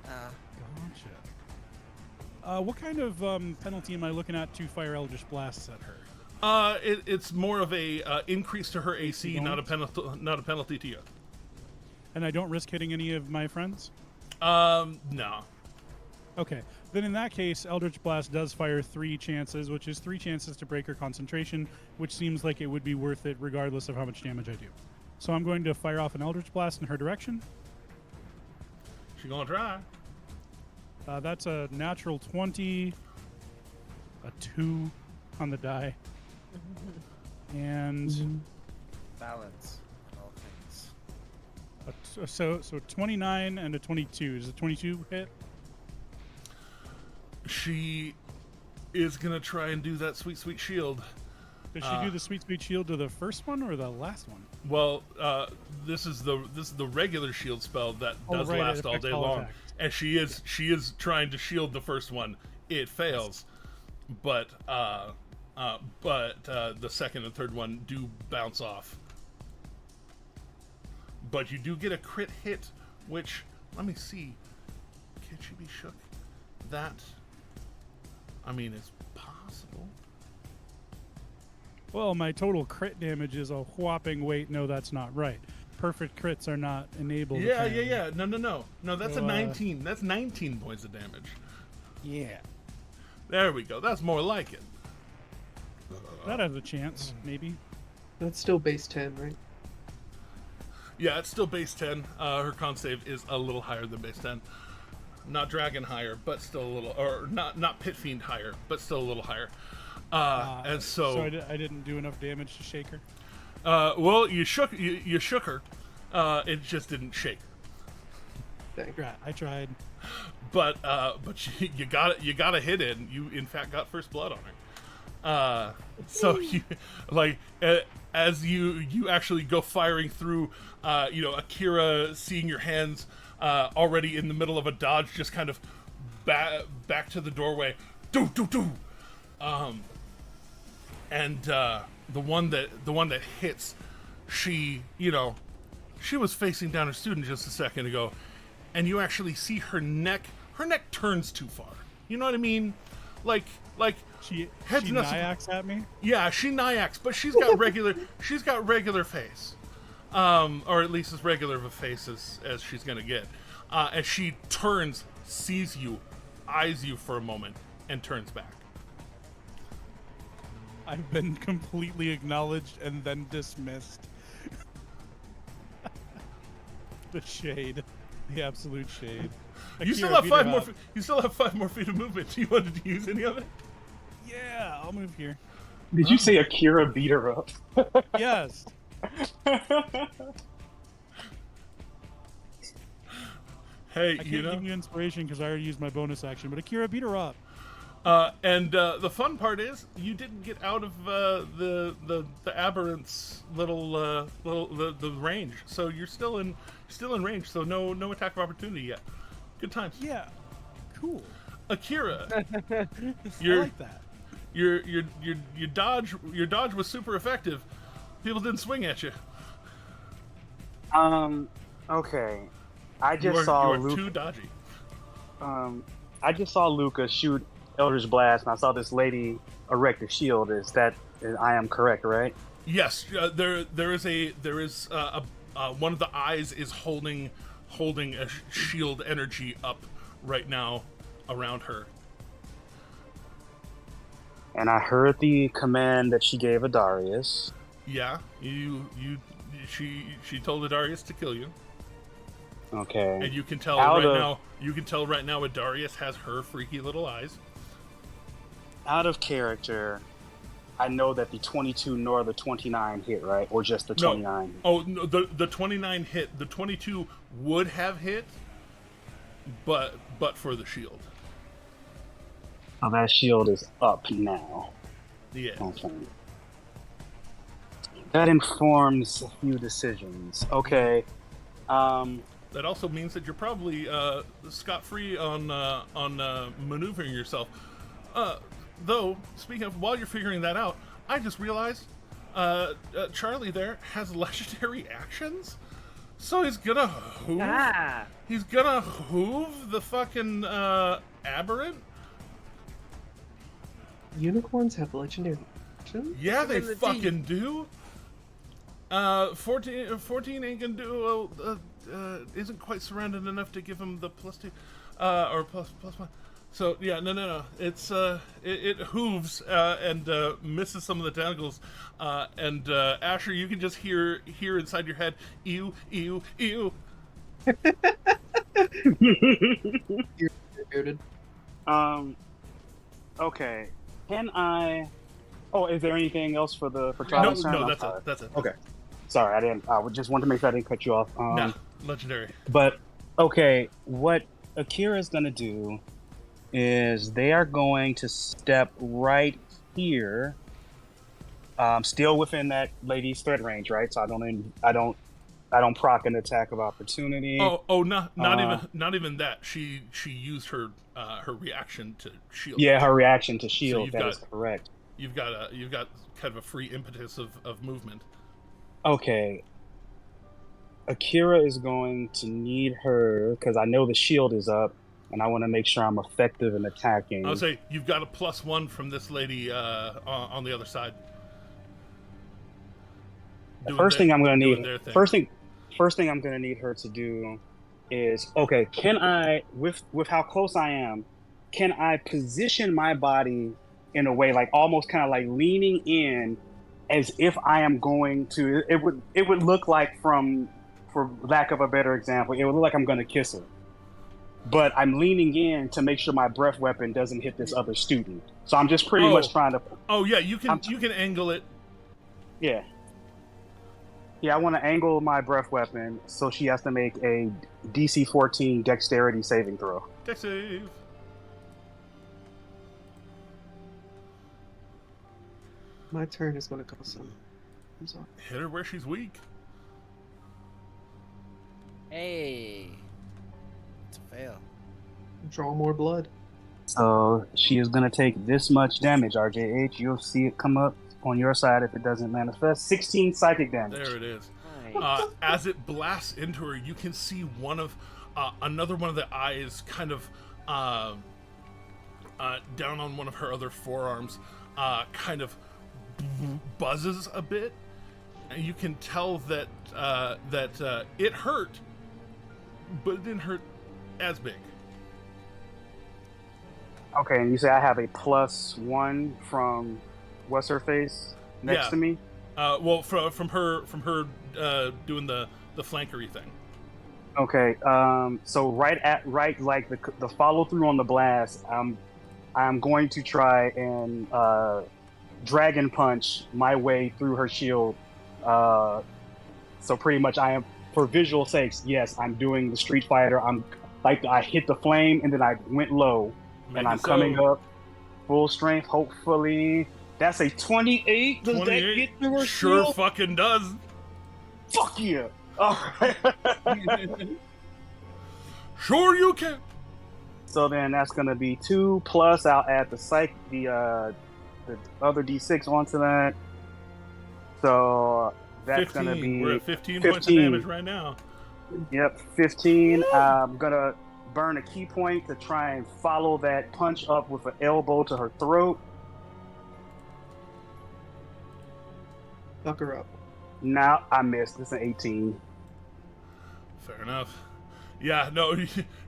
Gotcha. What kind of penalty am I looking at to fire Eldritch Blasts at her? It's more of a increase to her AC, not a penalty to you. And I don't risk hitting any of my friends? No. Okay, then in that case, Eldritch Blast does fire 3 chances, which is 3 chances to break her concentration, which seems like it would be worth it regardless of how much damage I do. So I'm going to fire off an Eldritch Blast in her direction. She's gonna try. That's a natural 20, a 2 on the die, and balance in all things. So 29 and a 22. Is a 22 hit? She is gonna try and do that sweet shield. Does she do the sweet shield to the first one or the last one? Well, this is the regular shield spell that does last all day long, and she is trying to shield the first one. It fails, but the second and third one do bounce off. But you do get a crit hit, which, let me see, can she be shook? That, I mean, it's possible. Well, my total crit damage is a whopping wait. No, that's not right. Perfect crits are not enabled. Yeah. No. That's a 19. That's 19 points of damage. Yeah. There we go. That's more like it. That has a chance, maybe. That's still base 10, right? Yeah, it's still base 10. Her con save is a little higher than base 10. Not dragon higher, but still a little, or not pit fiend higher, but still a little higher. And so I didn't do enough damage to shake her. Well, you shook her. It just didn't shake. Dang. Right, I tried. But you got a hit in. You in fact got first blood on her. So you as you actually go firing through. Akira, seeing your hands already in the middle of a dodge, just kind of back to the doorway. Do. And the one that hits, she was facing down her student just a second ago, and you actually see her neck turns too far. You know what I mean? Like she heads Nyax at me? Yeah, she Nyax, but she's got regular face. Or at least as regular of a face as she's gonna get. And she turns, sees you, eyes you for a moment, and turns back. I've been completely acknowledged and then dismissed. The shade. The absolute shade. You still have 5 more. You still have 5 more feet of movement. Do you want to use any of it? Yeah, I'll move here. Did you say Akira beat her up? Yes. Hey, I can't give you inspiration because I already used my bonus action, but Akira beat her up. And the fun part is you didn't get out of the aberrant's little the range, so you're still in range. So no attack of opportunity yet. Good times. Yeah, cool. Akira, I like that. Your dodge was super effective. People didn't swing at you. Okay. I just saw Luca. Too dodgy. I just saw Luca shoot Eldritch Blast, and I saw this lady erect a shield. I am correct, right? Yes. There is one of the eyes is holding a shield energy up right now around her. And I heard the command that she gave Adarius. Yeah, she told Adarius to kill you. Okay. And you can tell right now Adarius has her freaky little eyes. Out of character, I know that the 22 nor the 29 hit, right? Or just the 29? Oh, no, the 29 hit. The 22 would have hit, but for the shield. Oh, that shield is up now. Yeah. Okay. That informs a few decisions. Okay. That also means that you're probably scot-free on maneuvering yourself. Though, speaking of, while you're figuring that out, I just realized Charlie there has legendary actions, so he's gonna hoove. He's gonna hoove the fucking aberrant. Unicorns have legendary actions? Yeah, they fucking do. 14 ain't gonna do. Isn't quite surrounded enough to give him the +2 or plus 1. So yeah, no. It's it hooves and misses some of the tentacles. And Asher, you can just hear inside your head, ew, ew, ew. You're bearded. Okay. Can I? Oh, is there anything else for Charlie's turn? No, that's it. Okay. Sorry, I didn't. I just wanted to make sure I didn't cut you off. Nah, legendary. But okay, what Akira's gonna do is they are going to step right here, still within that lady's threat range, right? So I don't proc an attack of opportunity. Not even that. She used her reaction to shield. Yeah, her reaction to shield. So that is correct. You've got kind of a free impetus of movement. Okay. Akira is going to need her because I know the shield is up, and I want to make sure I'm effective in attacking. I would say you've got a +1 from this lady on the other side. First thing I'm going to need her to do is, okay, can I, with how close I am, can I position my body in a way like almost kind of like leaning in as if I am going to, it would look like, for lack of a better example, it would look like I'm going to kiss her. But I'm leaning in to make sure my breath weapon doesn't hit this other student. So I'm just pretty much trying to... Oh, yeah, you can angle it. Yeah. Yeah, I want to angle my breath weapon so she has to make a DC 14 dexterity saving throw. Dex save. My turn is going to cost some. I'm sorry. Hit her where she's weak. Hey. It's a fail. Draw more blood. So she is going to take this much damage, RJH. You'll see it come up on your side if it doesn't manifest. 16 psychic damage. There it is. Nice. As it blasts into her, you can see another one of the eyes kind of down on one of her other forearms, kind of buzzes a bit, and you can tell that it hurt, but it didn't hurt as big. Okay, and you say I have a +1 from what's her face next to me? Well, from her doing the flankery thing. Okay, so right like the follow through on the blast, I'm going to try and dragon punch my way through her shield. So pretty much I am, for visual sakes, yes, I'm doing the Street Fighter. I'm like, I hit the flame and then I went low, and I'm coming up full strength. Hopefully, that's a 28. Does 28 that get through her sure shield? Fucking does. Fuck yeah! All right. Sure you can. So then that's gonna be 2 plus. I'll add the other D6 onto that. So that's 15. gonna be. We're at 15 points of damage right now. Yep, 15. I'm gonna burn a key point to try and follow that punch up with an elbow to her throat. Fuck her up. Now I missed. It's an 18. Fair enough. Yeah, no,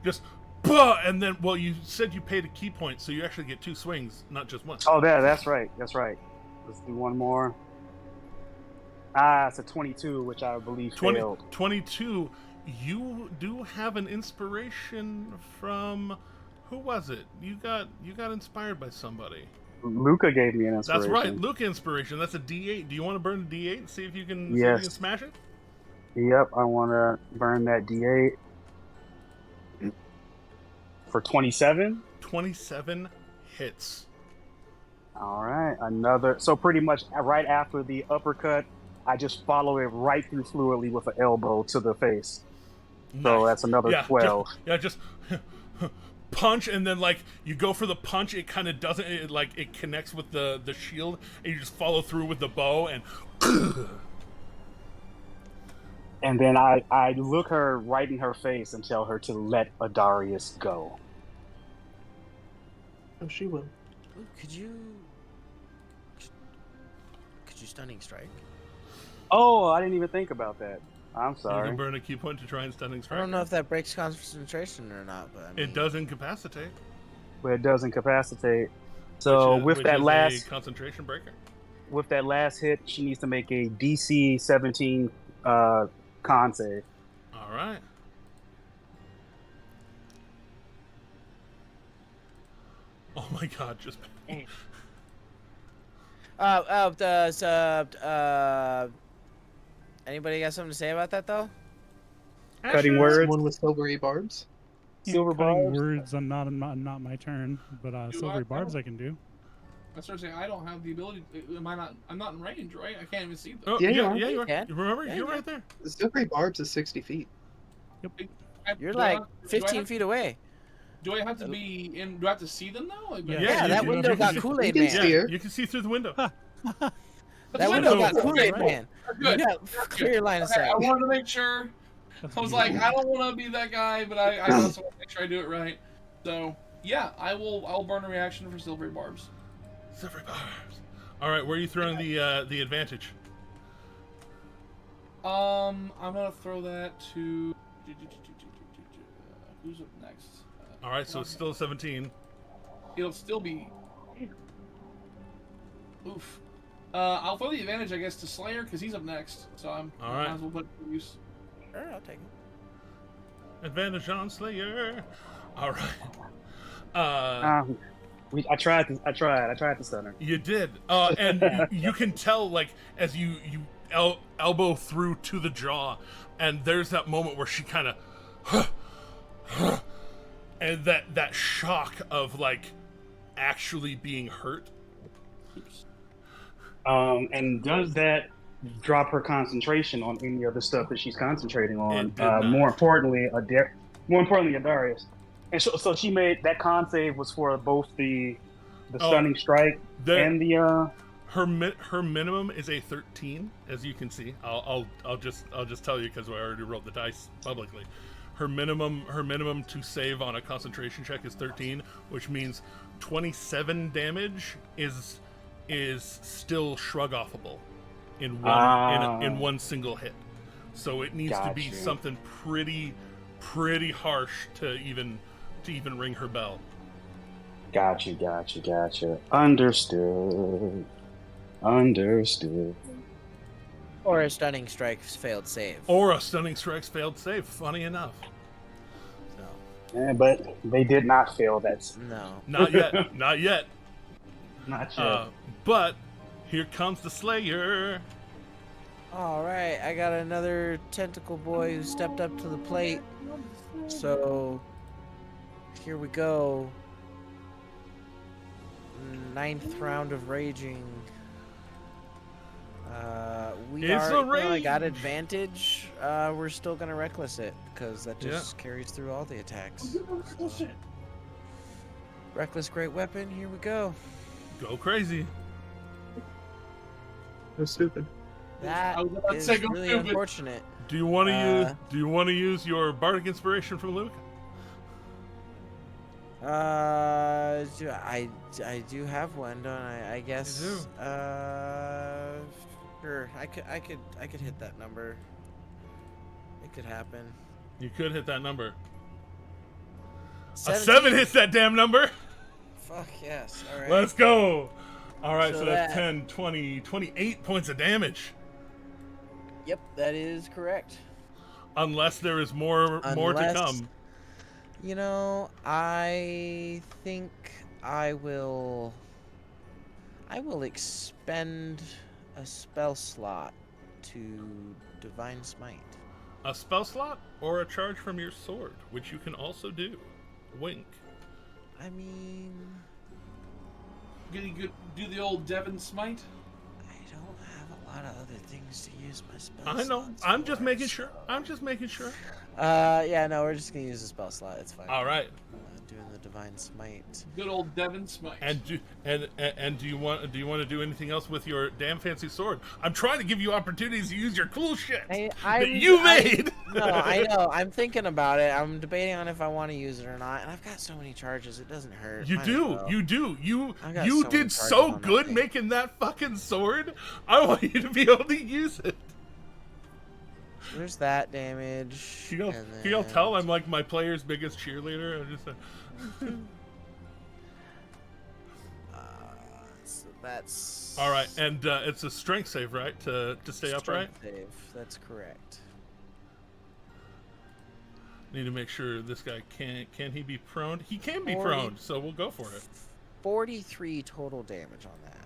just and then, well, you said you paid a key point, so you actually get 2 swings, not just one. Oh, that's right. That's right. Let's do one more. It's a 22, which I believe failed. 22. You do have an inspiration from, who was it? You got inspired by somebody. Luca gave me an inspiration. That's right, Luca inspiration. That's a D8. Do you want to burn a D8 and see if you can, smash it? Yep, I want to burn that D8 for 27. 27 hits. All right, another. So pretty much right after the uppercut, I just follow it right through fluidly with an elbow to the face. Nice. So that's another 12. Just punch, and then like you go for the punch, it kind of doesn't. It connects with the shield, and you just follow through with the bow, and. And then I look her right in her face and tell her to let Adarius go. Oh, she will. Ooh, could you stunning strike? Oh, I didn't even think about that. I'm sorry. You can burn a key point to try and stunning strike. I don't know if that breaks concentration or not, but I mean, it does incapacitate. But it does incapacitate. So with that last concentration breaker. With that last hit, she needs to make a DC 17 con save. All right. Oh my god, just Anybody got something to say about that though? Cutting words. Someone with silvery barbs. Silver Cutting barbs. words. I'm not my turn, but silvery barbs I can do. I started saying I don't have the ability. Am I not? I'm not in range, right? I can't even see them. Oh, Yeah, you are. Yeah, you are. Yeah. Remember, Yeah, you're yeah. right there. Silvery barbs is 60 feet. You're like 15 feet away. Do I have to be in? Do I have to see them now? Like, Yeah, you that can- window you got can- Kool-Aid you Man. can see her. You can see through the window. That window got Kool-Aid Okay, Man. You got clear line of Okay, sight. I wanted to make sure. I was like, I don't want to be that guy, but I also want to make sure I do it right. So yeah, I'll burn a reaction for silvery barbs. Silvery barbs. All right, where are you throwing the advantage? I'm gonna throw that to who's up next? All right, so it's still 17. It'll still be. Oof. I'll throw the advantage, I guess, to Slayer because he's up next. So I'm. All right. Might as well put it to use. Sure, I'll take it. Advantage on Slayer. All right. I tried to stun her. You did, and you can tell, like, as you elbow through to the jaw, and there's that moment where she kind of, and that shock of like actually being hurt. And does that drop her concentration on any of the stuff that she's concentrating on? It did not. More importantly, Adarius. And so she made that con save was for both the stunning strike and the her minimum is a 13, as you can see. I'll just tell you because I already rolled the dice publicly. Her minimum to save on a concentration check is 13, which means 27 damage is still shrug offable in one single hit. So it needs to be something pretty harsh to even ring her bell. Gotcha. Understood. Or a stunning strike's failed save. Or a stunning strike's failed save, funny enough. So. Yeah, but they did not fail that. No. Not yet. Not yet. But here comes the Slayer. All right, I got another tentacle boy who stepped up to the plate. So here we go. 9th round of raging. I got advantage. We're still gonna reckless it because that just carries through all the attacks. Reckless great weapon. Here we go. Go crazy. So stupid. That is really unfortunate. Do you want to use your bardic inspiration from Luke? I do have one, don't I? I guess. You do. Sure. I could hit that number. It could happen. You could hit that number. 17. A 7 hits that damn number. Fuck yes. All right. Let's go. All right, so that's that- 10, 20, 28 points of damage. Yep, that is correct. Unless there is more to come. You know, I think I will expend a spell slot to Divine Smite. A spell slot or a charge from your sword, which you can also do. Wink. I mean, Gonna do the old Devon Smite. I don't have a lot of other things to use my spell I know. slots I'm just for, making so- sure. I'm just making sure. Yeah, no, we're just gonna use the spell slot. It's fine. All right. Doing the Divine Smite. Good old Devon Smite. And do you want to do anything else with your damn fancy sword? I'm trying to give you opportunities to use your cool shit that you made. No, I know. I'm thinking about it. I'm debating on if I want to use it or not. And I've got so many charges. It doesn't hurt. You Might do. as well. You do. You I've got so many did charges so on that good thing. making that fucking sword. I want you to be able to use it. There's that damage. Can you tell I'm like my player's biggest cheerleader? I'm just. So that's All right, and it's a strength save, right? To stay upright. Save. That's correct. Need to make sure this guy can he be prone? He can be 40. prone, so we'll go for it. 43 total damage on that.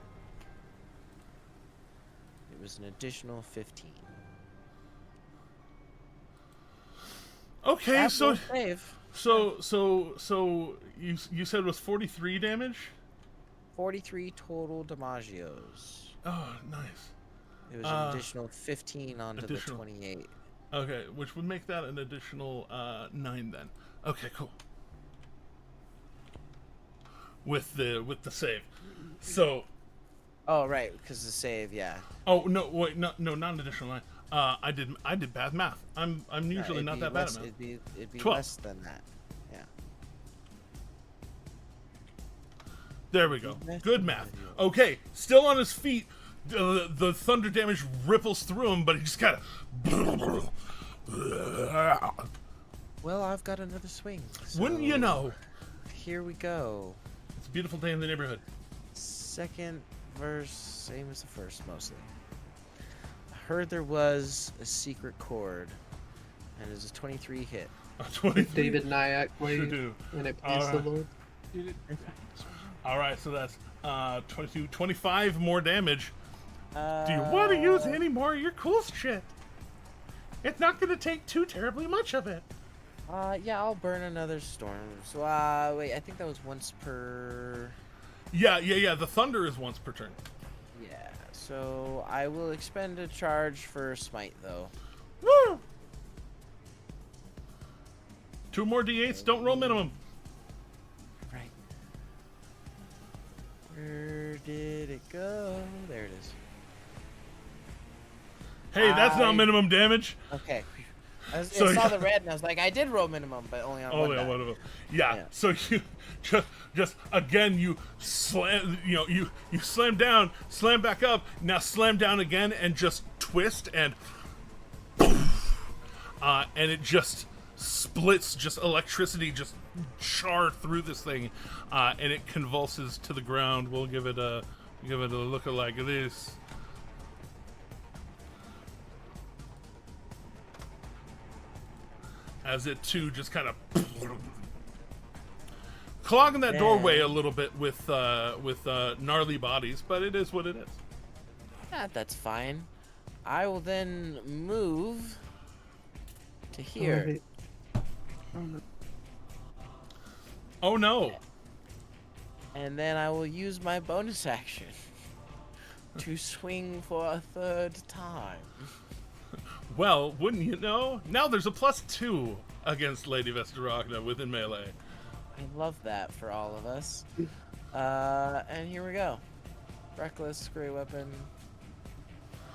It was an additional 15. Okay, so save. you said it was 43 damage? 43 total damagios. Oh, nice. It was an additional 15 onto the 28. Okay, which would make that an additional 9 then. Okay, cool. With the save. So. Oh right, because the save, yeah. Oh no, wait, no, not an additional 9. I did bad math. I'm usually not that bad at math. It'd be 12. less than that. Yeah. There we go. Good math. Okay, still on his feet. The thunder damage ripples through him, but he just kind of. Well, I've got another swing. So wouldn't you know? Here we go. It's a beautiful day in the neighborhood. Second verse, same as the first, mostly. I heard there was a secret chord, and it's a 23 hit. 23. David Nyack wave, Sure do. and it pleased the Lord. All right, so that's 22, 25 more damage. Do you want to use any more of your cool shit? It's not going to take too terribly much of it. Yeah, I'll burn another storm. So, wait, I think that was once per... Yeah, the thunder is once per turn. Yeah, so I will expend a charge for smite, though. Woo! 2 more d8s, don't roll minimum. Right. Where did it go? There it is. Hey, that's not minimum damage. Okay. I saw the red and I was like, I did roll minimum, but only on one die. One of them. Yeah. So you just again you slam, you slam down, slam back up, now slam down again and just twist and it just splits, just electricity just char through this thing, and it convulses to the ground. We'll give it a look like this. As it too just kind of clogging that doorway a little bit with gnarly bodies, but it is what it is. That's fine. I will then move to here. Oh no! And then I will use my bonus action to swing for a third time. Well, wouldn't you know? Now there's a +2 against Lady Vestaragna within melee. I love that for all of us. And here we go. Reckless, great weapon.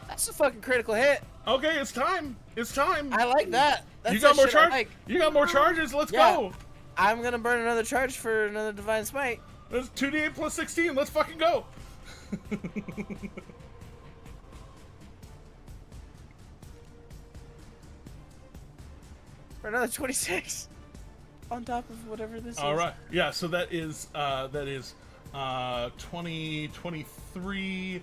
That's a fucking critical hit. Okay, it's time. It's time. I like that. That's you got more charge. Like. You got more charges. Let's go. I'm gonna burn another charge for another divine smite. That's 2d8 plus 16. Let's fucking go. For another 26 on top of whatever this is. All right. Yeah, so that is 20, 23,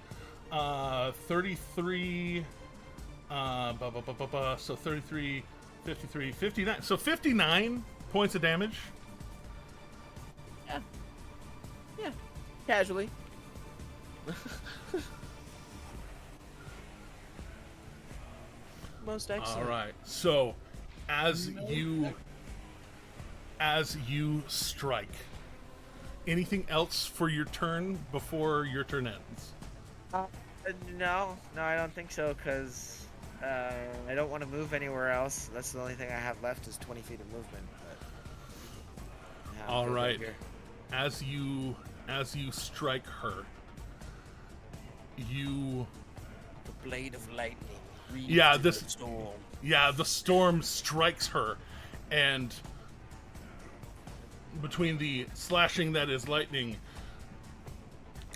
33, so 33, 53, 59. So 59 points of damage. Yeah. Casually. Most excellent. All right. So as you strike, anything else for your turn before your turn ends? No, I don't think so, because I don't want to move anywhere else. That's the only thing I have left is 20 feet of movement. But, all right. As you strike her, the blade of lightning. The storm strikes her, and between the slashing that is lightning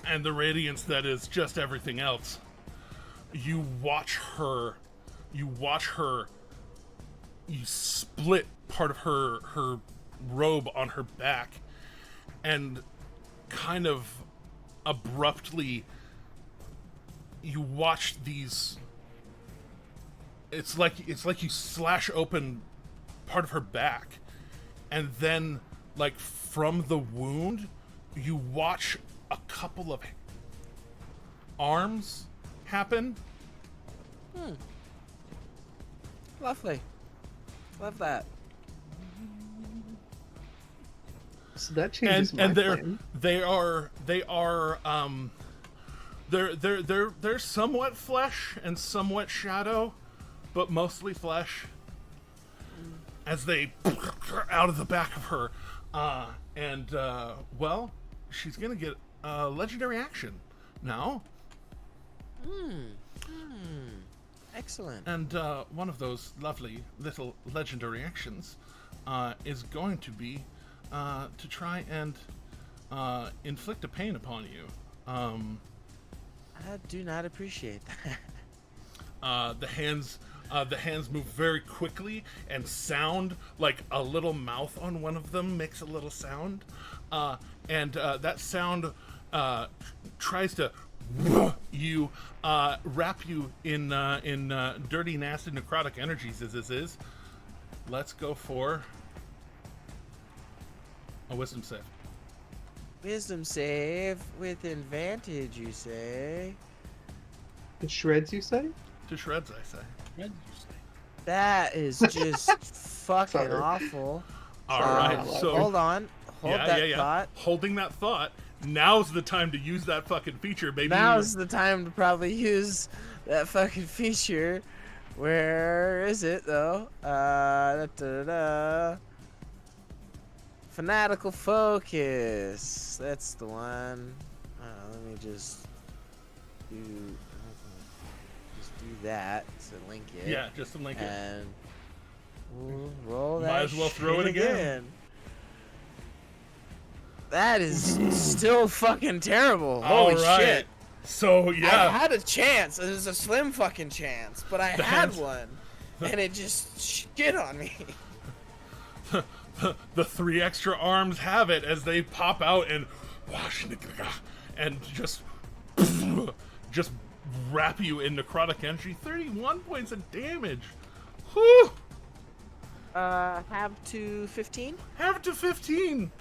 and the radiance that is just everything else, you watch her, you split part of her robe on her back, and kind of abruptly you watch these. It's like you slash open part of her back, and then, like, from the wound, you watch a couple of arms happen. Lovely. Love that. So that changes my plan. They're somewhat flesh and somewhat shadow, but mostly flesh. As they out of the back of her, well, she's gonna get a legendary action now. Excellent. And one of those lovely little legendary actions is going to be to try and inflict a pain upon you. I do not appreciate that. The hands move very quickly and sound like a little mouth on one of them makes a little sound, and that sound tries to wrap you in dirty, nasty, necrotic energies. As this is, let's go for a wisdom save. Wisdom save with advantage, you say? To shreds, you say? To shreds, I say. That is just fucking awful. All right, so hold on. Hold that thought. Holding that thought. Now's the time to use that fucking feature, baby. Now's the time to probably use that fucking feature. Where is it, though? Fanatical Focus. That's the one. Let me just do that to link it. Yeah, just to link it. And we'll roll that. Might as well throw it again. That is still fucking terrible. All Holy right. shit. So, yeah. I had a chance. It was a slim fucking chance, but I had one. And it just shit on me. The 3 extra arms have it as they pop out and just wrap you in necrotic energy. 31 points of damage. Whew. Have to 15? Have to 15.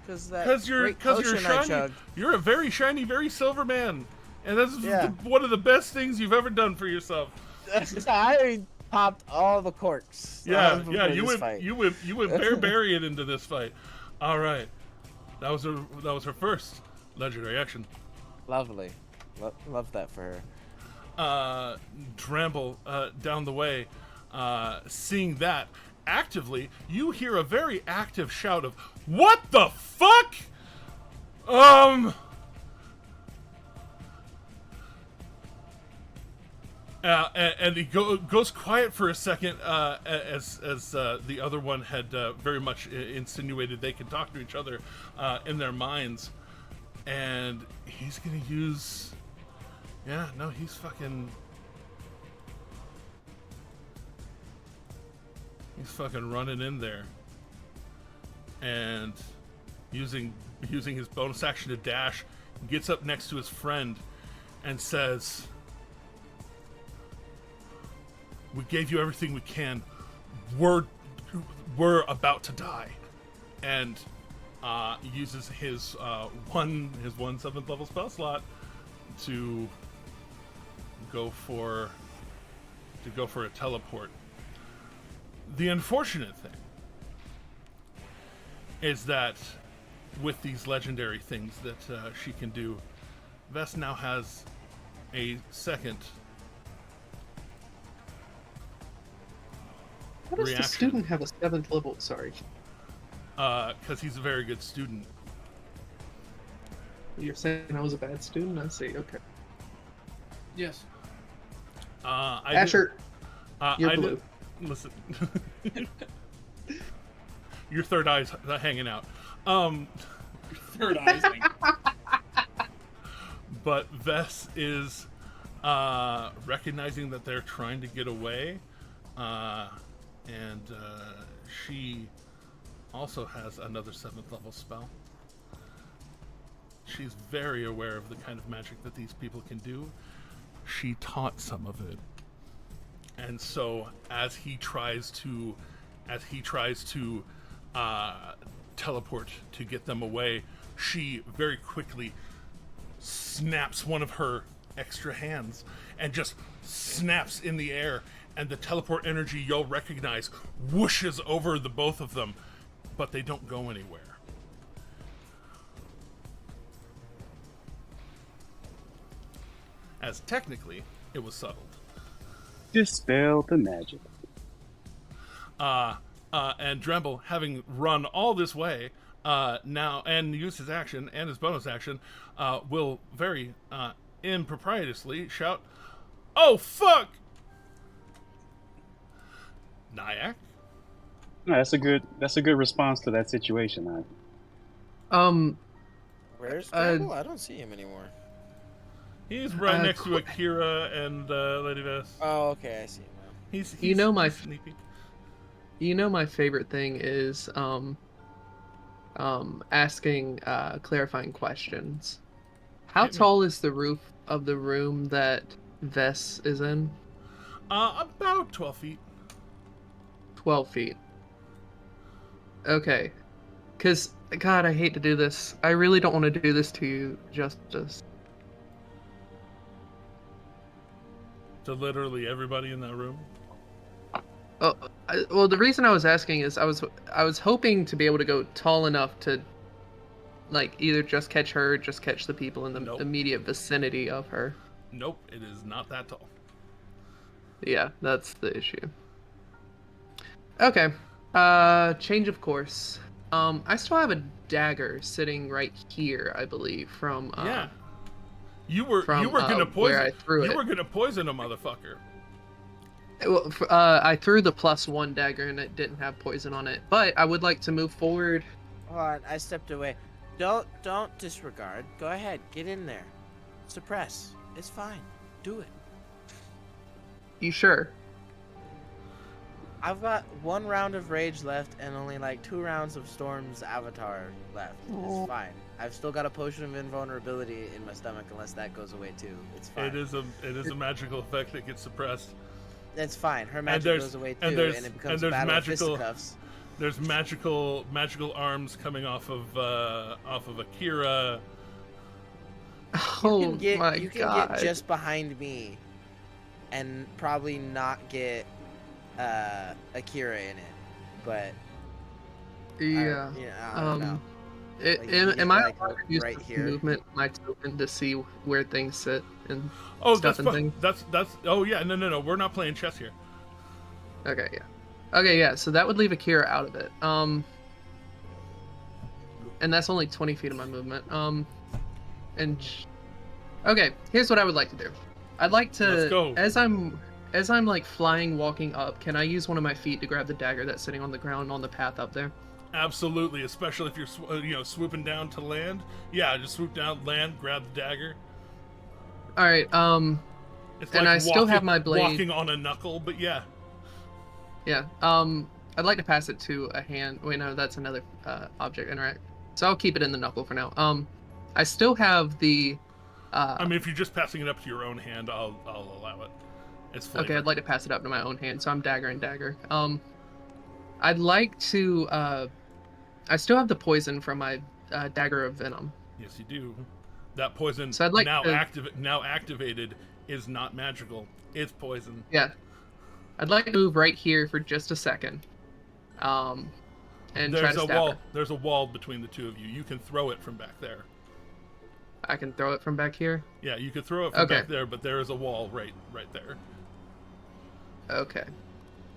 Because you're shiny. You're a very shiny, very silver man, and that's one of the best things you've ever done for yourself. I popped all the corks. Yeah. You went bear-berrying into this fight. All right, that was her first legendary action. Lovely, love that for her. Dramble down the way, seeing that. Actively, you hear a very active shout of "What the fuck?" And he goes quiet for a second, as the other one had very much insinuated they can talk to each other in their minds, and he's gonna use. Yeah, no, he's fucking. He's fucking running in there and using his bonus action to dash, gets up next to his friend and says, "We gave you everything we can. We're about to die." And uses his one 7th level spell slot to go for a teleport. The unfortunate thing is that with these legendary things that she can do, Vess now has a second How does the student have a 7th level? Sorry. Because he's a very good student. You're saying I was a bad student? I see, okay. Yes. Asher, you're blue. Listen. Your third eye's hanging out. Your third eye's hanging out. But Vess is recognizing that they're trying to get away, and she also has another 7th level spell. She's very aware of the kind of magic that these people can do. She taught some of it. And so as he tries to teleport to get them away, she very quickly snaps one of her extra hands and just snaps in the air, and the teleport energy you'll recognize whooshes over the both of them, but they don't go anywhere. as technically it was subtle. Dispel the magic. And Dremble, having run all this way now and used his action and his bonus action, will very improprietously shout, "Oh fuck!" Nyack? No, that's a good response to that situation. Where's Dremble? I don't see him anymore. He's right next to Akira and Lady Vess. Oh, okay, I see him now. He's sneaky. You know my favorite thing is asking clarifying questions. How tall is the roof of the room that Vess is in? About 12 feet. 12 feet. Okay. Because, God, I hate to do this. I really don't want to do this to you, Justice. To literally everybody in that room? Oh, well, the reason I was asking is I was hoping to be able to go tall enough to, like, either just catch her or just catch the people in the immediate vicinity of her. Nope, it is not that tall. Yeah, that's the issue. Okay. Change of course. I still have a dagger sitting right here, I believe, from yeah. You were gonna poison. Where I threw you were gonna poison a motherfucker. Well, I threw the +1 dagger and it didn't have poison on it, but I would like to move forward. Hold on, I stepped away. Don't disregard. Go ahead, get in there. Suppress. It's fine. Do it. You sure? I've got 1 round of rage left and only like 2 rounds of Storm's avatar left. It's fine. I've still got a potion of invulnerability in my stomach unless that goes away too. It's fine. It is a magical effect that gets suppressed. That's fine. Her magic goes away too, and it becomes a battle of fisticuffs. There's magical arms coming off of Akira. Oh my You can God. get just behind me, and probably not get Akira in it, but yeah. I don't know. Am I like, allowed to use right this here? movement my token to see where things sit and Oh, stuff that's and fine. things? That's oh yeah, no. We're not playing chess here. Okay, yeah. Okay, yeah, so that would leave Akira out of it. And that's only 20 feet of my movement. Okay, here's what I would like to do. I'd like to, Let's go. as I'm like flying, walking up, can I use one of my feet to grab the dagger that's sitting on the ground on the path up there? Absolutely, especially if you're swooping down to land. Yeah, just swoop down, land, grab the dagger. All right. It's and like I still have my blade. Walking on a knuckle, but yeah. Yeah. I'd like to pass it to a hand. Wait, no, that's another object interact. So I'll keep it in the knuckle for now. I still have the. I mean, if you're just passing it up to your own hand, I'll allow it. It's flavored. Okay, I'd like to pass it up to my own hand, so I'm dagger and dagger. I'd like to. I still have the poison from my dagger of venom. Yes, you do. That poison So I'd like now to... now activated is not magical. It's poison. Yeah. I'd like to move right here for just a second. And try to stab her. There's a wall between the two of you. You can throw it from back there. I can throw it from back here? Yeah, you could throw it from back there, but there is a wall right there. Okay.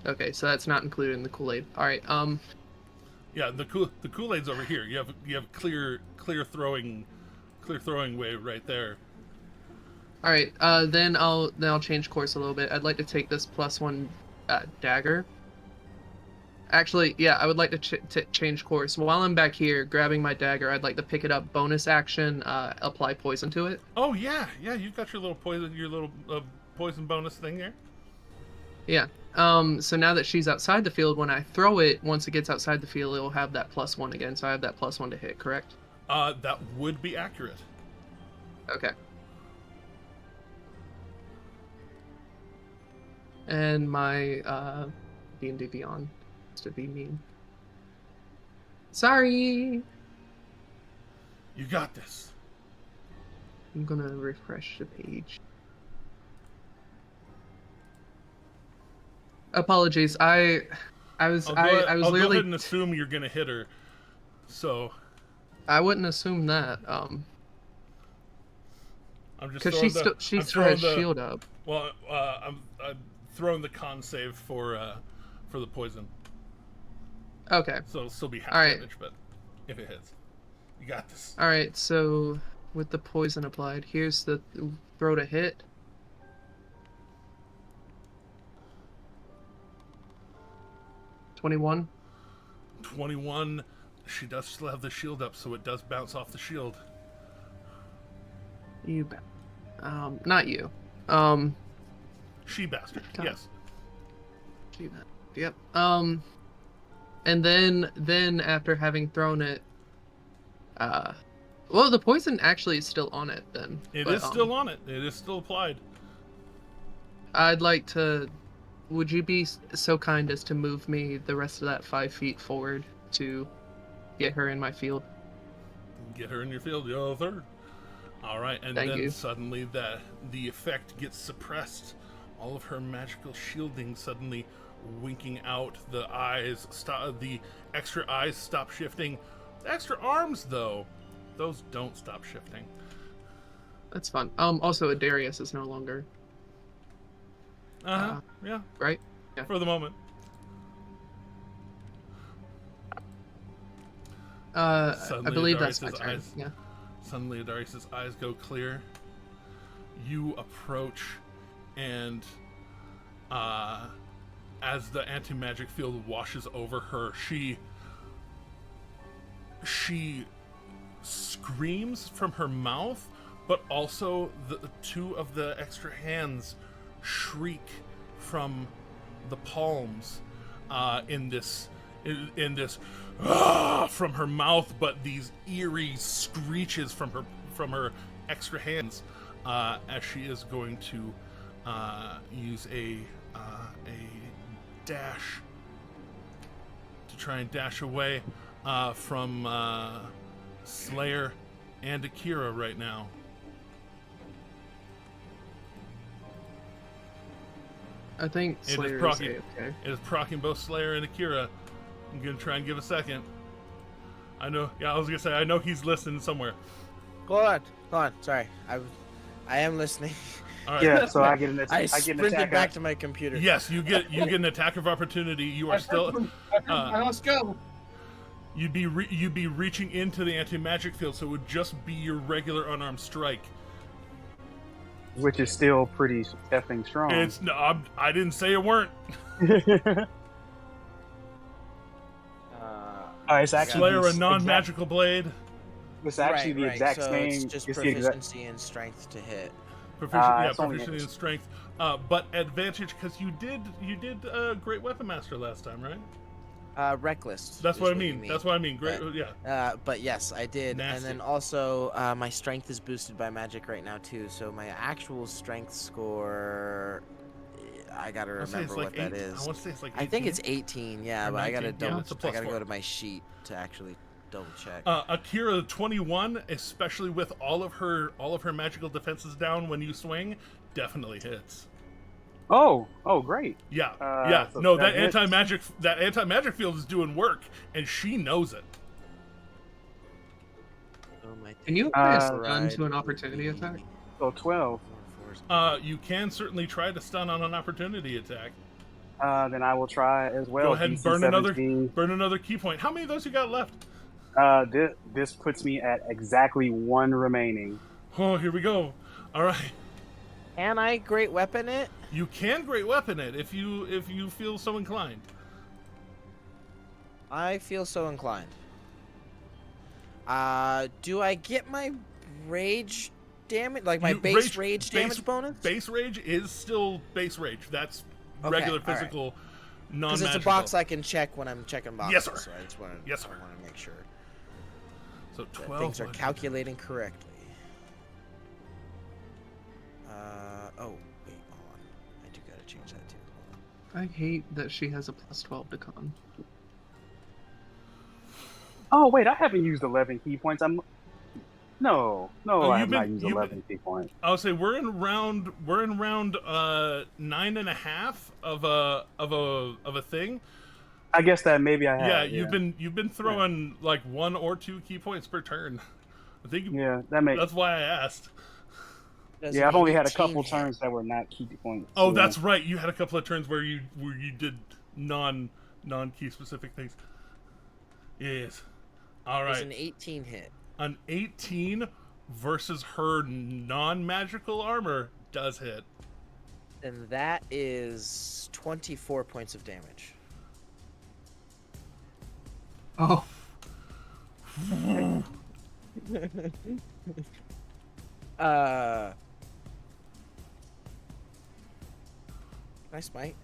Okay, so that's not included in the Kool-Aid. All right. Yeah, the Kool-Aid's over here. You have clear throwing way right there. All right. Then I'll change course a little bit. I'd like to take this +1 dagger. Actually, yeah, I would like to change course. While I'm back here grabbing my dagger, I'd like to pick it up. Bonus action, apply poison to it. Oh yeah, you've got your little poison bonus thing here. Yeah. So now that she's outside the field, when I throw it, once it gets outside the field, it'll have that +1 again. So I have that +1 to hit, correct? That would be accurate. Okay. And my D&D Beyond to be mean. Sorry. You got this. I'm gonna refresh the page. Apologies. I was I'll literally. go ahead and assume you're gonna hit her. So. I wouldn't assume that. I'm just because she still has shield up. Well, I'm throwing the con save for the poison. Okay. So it'll still be half damage, but if it hits, you got this. All right. So with the poison applied, here's the throw to hit. 21. 21. She does still have the shield up, so it does bounce off the shield. You, not you. She bastard. Yes. Yep. And then after having thrown it, well, the poison actually is still on it. Then it is still on it. It is still applied. I'd like to. Would you be so kind as to move me the rest of that 5 feet forward to get her in my field? Get her in your field, yo, third. All right, and Thank then you. Suddenly the effect gets suppressed. All of her magical shielding suddenly winking out. The eyes stop. The extra eyes stop shifting. The extra arms, though, those don't stop shifting. That's fun. Also, Adarius is no longer. Yeah. Right? Yeah. For the moment. I believe that's my Adarius's turn. eyes, Yeah. Suddenly, Adarius' eyes go clear. You approach, and as the anti-magic field washes over her, she screams from her mouth, but also the two of the extra hands shriek from the palms in this from her mouth, but these eerie screeches from her extra hands as she is going to use a dash to try and dash away from Slayer and Akira right now. I think Slayer is okay. It is proccing both Slayer and Akira. I'm gonna try and give a second. I know. Yeah, I was gonna say I know he's listening somewhere. Hold on. Sorry, I am listening. All right. Yeah, so I get an attack. I sprinted back to my computer. Yes, you get an attack of opportunity. You are still. Let's go. You'd be reaching into the anti-magic field, so it would just be your regular unarmed strike. Which is still pretty effing strong. It's no, I didn't say it weren't. It's actually Slayer, a non-magical blade. It's actually the exact so same. It's just proficiency and strength to hit. Proficiency and strength, but advantage because you did Great Weapon Master last time, right? Reckless. That's what I mean. That's what I mean. Great, but, yeah. But yes, I did. Nasty. And then also, my strength is boosted by magic right now too. So my actual strength score, I gotta remember what that is. I want to say it's like 18? I think it's 18. Yeah, but 19, I gotta go to my sheet to actually double check. Akira 21, especially with all of her magical defenses down when you swing, definitely hits. Oh, great. Yeah. So no, that anti-magic field is doing work, and she knows it. Can you stun to an opportunity attack? So 12. You can certainly try to stun on an opportunity attack. Then I will try as well. Go ahead and burn another key point. How many of those you got left? This puts me at exactly 1 remaining. Oh, here we go. All right. Can I great weapon it? You can great weapon it if you feel so inclined. I feel so inclined. Do I get my rage damage, like my base rage damage bonus? Base rage is still base rage. That's regular physical, non-magical. Because it's a box I can check when I'm checking boxes. Yes, sir. So I just want to make sure. So 12. That things are calculating correctly. Oh, wait, hold on. I do gotta change that too. I hate that she has a +12 to con. Oh wait, I haven't used 11 key points. I have not used 11 key points. I'll say we're in round 9.5 of a thing. I guess that maybe I have. Yeah, you've been throwing like 1 or 2 key points per turn. I think. Yeah, that's why I asked. Yeah, I've only had a couple turns that were not key points. Oh, that's right. You had a couple of turns where you did non-key specific things. Yes. All right. It's an 18 hit. An 18 versus her non-magical armor does hit. And that is 24 points of damage. Oh. Can I smite?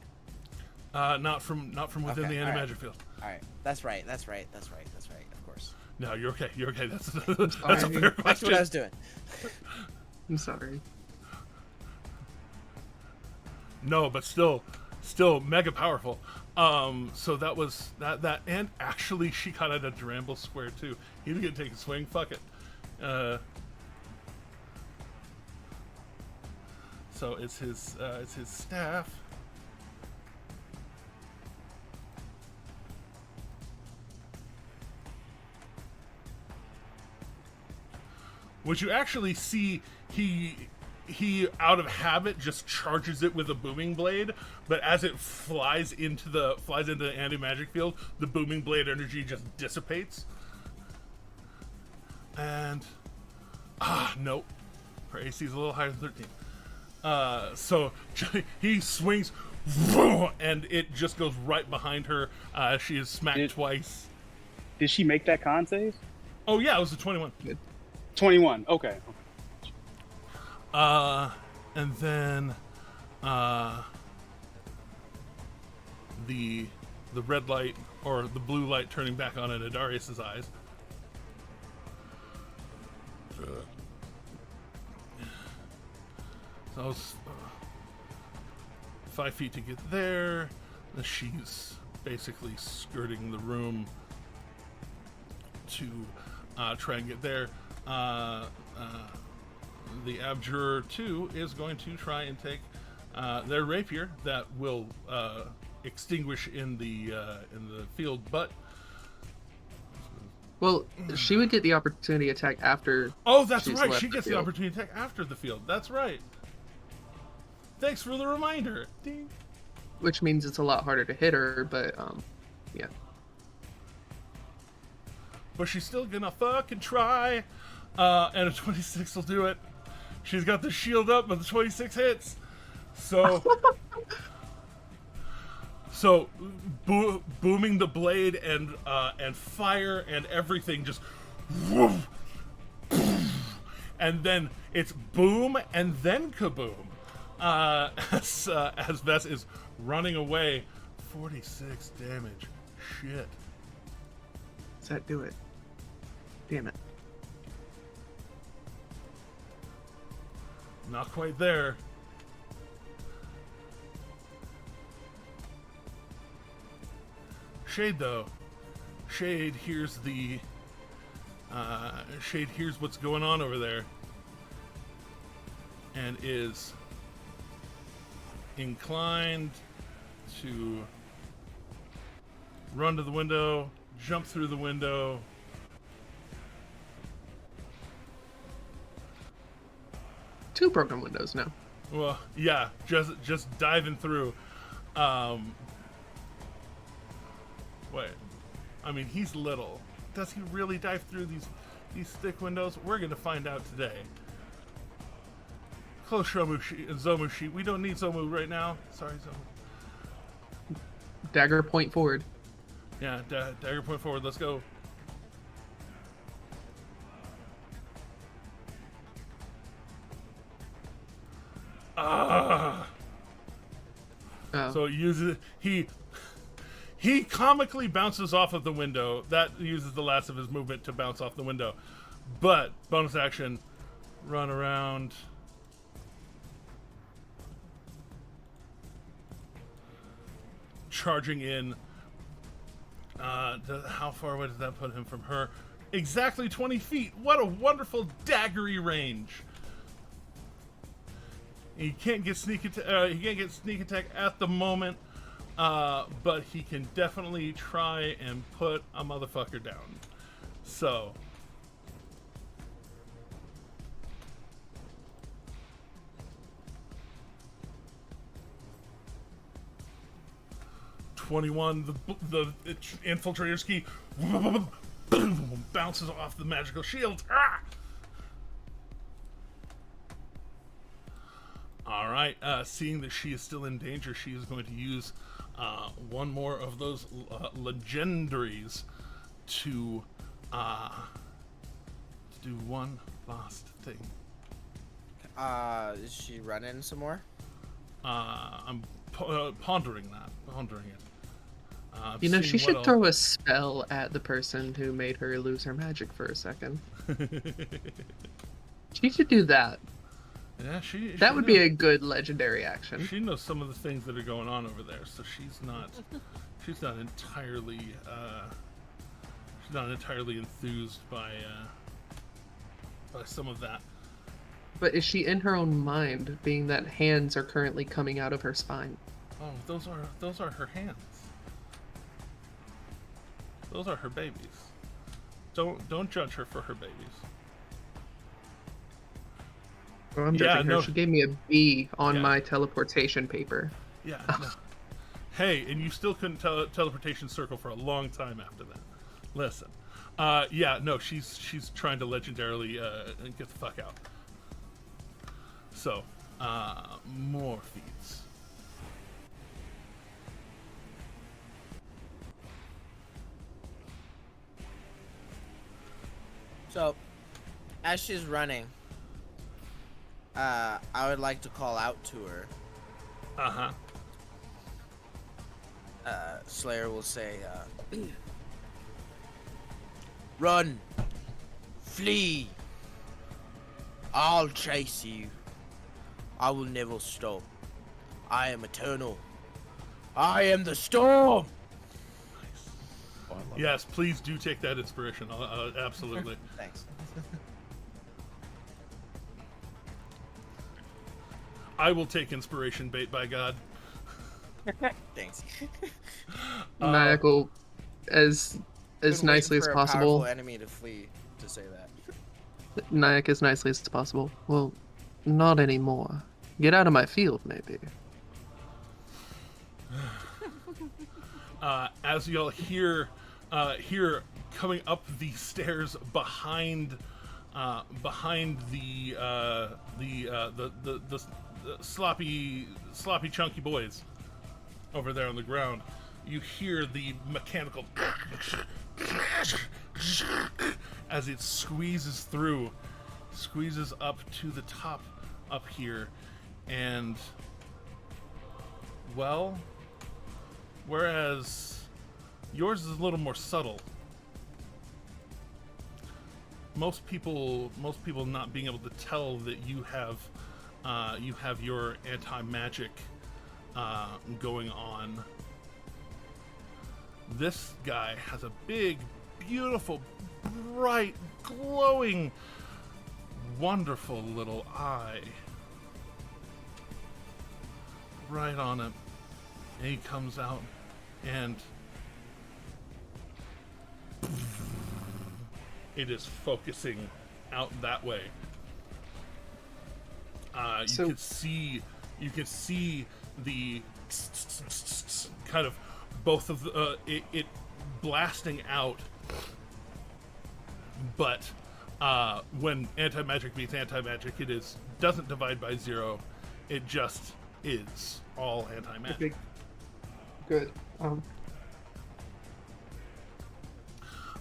Not from within the anti-magic field. All right. That's right. Of course. No, you're okay. You're okay. That's a fair question. That's what I was doing. I'm sorry. No, but still mega powerful. So that was that, and actually she got at a Dramble square too. He didn't get to take a swing. Fuck it. So it's his staff. Which you actually see he out of habit just charges it with a booming blade, but as it flies into the anti-magic field, the booming blade energy just dissipates. And nope. Her AC is a little higher than 13. So he swings and it just goes right behind her. She is smacked twice. Did she make that con save? Oh yeah, it was a 21. 21. Okay. And then the red light or the blue light turning back on in Adarius's eyes. So I was 5 feet to get there. She's basically skirting the room to try and get there. The Abjurer 2 is going to try and take their rapier that will extinguish in the field, but well, she would get the opportunity attack after. Oh, that's right. She gets the opportunity attack after the field. That's right. Thanks for the reminder. Ding. Which means it's a lot harder to hit her, but yeah. But she's still gonna fucking try, and a 26 will do it. She's got the shield up, but the 26 hits. So, booming the blade and fire and everything just, woof, and then it's boom and then kaboom. As Vess is running away, 46 damage. Shit. Does that do it? Damn it. Not quite there. Shade, though. Shade hears Shade hears what's going on over there, and is inclined to run to the window, jump through the window. Two broken windows now. Well, yeah, just diving through. Wait, I mean, he's little. Does he really dive through these thick windows? We're gonna find out today. Close Zomushi. We don't need Zomu right now. Sorry, Zomu. Dagger point forward. Yeah, dagger point forward. Let's go. So it uses he comically bounces off of the window. That uses the last of his movement to bounce off the window. But bonus action, run around. Charging in. How far away does that put him from her? Exactly 20 feet. What a wonderful daggery range. He can't get sneak attack at the moment, but he can definitely try and put a motherfucker down. So 21. The infiltrator's key bounces off the magical shield. All right. Seeing that she is still in danger, she is going to use one more of those legendaries to do one last thing. Is she running some more? I'm pondering it. She should throw a spell at the person who made her lose her magic for a second. She should do that. Yeah, that would be a good legendary action. She knows some of the things that are going on over there, so she's not entirely enthused by some of that. But is she in her own mind, being that hands are currently coming out of her spine? Oh, those are her hands. Those are her babies. Don't judge her for her babies. Well, I'm judging her. She gave me a B on my teleportation paper. Yeah. No. Hey, and you still couldn't teleportation circle for a long time after that. Listen. She's trying to legendarily get the fuck out. So, more feats. So, as she's running, I would like to call out to her. Slayer will say, run, flee, I'll chase you. I will never stop. I am eternal. I am the storm. Oh, yes, please do take that inspiration. Absolutely. Thanks. I will take inspiration, bait by God. Thanks. Nyack will, as nicely as possible. Powerful enemy to flee to say that. Nyack as nicely as possible. Well, not anymore. Get out of my field, maybe. As y'all hear coming up the stairs behind the sloppy chunky boys over there on the ground, you hear the mechanical as it squeezes up to the top up here, and well, whereas yours is a little more subtle, most people not being able to tell that you have your anti-magic going on. This guy has a big, beautiful, bright, glowing, wonderful little eye right on him, and he comes out and it is focusing out that way. You could see the kind of both of it blasting out, but when anti-magic meets anti-magic, doesn't divide by zero. It just is all anti-magic. Good.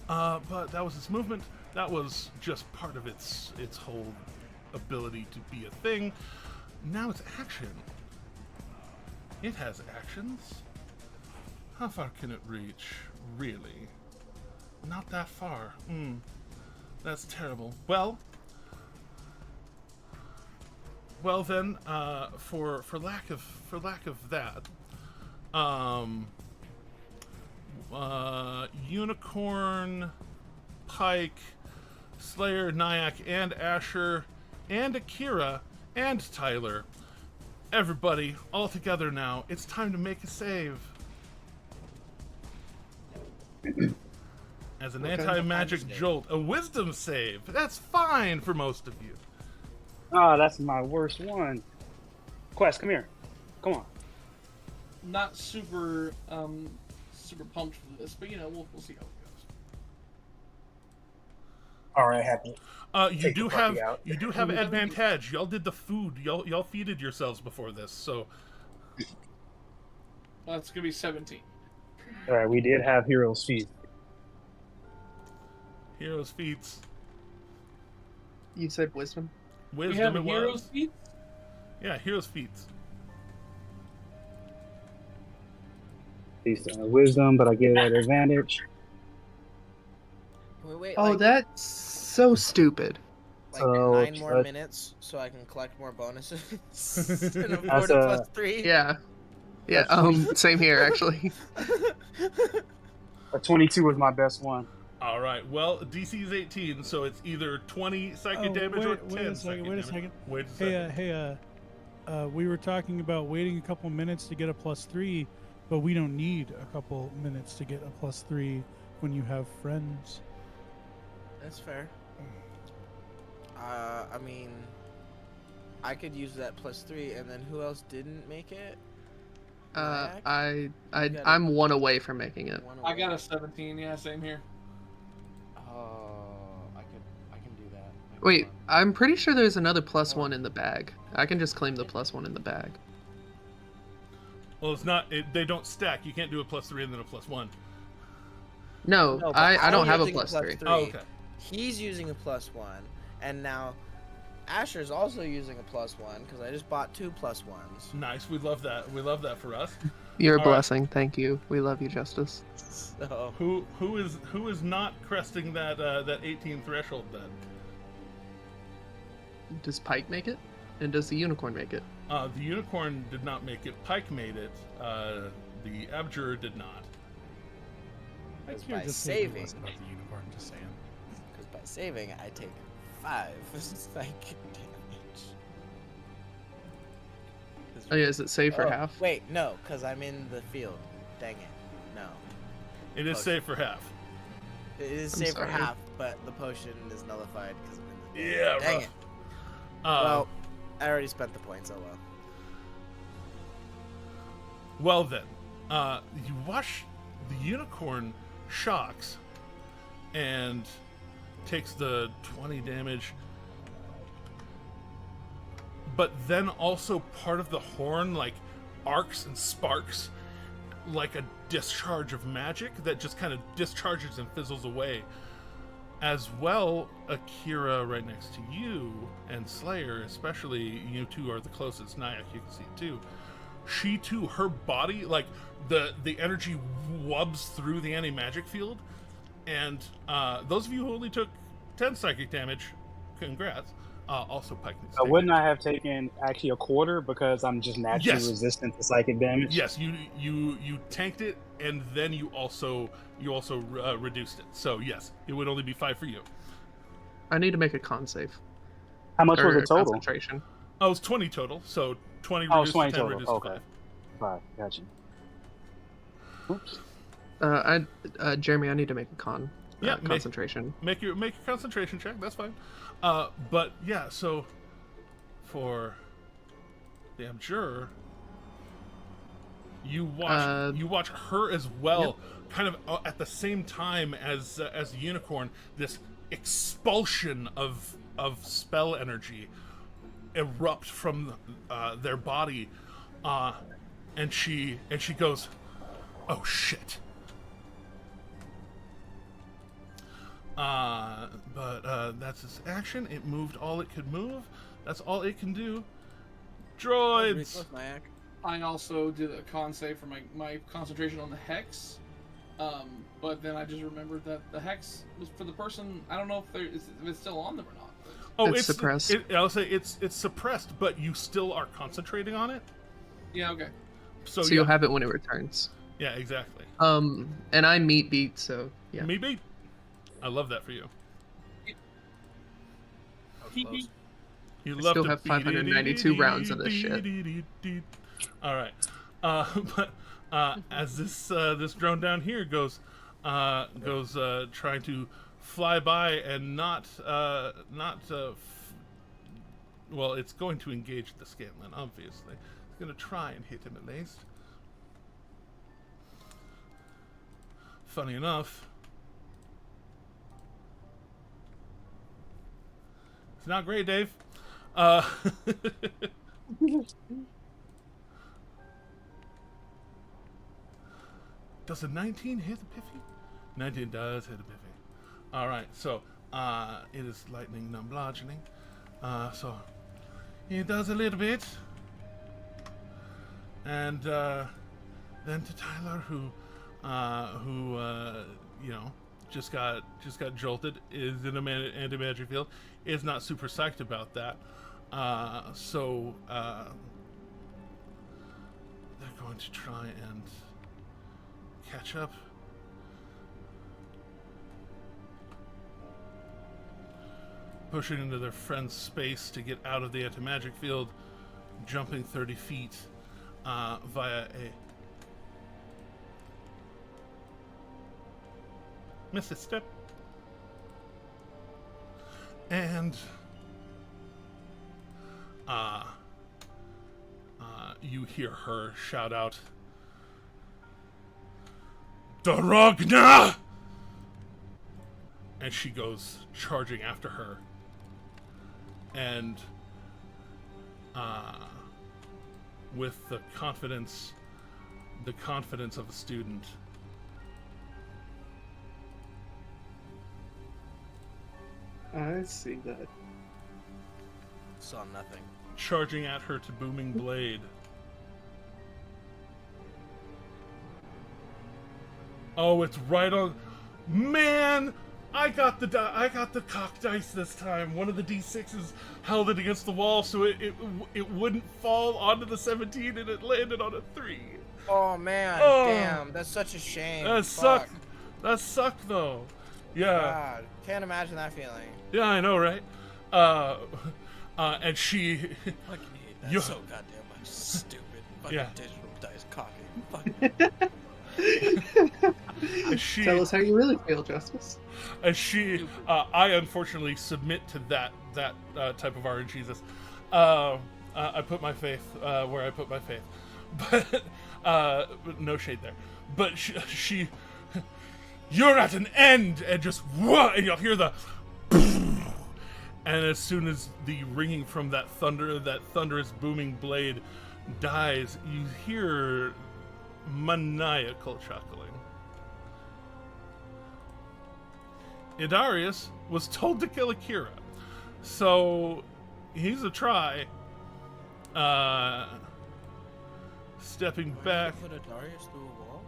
But that was its movement. That was just part of its whole ability to be a thing. Now it's action. It has actions. How far can it reach? Really? Not that far. That's terrible. Well then, for lack of that, Unicorn, Pike, Slayer, Nyack, and Asher, and Akira, and Tyler, everybody all together now. It's time to make a save. As an anti-magic jolt, a wisdom save. That's fine for most of you. Oh, that's my worst one. Quest, come here. Come on. Not super super pumped for this, but we'll see how it goes. All right, happy. You do have advantage. Y'all did the food. Y'all feeded yourselves before this, so That's gonna be 17. All right, we did have Heroes Feast. Heroes Feats. You said wisdom? Wisdom. We have a Heroes Feats? Yeah, Heroes Feats. Wisdom, but I get that advantage. Wait, Oh, that's so stupid. Like So, 9 more minutes so I can collect more bonuses and afford a a +3. Yeah. Yeah, same here, actually. A 22 was my best one. All right. Well, DC is 18, so it's either 20 psychic damage or 10 wait a second. Wait a second. Hey, we were talking about waiting a couple minutes to get a +3, but we don't need a couple minutes to get a +3 when you have friends. That's fair. I mean, I could use that +3, and then who else didn't make it? I'm 1 away from making it. I got a 17. Yeah, same here. I can do that. Wait, I'm pretty sure there's another +1 in the bag. I can just claim the +1 in the bag. Well, it's not. They don't stack. You can't do a +3 and then a +1. No, I don't have a +3. Oh, okay. He's using a +1, and now Asher's also using a +1 because I just bought 2 +1s. Nice. We love that. We love that for us. You're a All blessing. Right. Thank you. We love you, Justice. So who is not cresting that 18 threshold then? Does Pike make it? And does the unicorn make it? The unicorn did not make it. Pike made it. The abjurer did not. by saving. About the unicorn, just saying. Because by saving, I take 5 psychic damage. Oh yeah, is it save for half? Wait, no, because I'm in the field. Dang it. No. It is safe for half. It is safe for half, but the potion is nullified because I'm in the field. Yeah, dang rough. it. Well, I already spent the points, oh well. Well then, you watch the unicorn shocks and takes the 20 damage, but then also part of the horn like arcs and sparks like a discharge of magic that just kind of discharges and fizzles away. As well, Akira right next to you, and Slayer, especially, you two are the closest. Nyack, you can see it too. She too, her body, like the energy wubs through the anti-magic field, and those of you who only took 10 psychic damage, congrats. Also, Pike needs to wouldn't I have taken actually a quarter because I'm just naturally resistant to psychic damage? Yes, you tanked it, and then you also reduced it. So yes, it would only be 5 for you. I need to make a con save. How much was it total? Concentration. Oh, it's 20 total. So 20 reduced 20 to 10 total. reduced Okay. to 5. 5, gotcha. Oops. Jeremy, I need to make a concentration. Make your concentration check. That's fine. But yeah, so for the abjurer, you watch her as well, kind of at the same time as the unicorn. This expulsion of spell energy erupt from their body, and she goes, "Oh shit." But that's its action. It moved all it could move. That's all it can do. Droids! I also did a con save for my concentration on the hex. But then I just remembered that the hex was for the person. I don't know if it's still on them or not. Oh, it's suppressed. I'll say it's suppressed, but you still are concentrating on it. Yeah, okay. So you'll have it when it returns. Yeah, exactly. And I meat beat, so yeah. Meat beat. I love that for you. You love still have 592 rounds of this shit. All right, but as this drone down here goes trying to fly by and well, it's going to engage the Scanlan. Obviously, it's going to try and hit him at least. funny enough, it's not great, Dave. Does a 19 hit the Piffy? 19 does hit the Piffy. Alright, so it is lightning, non bludgeoning. So it does a little bit. And then to Tyler, who you know, just got jolted, is in an anti-magic field, is not super psyched about that. So they're going to try and catch up. Pushing into their friend's space to get out of the anti-magic field, jumping 30 feet via a miss a step. And you hear her shout out, Dorogna! And she goes charging after her. And with the confidence of a student, I see that. Saw nothing. Charging at her to booming blade. Oh, it's right on. Man, I got the cock dice this time. One of the d6s held it against the wall, so it wouldn't fall onto the 17, and it landed on a 3. Oh man, damn, that's such a shame. That sucked. That sucked though. Yeah. God, can't imagine that feeling. Yeah, I know, right? And she. Fucking hate that so goddamn much. Stupid fucking digital dice cocking. Tell us how you really feel, Justice. As she, I unfortunately submit to that type of RNG. I put my faith where I put my faith, but no shade there. But she you're at an end, and just and you'll hear the, and as soon as the ringing from that thunderous booming blade dies, you hear maniacal chuckling. Idarius was told to kill Akira, so he's a try. Stepping back. Put Idarius through a wall?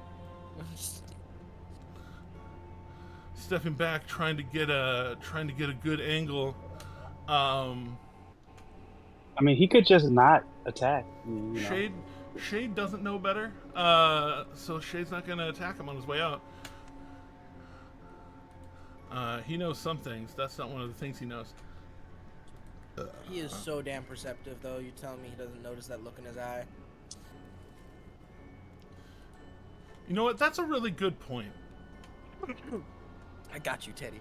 Stepping back, trying to get a good angle. I mean, he could just not attack. You know. Shade doesn't know better, so Shade's not going to attack him on his way out. He knows some things. That's not one of the things he knows. He is so damn perceptive, though. You telling me he doesn't notice that look in his eye? You know what? That's a really good point. I got you, Teddy.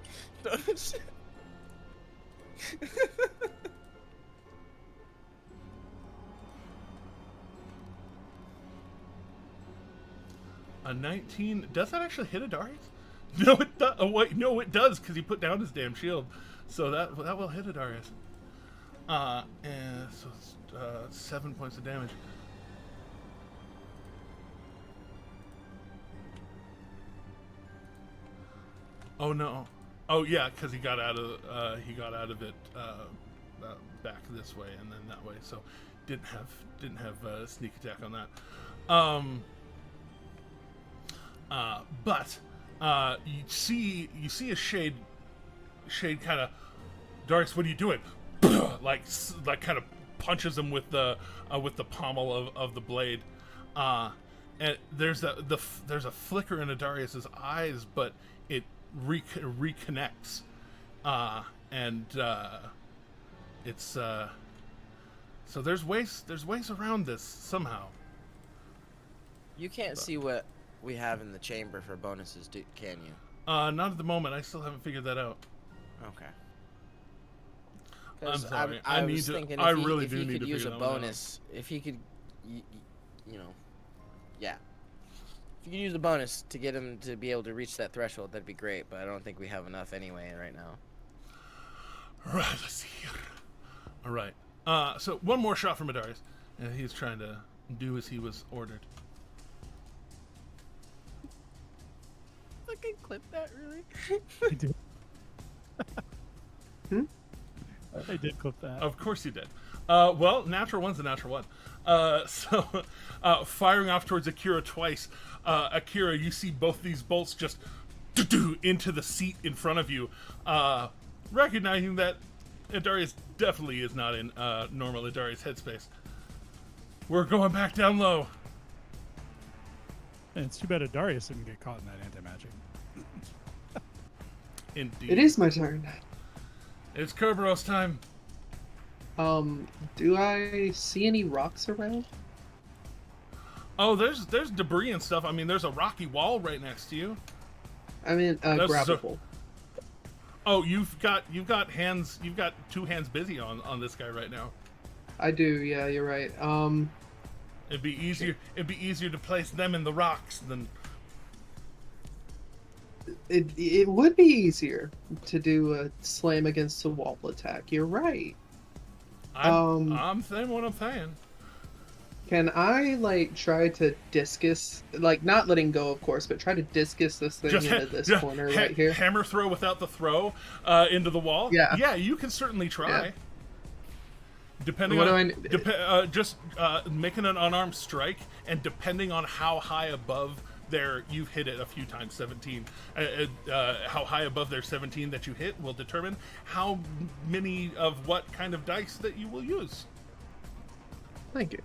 A 19. Does that actually hit Idarius? No, it does. Oh, wait, no, it does, because he put down his damn shield. So that will hit Idarius. And so it's 7 points of damage. Oh no! Oh yeah, because he got out of it back this way and then that way. So didn't have sneak attack on that. But you see a shade kind of, Darius, what are you doing? like kind of punches him with the pommel of the blade. And there's a flicker in Darius's eyes, but it reconnects, and it's so there's ways around this somehow. You can't see what we have in the chamber for bonuses, can you? Not at the moment. I still haven't figured that out. Okay. I'm sorry. I was thinking I if he, really if do he need could to use figure a that one bonus, if he could, you know, yeah. If you can use the bonus to get him to be able to reach that threshold, that'd be great. But I don't think we have enough anyway right now. Right, let's see here. All right. So one more shot from Adarius, and he's trying to do as he was ordered. Fucking clip that, really? I did. I did clip that. Of course you did. Well, natural one's a natural one. So, firing off towards Akira twice. Akira, you see both these bolts just into the seat in front of you, recognizing that Adarius definitely is not in normal Adarius headspace. We're going back down low. And it's too bad Adarius didn't get caught in that anti-magic. Indeed. It is my turn. It's Kerberos time. Do I see any rocks around? Oh, there's debris and stuff. I mean, there's a rocky wall right next to you. I mean, grabbable. Oh, you've got hands. You've got two hands busy on this guy right now. I do. Yeah, you're right. It'd be easier. It'd be easier to place them in the rocks than. It would be easier to do a slam against the wall attack. You're right. I'm saying what I'm saying. Can I try to discus, not letting go, of course, but try to discus this thing into this corner right here? Hammer throw without the throw into the wall. Yeah. Yeah, you can certainly try. Yeah. Depending on just making an unarmed strike, and depending on how high above there you've hit it a few times. 17. How high above their 17 that you hit will determine how many of what kind of dice that you will use. Thank you.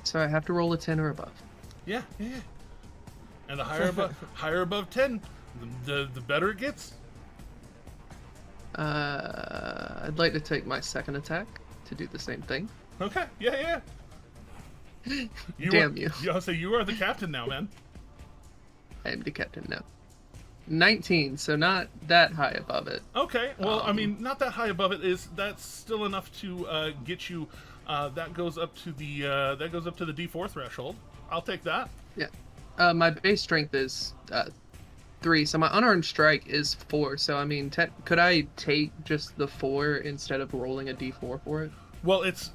So I have to roll a 10 or above. Yeah. And the higher above 10, the better it gets. I'd like to take my second attack to do the same thing. Okay. Yeah. Damn you. So you are the captain now, man. I am the captain now. 19, so not that high above it. Okay. Well, I mean, not that high above it that's still enough to get you. That goes up to the D4 threshold. I'll take that. Yeah. My base strength is 3, so my unarmed strike is 4. So I mean, could I take just the 4 instead of rolling a D4 for it? Well, it's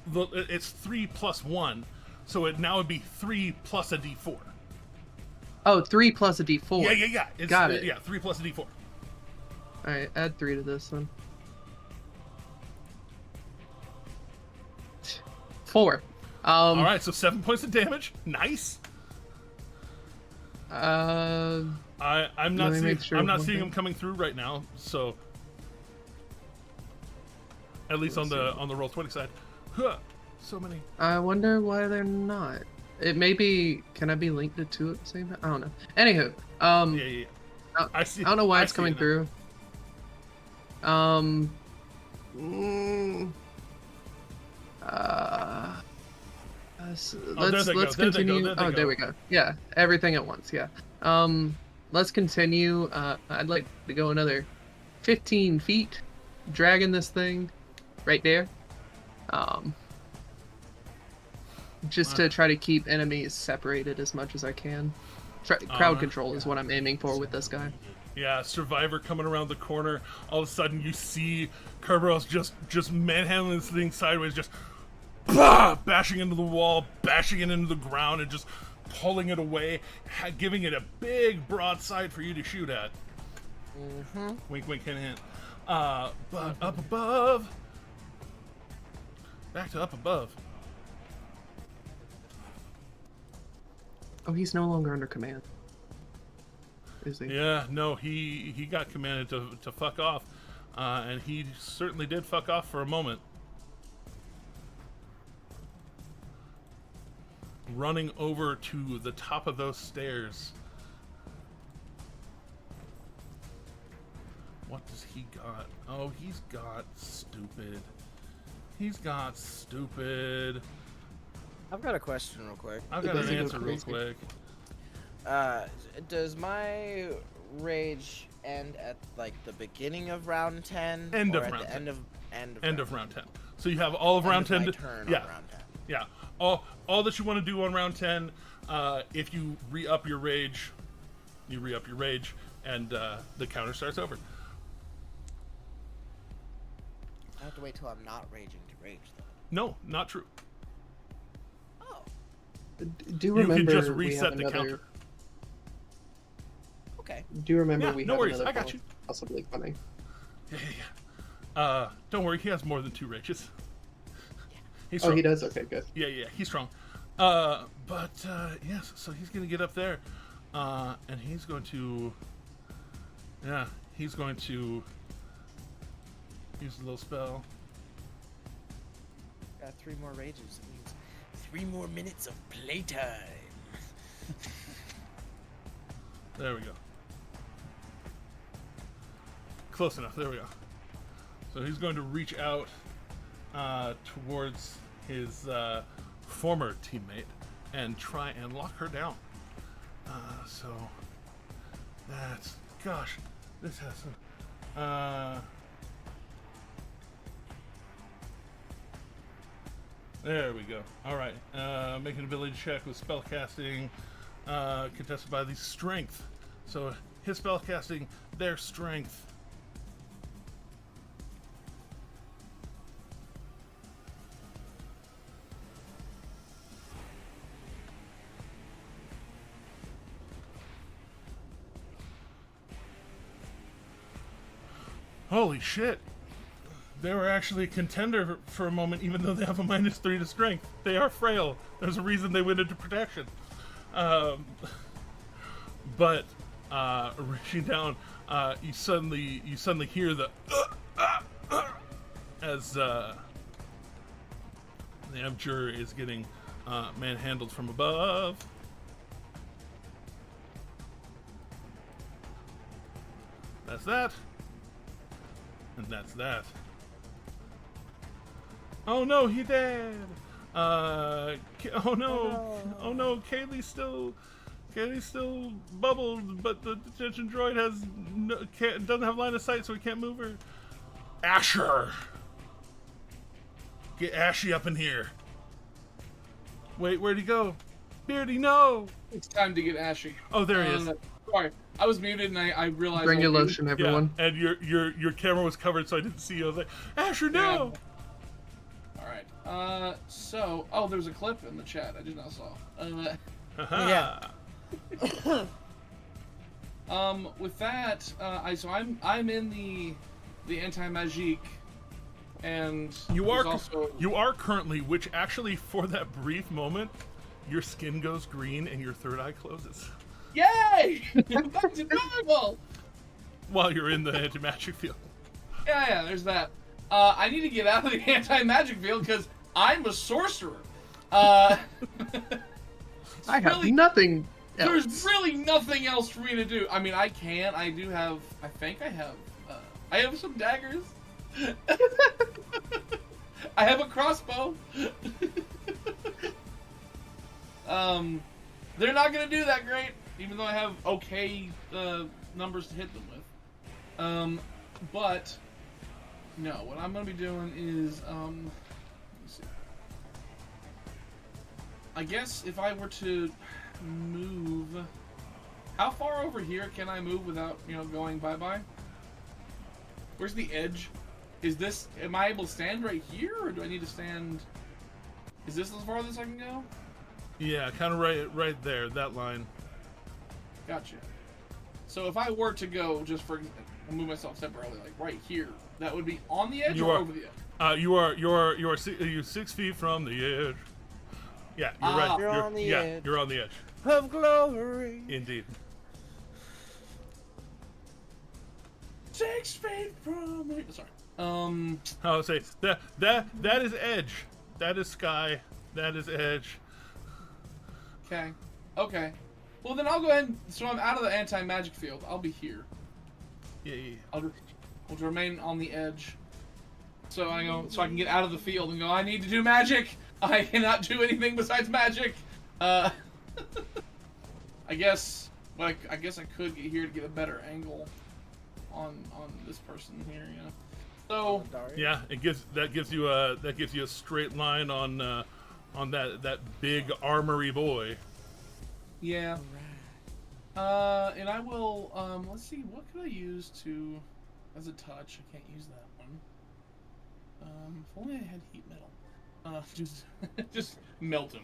3 plus 1, so it now would be 3 plus a D4. Oh, 3 plus a D4. Yeah. Got it. Yeah, 3 plus a D4. All right, add 3 to this then. 4. All right, so 7 points of damage. Nice. I'm not seeing him coming through right now. So at least on the Roll20 side. Huh, so many. I wonder why they're not. It may be. Can I be linked to 2 at the same time? I don't know. Anywho, Yeah. I see. I don't know why it's coming through. Let's continue. Oh, there we go. Yeah, everything at once. Yeah. Let's continue. I'd like to go another 15 feet, dragging this thing right there. Just to try to keep enemies separated as much as I can. Crowd control is what I'm aiming for with this guy. Yeah, Survivor coming around the corner. All of a sudden, you see Kerberos just manhandling this thing sideways, just bashing into the wall, bashing it into the ground, and just pulling it away, giving it a big broadside for you to shoot at. Mm-hmm. Wink, wink, hint, hint. But up above. Back to up above. Oh, he's no longer under command. Is he? Yeah, no, he got commanded to fuck off. And he certainly did fuck off for a moment. Running over to the top of those stairs. What does he got? Oh, he's got stupid. He's got stupid. I've got a question real quick. I've got an answer real quick. Does my rage end at the beginning of round 10? End or of at round the 10. End of round 10. So you have all of round 10. Turn Yeah. on round 10. Yeah. All that you want to do on round 10, if you re-up your rage, you re-up your rage, and the counter starts over. I have to wait till I'm not raging to rage, though. No, not true. Oh. Do you remember you can just we reset have the counter. Okay. Do you remember Yeah, we no have worries, another I got you. possibly coming? Yeah. Don't worry, he has more than 2 rages. He's oh, strong. he does? Okay, good. Yeah, he's strong. Yes, so he's going to get up there, and he's going to use a little spell. Got 3 more rages. That means 3 more minutes of playtime. There we go. Close enough. There we go. So he's going to reach out towards his former teammate and try and lock her down. So that's... Gosh, this has some... There we go. All right. Make an ability check with spellcasting, contested by the strength. So his spellcasting, their strength. Holy shit. They were actually a contender for a moment, even though they have a -3 to strength. They are frail. There's a reason they went into protection. But reaching down, you suddenly hear the as the abjurer is getting manhandled from above. That's that. And that's that. Oh no, he dead! Oh no, Kaylee's still bubbled, but the detention droid doesn't have line of sight, so he can't move her. Asher! Get Ashy up in here. Wait, where'd he go? Beardy, no! It's time to get Ashy. Oh, there he is. Sorry, I was muted and I realized. Bring your lotion, everyone. Yeah, and your camera was covered, so I didn't see you. I was like, Asher, no! Yeah. So, there's a clip in the chat I just now saw. Yeah. With that, I'm in the anti-magique, and you are currently, which actually for that brief moment, your skin goes green and your third eye closes. Yay! Back to normal. While you're in the anti-magic field. Yeah, there's that. I need to get out of the anti-magic field because I'm a sorcerer. I have nothing else. There's really nothing else for me to do. I mean, I have some daggers. I have a crossbow. They're not gonna do that great, even though I have okay numbers to hit them with. But no, what I'm gonna be doing is let me see. I guess if I were to move, how far over here can I move without, going bye-bye? Where's the edge? Am I able to stand right here, or do I need to stand? Is this as far as I can go? Yeah, kind of right there, that line. Gotcha. So if I were to go, just for move myself temporarily, like right here, that would be on the edge or over the edge? You're 6 feet from the edge. Yeah, you're right. You're on the edge. You're on the edge. Of glory. Indeed. 6 feet from the... Sorry. I would say that is edge. That is sky. That is edge. Okay. Well, then I'll go ahead and... So I'm out of the anti-magic field. I'll be here. Yeah. I'll just remain on the edge. So I can get out of the field and go, I need to do magic! I cannot do anything besides magic! I guess I could get here to get a better angle on this person here, So yeah, that gives you a straight line on on that big armory boy. Yeah. And I will, let's see, what could I use as a touch? I can't use that one. If only I had heat metal. Just melt him.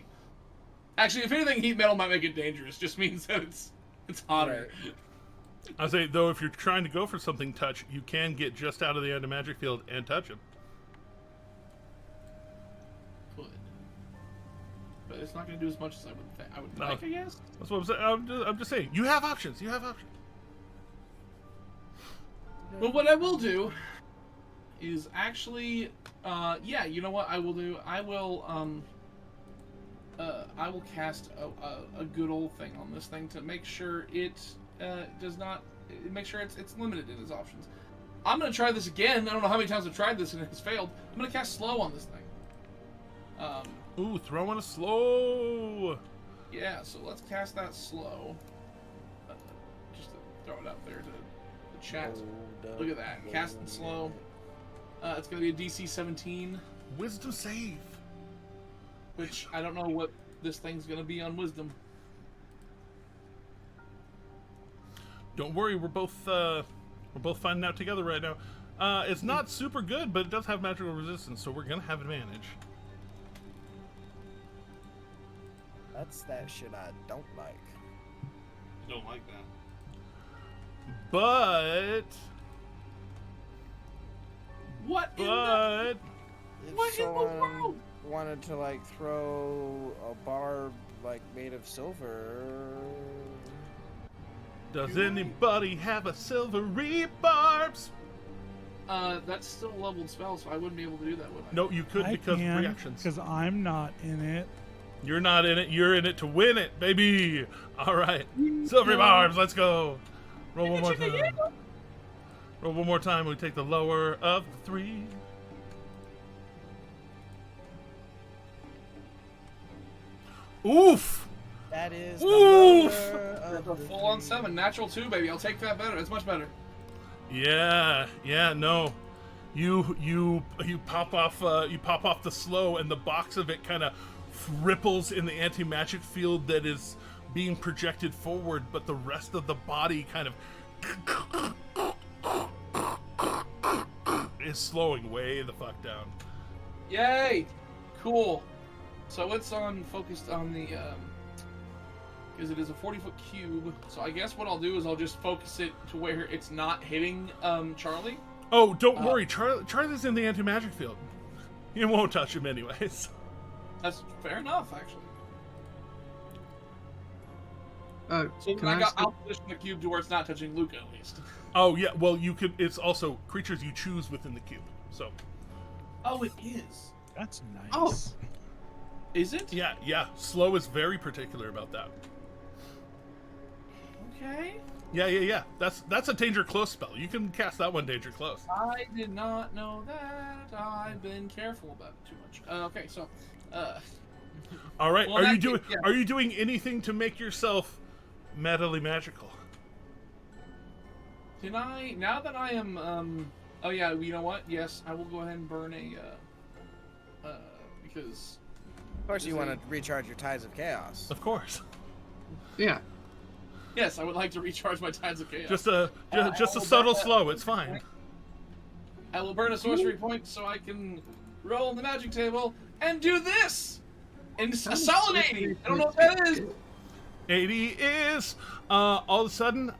Actually, if anything, heat metal might make it dangerous. Just means that it's hotter. Right. I say, though, if you're trying to go for something touch, you can get just out of the anti-magic field and touch him. Could. But it's not going to do as much as I would like, I guess. That's what I'm saying. I'm just saying, you have options. You have options. But what I will do is actually, yeah, you know what I will do? I will cast a good old thing on this thing to make sure it does not. Make sure it's limited in its options. I'm gonna try this again. I don't know how many times I've tried this and it's failed. I'm gonna cast slow on this thing. Ooh, throw in a slow. Yeah, so let's cast that slow. Just to throw it out there to the chat. Look at that, casting slow. It's gonna be a DC 17. Wisdom save. Which I don't know what this thing's gonna be on wisdom. Don't worry, we're both finding out together right now. It's not super good, but it does have magical resistance, so we're gonna have advantage. That's that shit I don't like. Don't like that. But what in the world? Wanted to like throw a barb like made of silver. Does anybody have a silvery barbs? That's still a leveled spell, so I wouldn't be able to do that, would I? No, you could because of reactions. Because I'm not in it. You're not in it. You're in it to win it, baby. All right, silvery barbs. Let's go. Roll one more time. Roll one more time. We take the lower of the three. Oof. That is Oof. A full-on 7, natural 2, baby. I'll take that better. It's much better. Yeah, no. You pop off the slow, and the box of it kind of ripples in the anti-magic field that is being projected forward, but the rest of the body kind of is slowing way the fuck down. Yay! Cool. So it's focused on the because it is a 40-foot cube. So I guess what I'll do is I'll just focus it to where it's not hitting Charlie. Oh, don't worry. Charlie's in the anti-magic field. You won't touch him anyways. That's fair enough, actually. So I'll position the cube to where it's not touching Luca, at least. Oh yeah, well you could. It's also creatures you choose within the cube. So. Oh, it is. That's nice. Oh. Is it? Yeah. Slow is very particular about that. Okay. Yeah. That's a danger close spell. You can cast that one danger close. I did not know that. I've been careful about it too much. Okay, so. All right. Well, Are you doing anything to make yourself metally magical? Can I? Now that I am. Oh yeah. You know what? Yes, I will go ahead and burn because. Of course, you want to recharge your Tides of Chaos. Of course. Yeah. Yes, I would like to recharge my Tides of Chaos. Just a subtle slow. It's fine. I will burn a sorcery point so I can roll on the magic table and do this. And a solid 80. I don't know what that is. 80 is all of a sudden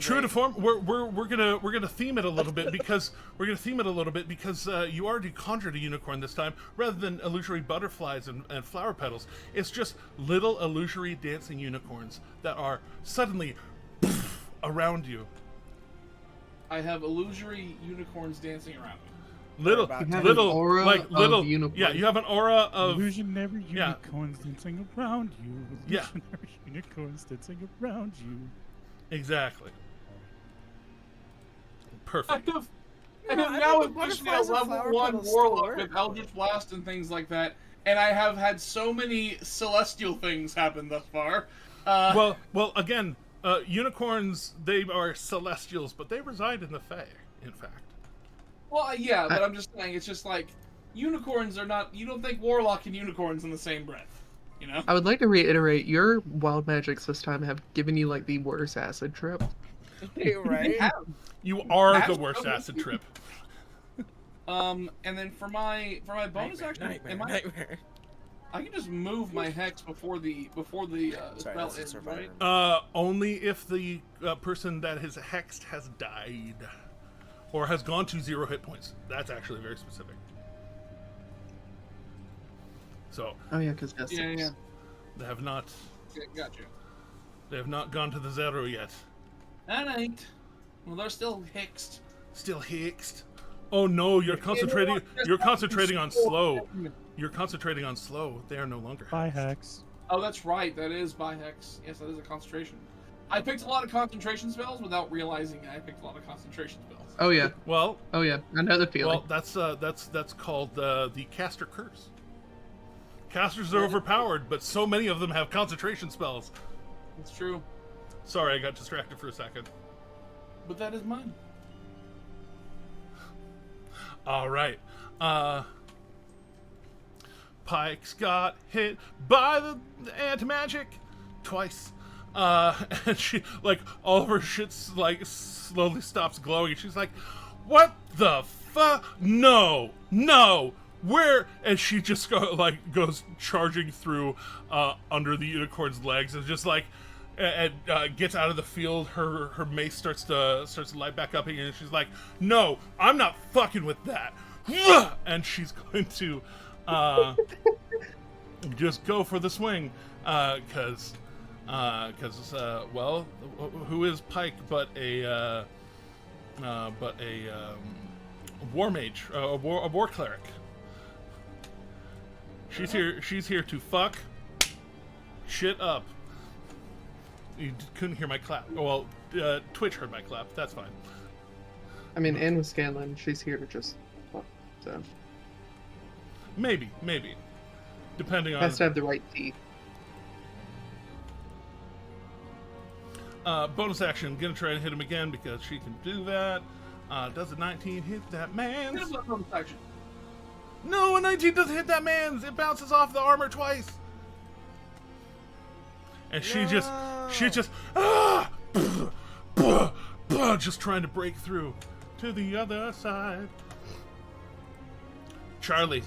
true to form. We're gonna theme it a little bit because you already conjured a unicorn this time rather than illusory butterflies and flower petals. It's just little illusory dancing unicorns that are suddenly around you. I have illusory unicorns dancing around me. Little, unicorn. Yeah, you have an aura of illusionary unicorns dancing around you. Yeah. Illusionary unicorns dancing around you. Exactly. Perfect. I have now officially a level 1 warlock with Eldritch Blast and things like that, and I have had so many celestial things happen thus far. Well, again, unicorns, they are celestials, but they reside in the Fae, in fact. Well, yeah, but I'm just saying, it's just like, unicorns are not. You don't think warlock and unicorns in the same breath, you know? I would like to reiterate, your wild magics this time have given you like the worst acid trip. Right? You are the worst acid trip. And then for my bonus action, Nightmare. I can just move my hex before the spell ends, right? Only if the person that is hexed has died or has gone to 0 hit points. That's actually very specific. So. Oh yeah, because yeah. They have not. Okay, gotcha. They have not gone to the 0 yet. That ain't. Well, they're still hexed. Still hexed. Oh no, you're concentrating. You're concentrating on slow. You're concentrating on slow. They are no longer by hex. Oh, that's right. That is by hex. Yes, that is a concentration. I picked a lot of concentration spells without realizing I picked a lot of concentration spells. Oh yeah. Well. Oh yeah. I know the feeling. Well, that's called the caster curse. Casters are overpowered, but so many of them have concentration spells. That's true. Sorry, I got distracted for a second. But that is mine. All right. Pike's got hit by the anti-magic twice. And she, like, all of her shit's, like, slowly stops glowing. She's like, what the fuck? No! Where? And she just goes charging through under the unicorn's legs and just, like, and gets out of the field. Her mace starts to light back up again. And she's like, no, I'm not fucking with that. And she's going to just go for the swing, because well, who is Pike but a war mage, a war cleric. She's here to fuck shit up. You couldn't hear my clap. Well, Twitch heard my clap. That's fine. I mean, and with Scanlan, she's here to just so. Maybe. Depending on... Has to have the right teeth. Bonus action. Gonna try to hit him again because she can do that. Does a 19 hit that man's? Bonus action. No, a 19 doesn't hit that man's. It bounces off the armor twice. And she just just trying to break through to the other side. Charlie.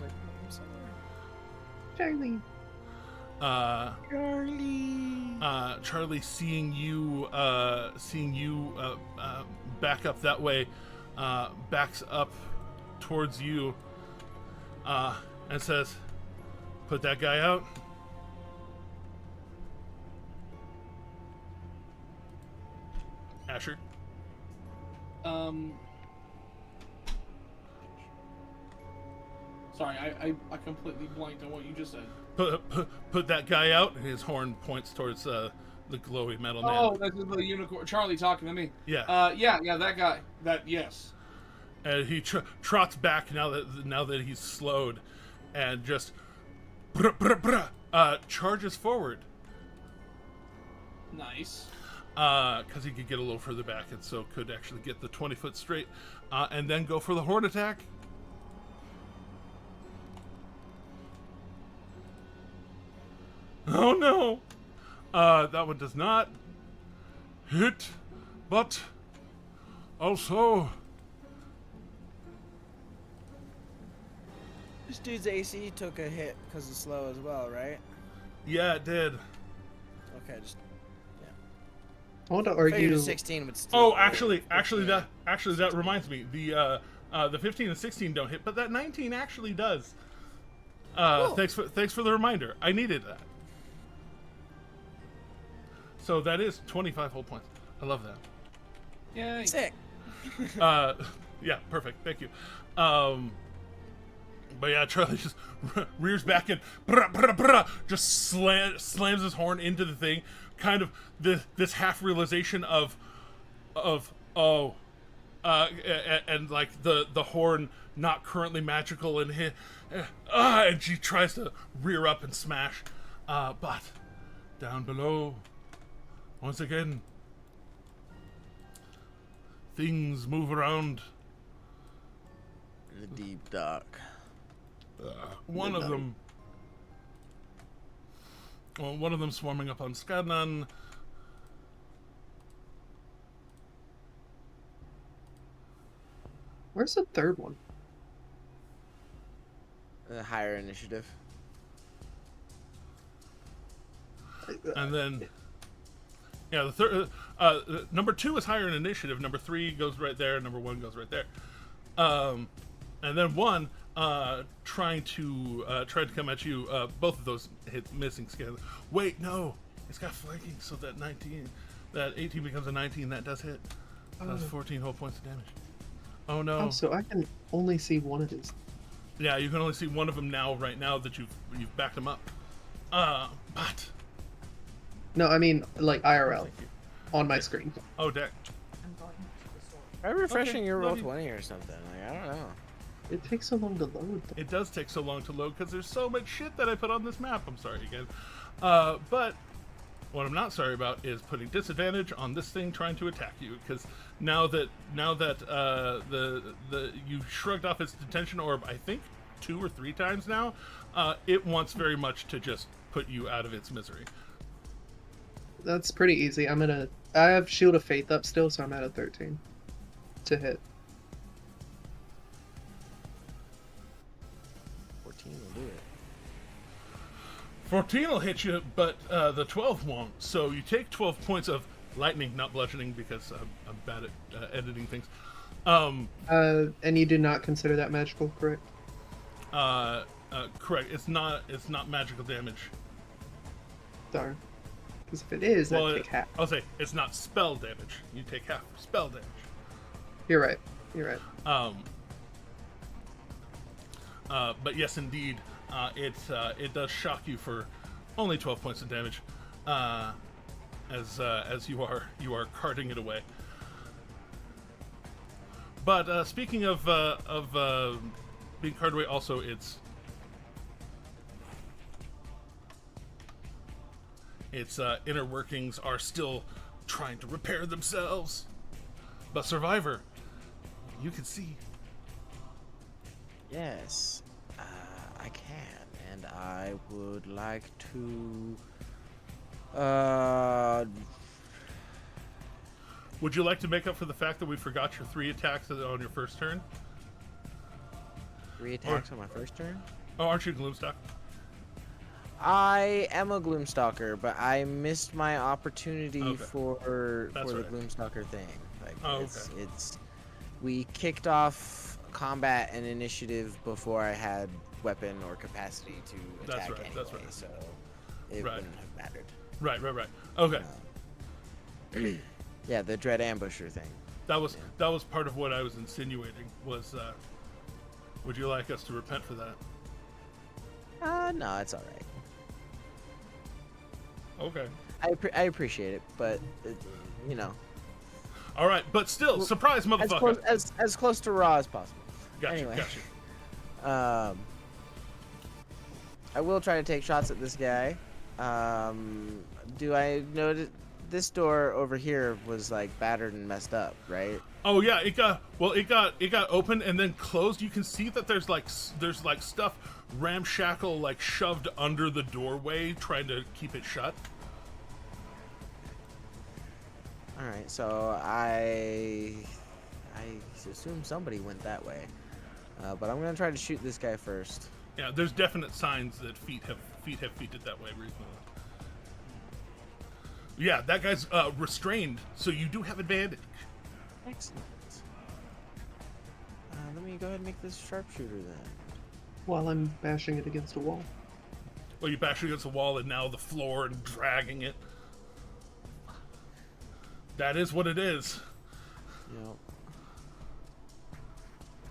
Charlie, seeing you back up that way, backs up towards you, and says, "Put that guy out." Asher. Sorry, I completely blanked on what you just said. Put that guy out. And his horn points towards the glowy metal man. Oh, that's the unicorn. Charlie talking to me. Yeah. Yeah, that guy. Yes. And he trots back now that he's slowed, and just charges forward. Nice. Because he could get a little further back, and so could actually get the 20-foot straight, and then go for the horn attack. Oh no! That one does not hit, but also... This dude's AC took a hit because it's slow as well, right? Yeah, it did. Okay, just... I want to argue. 16 would still. Oh, actually, that reminds me. The 15 and 16 don't hit, but that 19 actually does. Cool. Thanks for the reminder. I needed that. So that is 25 whole points. I love that. Yay. Sick. Yeah, perfect. Thank you. But yeah, Charlie just rears back and just slams his horn into the thing. Kind of this half realization of and like the horn not currently magical, and and she tries to rear up and smash, but down below, once again, things move around. The deep dark. One of them. Well, one of them swarming up on Skadnan. Where's the third one? Higher initiative. And then, yeah, the third, number 2 is higher in initiative. Number 3 goes right there. Number 1 goes right there. And then 1 trying to come at you. Both of those hit missing scan. Wait, no, it's got flanking, so that 18 becomes a 19. That does hit. That's 14 whole points of damage. Oh no! Oh, so I can only see one of these. Yeah, you can only see one of them now. Right now that you've backed them up. But. No, I mean like IRL on my screen. Oh, deck. Try refreshing your roll 20 or something. Like, I don't know. It takes so long to load. It does take so long to load because there's so much shit that I put on this map. I'm sorry again. But what I'm not sorry about is putting disadvantage on this thing trying to attack you, because now that you shrugged off its detention orb, I think 2 or 3 times now, it wants very much to just put you out of its misery. That's pretty easy. I have Shield of Faith up still, so I'm at a 13 to hit. 14 will do it. 14 will hit you, but the 12 won't. So you take 12 points of lightning, not bludgeoning, because I'm bad at editing things. And you do not consider that magical, correct? Correct. It's not magical damage. Darn. Because if it is, Well, I take half. I'll say it's not spell damage. You take half spell damage. You're right. But yes, indeed, it does shock you for only 12 points of damage, as you are carting it away. But speaking of being carted away, also its inner workings are still trying to repair themselves. But Survivor, you can see. Yes, I can, and I would like to. Would you like to make up for the fact that we forgot your 3 attacks on your first turn? 3 attacks on my first turn? Oh, aren't you Gloomstalk? I am a Gloomstalker, but I missed my opportunity for That's the right. Gloomstalker thing. Like, Oh, it's we kicked off combat and initiative before I had weapon or capacity to attack anyway, that's right. so it wouldn't have mattered. Right. Okay. Yeah, the Dread Ambusher thing. That was part of what I was insinuating. Was would you like us to repent for that? No, it's all right. Okay. I appreciate it, but you know. All right, but still, surprise, motherfucker. As close to raw as possible. Got Anyway. you. I will try to take shots at this guy. Do I know this door over here was like battered and messed up, right? Oh yeah, it got open and then closed. You can see that there's like stuff ramshackle, like shoved under the doorway, trying to keep it shut. All right, so I assume somebody went that way, but I'm gonna try to shoot this guy first. Yeah, there's definite signs that feet have feeted that way recently. Yeah, that guy's restrained, so you do have advantage. Excellent. Let me go ahead and make this sharpshooter then. While I'm bashing it against a wall. Well, you bash against the wall and now the floor and dragging it. That is what it is. Yep.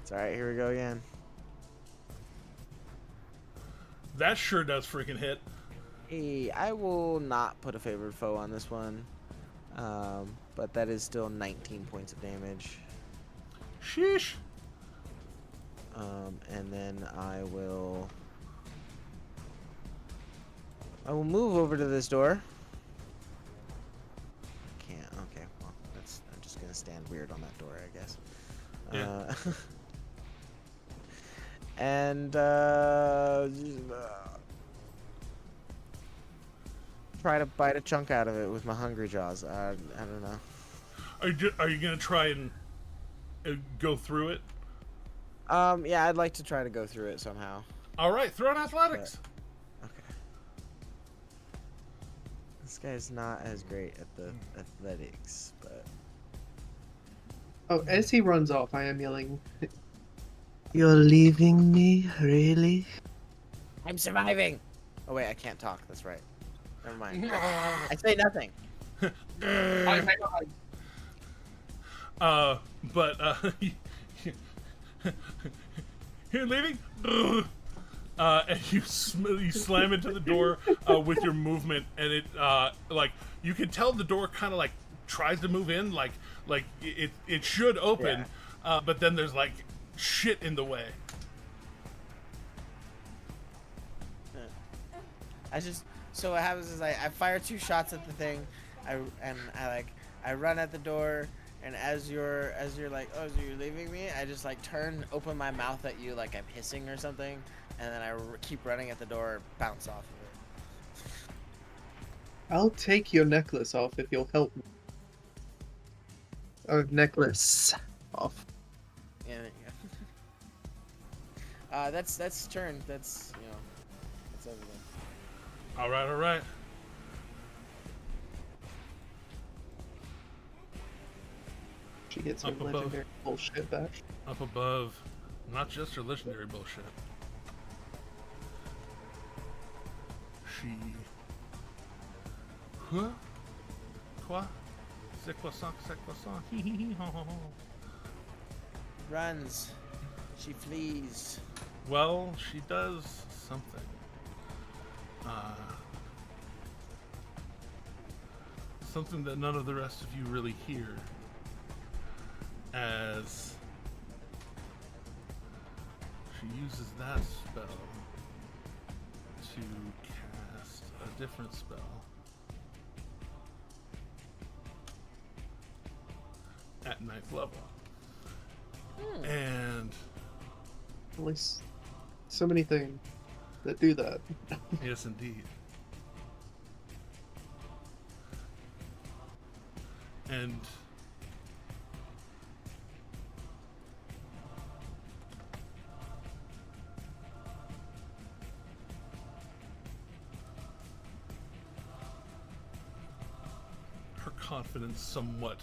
It's alright, here we go again. That sure does freaking hit. Hey, I will not put a favored foe on this one. But that is still 19 points of damage. Sheesh. And then I will move over to this door. Can't. Okay. Well, I'm just gonna stand weird on that door, I guess. Yeah. and try to bite a chunk out of it with my hungry jaws. I don't know. Are you gonna try and go through it? Yeah, I'd like to try to go through it somehow. All right, throw in athletics. Okay. This guy's not as great at the athletics, but. Oh, as he runs off, I am yelling, "You're leaving me, really?" I'm surviving. Oh wait, I can't talk. That's right. Never mind. I say nothing. But you're leaving. And you slam into the door with your movement, and it like you can tell the door kind of like tries to move in, like it should open, but then there's like shit in the way. So what happens is I fire 2 shots at the thing, I run at the door, and as you're like, oh, so you're leaving me, I just like open my mouth at you like I'm hissing or something, and then I keep running at the door, bounce off of it. I'll take your necklace off if you'll help me. Or necklace off. Yeah, there you go. That's turn. That's that's everything. All right. She gets her legendary bullshit back. Up above, not just her legendary bullshit. She. Huh? Quoi? C'est croissant, c'est croissant. Hee hee hee ho ho ho. Runs. She flees. Well, she does something. Something that none of the rest of you really hear, as she uses that spell to cast a different spell. At 9th level. And at least so many things that do that. Yes, indeed. And her confidence somewhat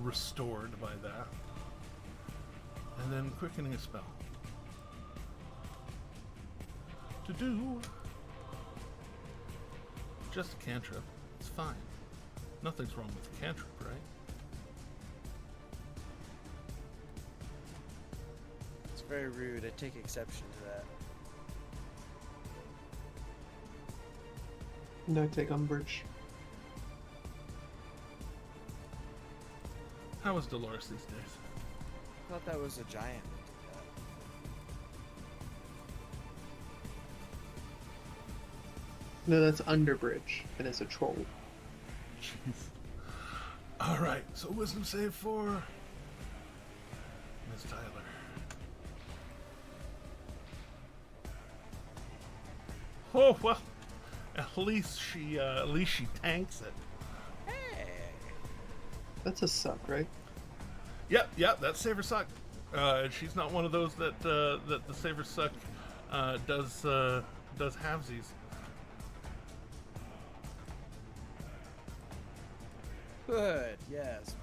restored by that. And then quickening a spell. To do just a cantrip. It's fine. Nothing's wrong with a cantrip, right? It's very rude. I take exception to that. And I take umbrage. How is Dolores these days? I thought that was a giant. No, that's Underbridge, and it's a troll. Jeez. Alright, so wisdom save for Miss Tyler. Oh well, at least she tanks it. Hey. That's a suck, right? Yep, that saver suck. She's not one of those that the saver suck does halvesies. Good. Yes.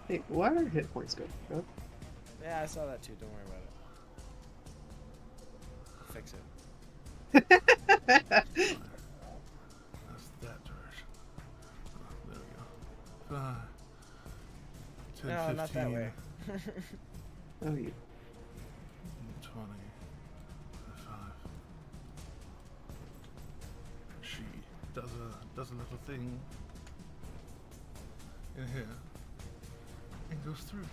Hey, why are hit points good? Huh? Yeah, I saw that too. Don't worry about it. Fix it. That's that direction. There we go. 5, 10, No, 15, not that way. Oh, you. 20, 25. She does a little thing in here and goes through.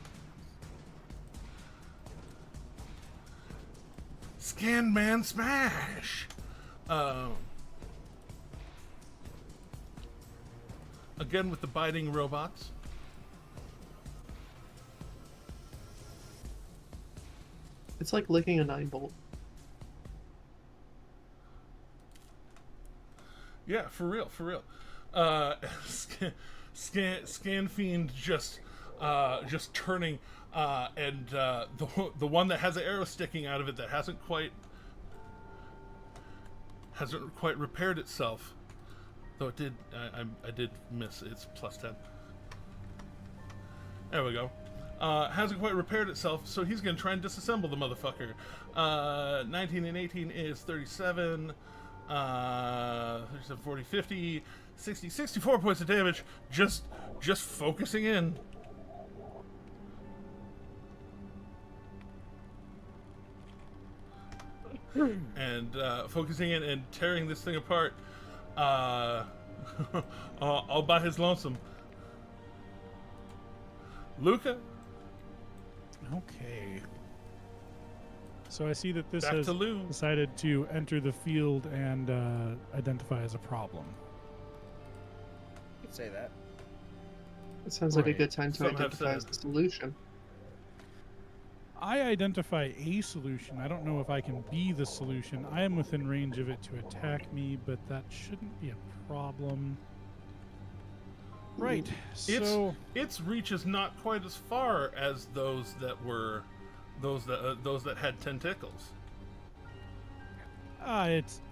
Scan man smash. Again with the biting robots. It's like licking a 9-bolt. Yeah, for real. Scan Fiend just turning, and the one that has an arrow sticking out of it that hasn't quite repaired itself. Though it did, I did miss. It's +10. There we go. Hasn't quite repaired itself, so he's gonna try and disassemble the motherfucker. 19 and 18 is 37. 37, 40, 50, 60, 64 points of damage. Just focusing in. And focusing in and tearing this thing apart. All by his lonesome. Luca? Okay. So I see that this Back has to Lou. decided to enter the field and identify as a problem. You could say that. It sounds like a Right. good time to Some have identify said. the solution. I identify a solution. I don't know if I can be the solution. I am within range of it to attack me, but that shouldn't be a problem. Right. So Its reach is not quite as far as those that had tentacles.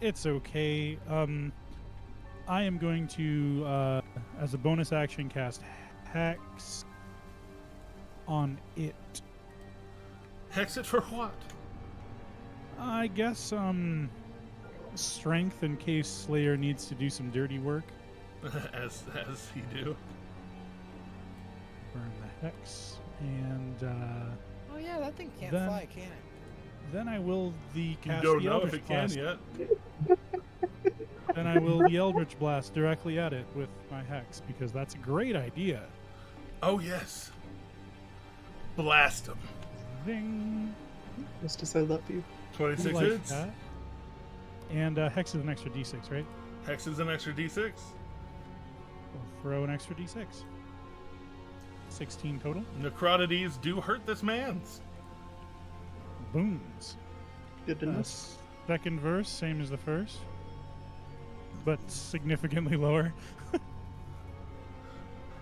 it's okay. I am going to as a bonus action cast Hex on it. Hex it for what? I guess strength in case Slayer needs to do some dirty work. as he do. Burn the hex and Oh yeah, that thing can't Then- fly, can it? then I will You cast don't the know if Eldritch it can Blast. yet. Then I will the Eldritch Blast directly at it with my hex because that's a great idea. Oh yes. Blast him. Ding. Just to say that for you. 26 Like hits. that. And hex is an extra d6, right? Hex is an extra d6. We'll throw an extra d6. 16 total. Necrotides do hurt this man's. Booms. Good to know. Second verse, same as the first, but significantly lower.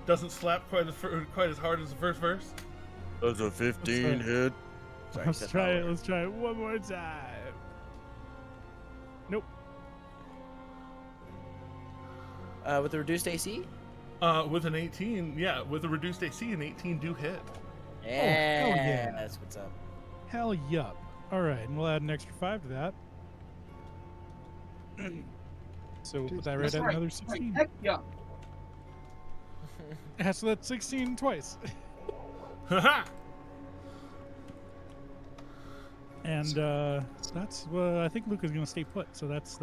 Doesn't slap quite as hard as the first verse. Does a 15 hit? Sorry, Let's that's try not it. working. Let's try it one more time. Nope. With the reduced AC? With an 18, yeah, with a reduced AC, an 18 do hit. Yeah, hell yeah. that's what's up. Hell yup. All right, and we'll add an extra 5 to that. So we'll put that right That's at right. another 16. Heck yeah. Yeah, so that's 16 twice. Haha! And that's I think Luca's gonna stay put. So that's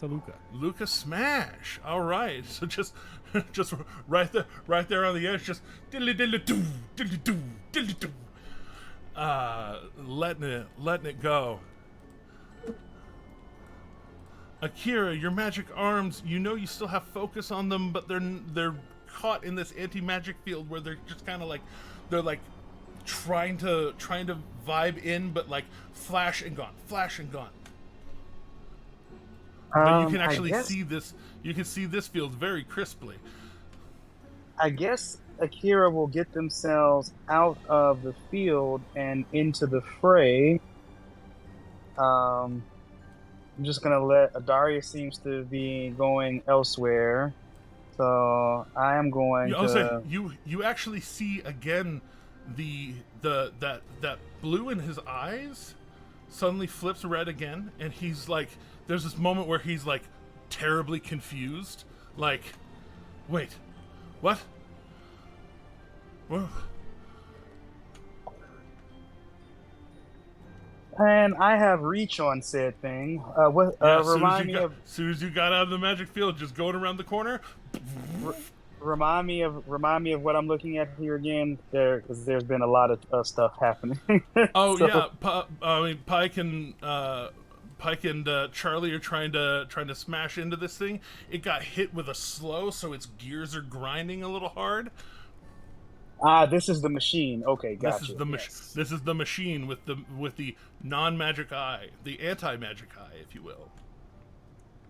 a Luca. Luca smash. All right. So just right there on the edge, just diddly diddly doo, diddly doo, diddly doo. Letting it go. Akira, your magic arms, you know you still have focus on them, but they're caught in this anti-magic field where they're just kind of like they're like trying to vibe in, but like flash and gone. But you can actually see this. You can see this field very crisply. I guess Akira will get themselves out of the field and into the fray. I'm just gonna let Adaria seems to be going elsewhere, so I am going to. You actually see again that blue in his eyes suddenly flips red again, and he's like, there's this moment where he's like terribly confused, like, wait, what? Whoa. And I have reach on said thing. Remind me of As soon as you got out of the magic field, just going around the corner. remind me of what I'm looking at here again. Because there's been a lot of stuff happening. Oh So- yeah, Pi Pike and Charlie are trying to smash into this thing. It got hit with a slow, so its gears are grinding a little hard. This is the machine. Okay, gotcha. This is the machine with the non-magic eye, the anti-magic eye, if you will.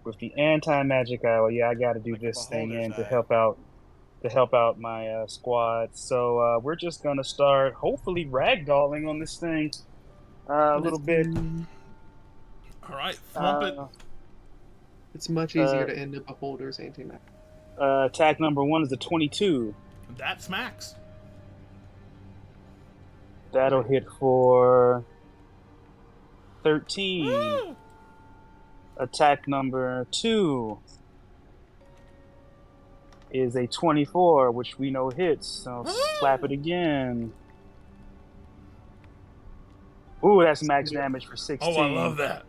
With the anti-magic eye, well, yeah, I got to do this thing in to help out my squad. So we're just gonna start, hopefully, ragdolling on this thing a little bit. All right, thump it. It's much easier to end up a holder's anti-magic. Attack number 1 is a 22. That smacks. That'll hit for 13. Woo! Attack number 2 is a 24, which we know hits. So slap it again. Ooh, that's max damage for 16. Oh, I love that.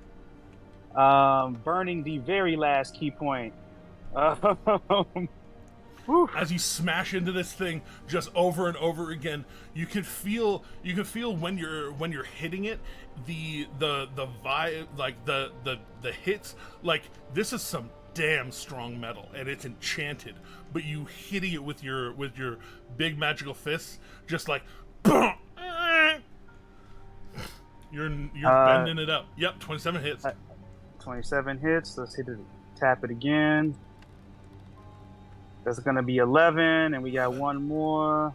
Burning the very last key point. As you smash into this thing just over and over again, you can feel when you're hitting it, the vibe, like the hits, like this is some damn strong metal and it's enchanted, but you hitting it with your big magical fists, just like you're bending it up. Yep, 27 hits. 27 hits. Let's hit it. Tap it again. That's going to be 11, and we got one more.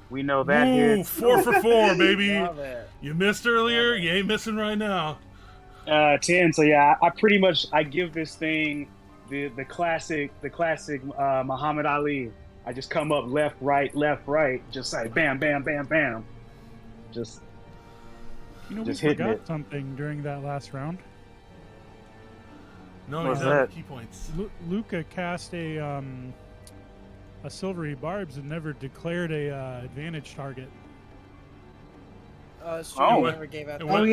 We know that hits. 4 for 4, baby. You missed earlier. You ain't missing right now. 10. So yeah, I give this thing the classic Muhammad Ali. I just come up left, right, just like bam, bam, bam, bam. Just we forgot something during that last round. No, he's at key points. Luca cast a silvery barbs and never declared a advantage target. It's true. It never gave out. It would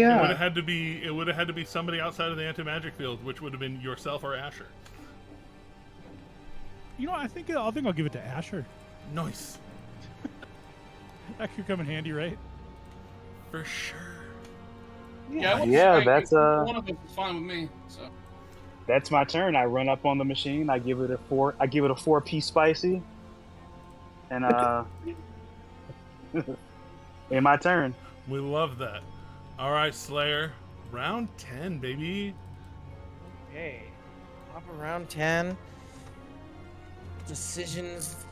have had to be somebody outside of the anti-magic field, which would have been yourself or Asher. I think I'll give it to Asher. Nice. That could come in handy, right? For sure. Yeah, that's one of them is fine with me. So. That's my turn. I run up on the machine. I give it a 4-piece spicy, and in my turn. We love that. All right, Slayer, round 10, baby. Okay, up around 10. Decisions.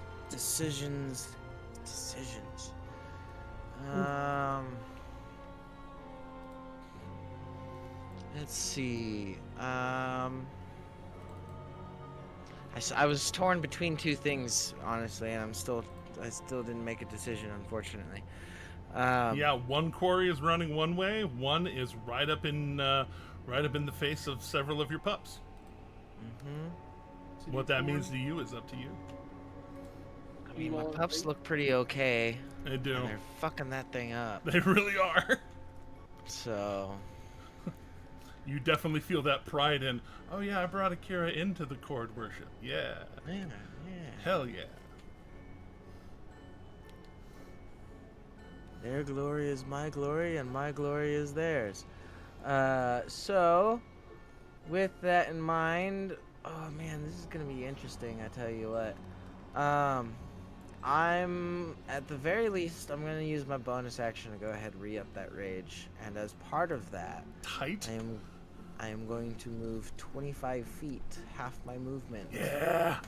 Let's see. I was torn between two things, honestly, and I still didn't make a decision, unfortunately. One quarry is running one way. One is right up in the face of several of your pups. Mm-hmm. What that means to you is up to you. I mean, my pups look pretty okay. They do. And they're fucking that thing up. They really are. So. You definitely feel that pride in, oh yeah, I brought Akira into the Chord worship. Yeah. Yeah. Hell yeah. Their glory is my glory, and my glory is theirs. So, with that in mind, oh man, this is gonna be interesting, I tell you what. I'm, at the very least, I'm gonna use my bonus action to go ahead and re-up that rage, and as part of that, I am going to move 25 feet, half my movement. Yeah.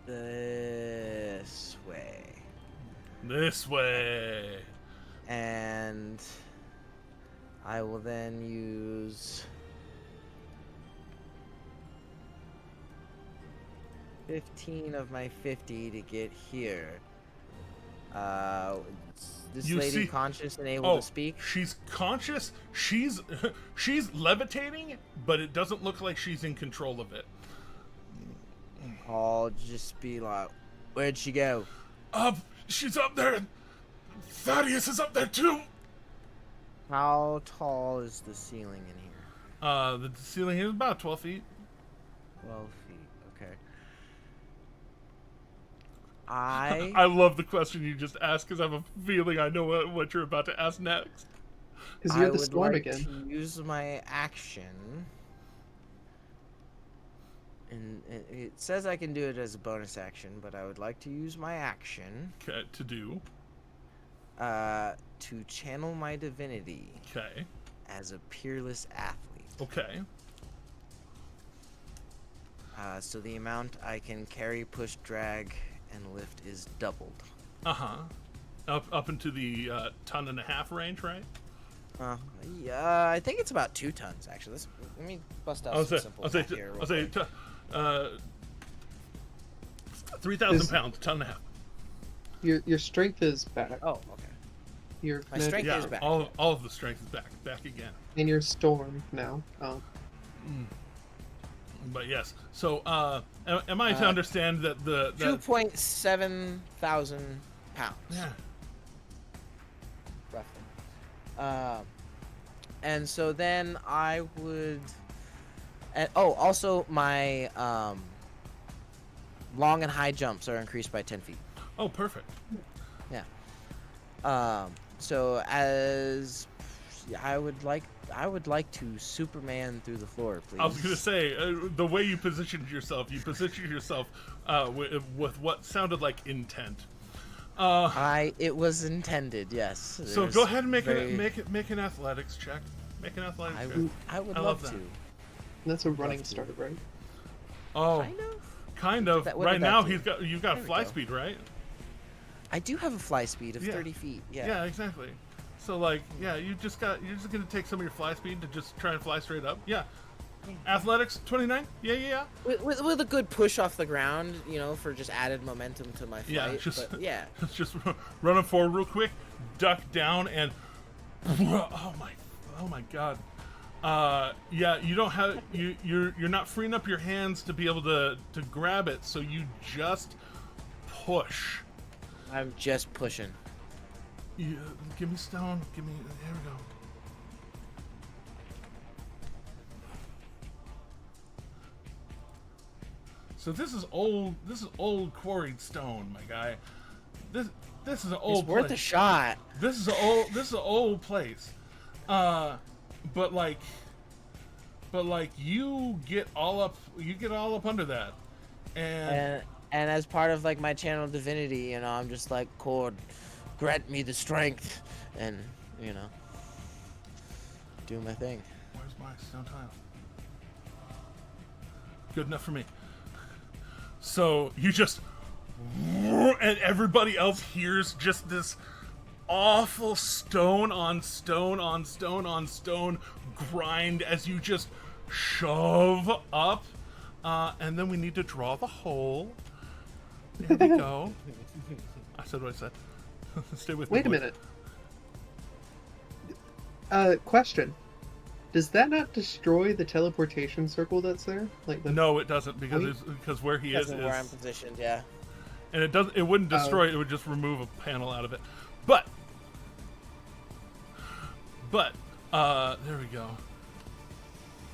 This way. And I will then use 15 of my 50 to get here. This lady conscious and able to speak? She's conscious. She's levitating, but it doesn't look like she's in control of it. I'll just be like, where'd she go? She's up there. Thaddeus is up there too. How tall is the ceiling in here? The ceiling here is about 12 feet. 12 feet, okay. I love the question you just asked because I have a feeling I know what you're about to ask next. Because you're the would storm like again. to use my action. And it says I can do it as a bonus action, but I would like to use my action. Okay, to do? To channel my divinity. Okay. As a peerless athlete. Okay. So the amount I can carry, push, drag, and lift is doubled. Up into the 1.5 ton range, right? Yeah, I think it's about 2 tons actually. Let me bust out some simple math here. I'll say 3,000 pounds, 1.5 tons. Your strength is back. Oh, okay. Your my strength is back. All of the strength is back again. And your storm now. Oh. But yes, so am I to understand that the 2.7 thousand pounds? Yeah. Roughly. And so then I would. Also my long and high jumps are increased by 10 feet. Oh, perfect. Yeah. So as I would like to Superman through the floor, please. I was gonna say the way you positioned yourself with what sounded like intent. It was intended, yes. So go ahead and make an athletics check. Make an athletics check. I would love to. That's a running start, right? Oh, kind of. Right now you've got fly speed, right? I do have a fly speed of 30 feet. Yeah. Yeah, exactly. So you're just gonna take some of your fly speed to just try and fly straight up. Yeah. Athletics 29. Yeah. With a good push off the ground, for just added momentum to my flight. Just running forward real quick, duck down, and oh my god. You don't have you're not freeing up your hands to be able to grab it, so you just push. I'm just pushing. Give me stone. There we go. So this is old quarried stone, my guy. This is an old place. It's worth a shot. This is an old place. But you get all up under that. And as part of my channel divinity, I'm just like, Cord, grant me the strength, and do my thing. Where's my stone tile? Good enough for me. So you just, and everybody else hears just this awful stone on stone on stone on stone grind as you just shove up, and then we need to draw the hole. There we go. I said what I said. Stay with me. Wait a minute. Question. Does that not destroy the teleportation circle that's there? No, it doesn't, because where he is where I'm positioned, yeah. And it wouldn't destroy it, it would just remove a panel out of it. But there we go.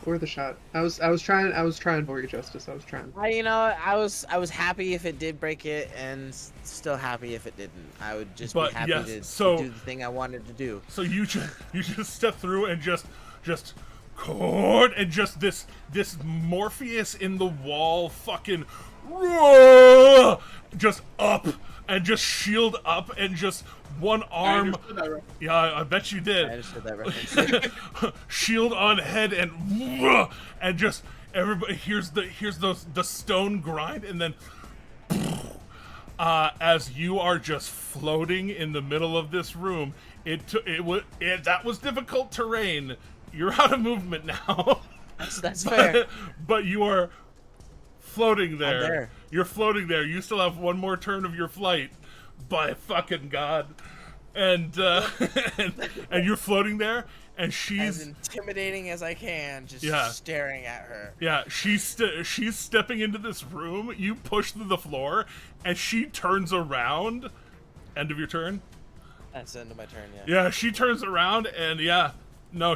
Or the shot. I was trying for you, Justice. I was trying. I was happy if it did break it, and still happy if it didn't. I would just be happy to do the thing I wanted to do. So you just step through and just cord, and just this Morpheus in the wall fucking just up and just shield up and just one arm. Yeah, I bet you did. I understood that reference. Shield on head and just everybody hears the stone grind, and then as you are just floating in the middle of this room, that was difficult terrain. You're out of movement now. That's fair. But you are floating there. I'm there. You're floating there. You still have one more turn of your flight. By fucking God. And and you're floating there, and she's as intimidating as I can, just staring at her. Yeah, she's stepping into this room. You push through the floor, and she turns around. End of your turn? That's the end of my turn, yeah. Yeah, she turns around, and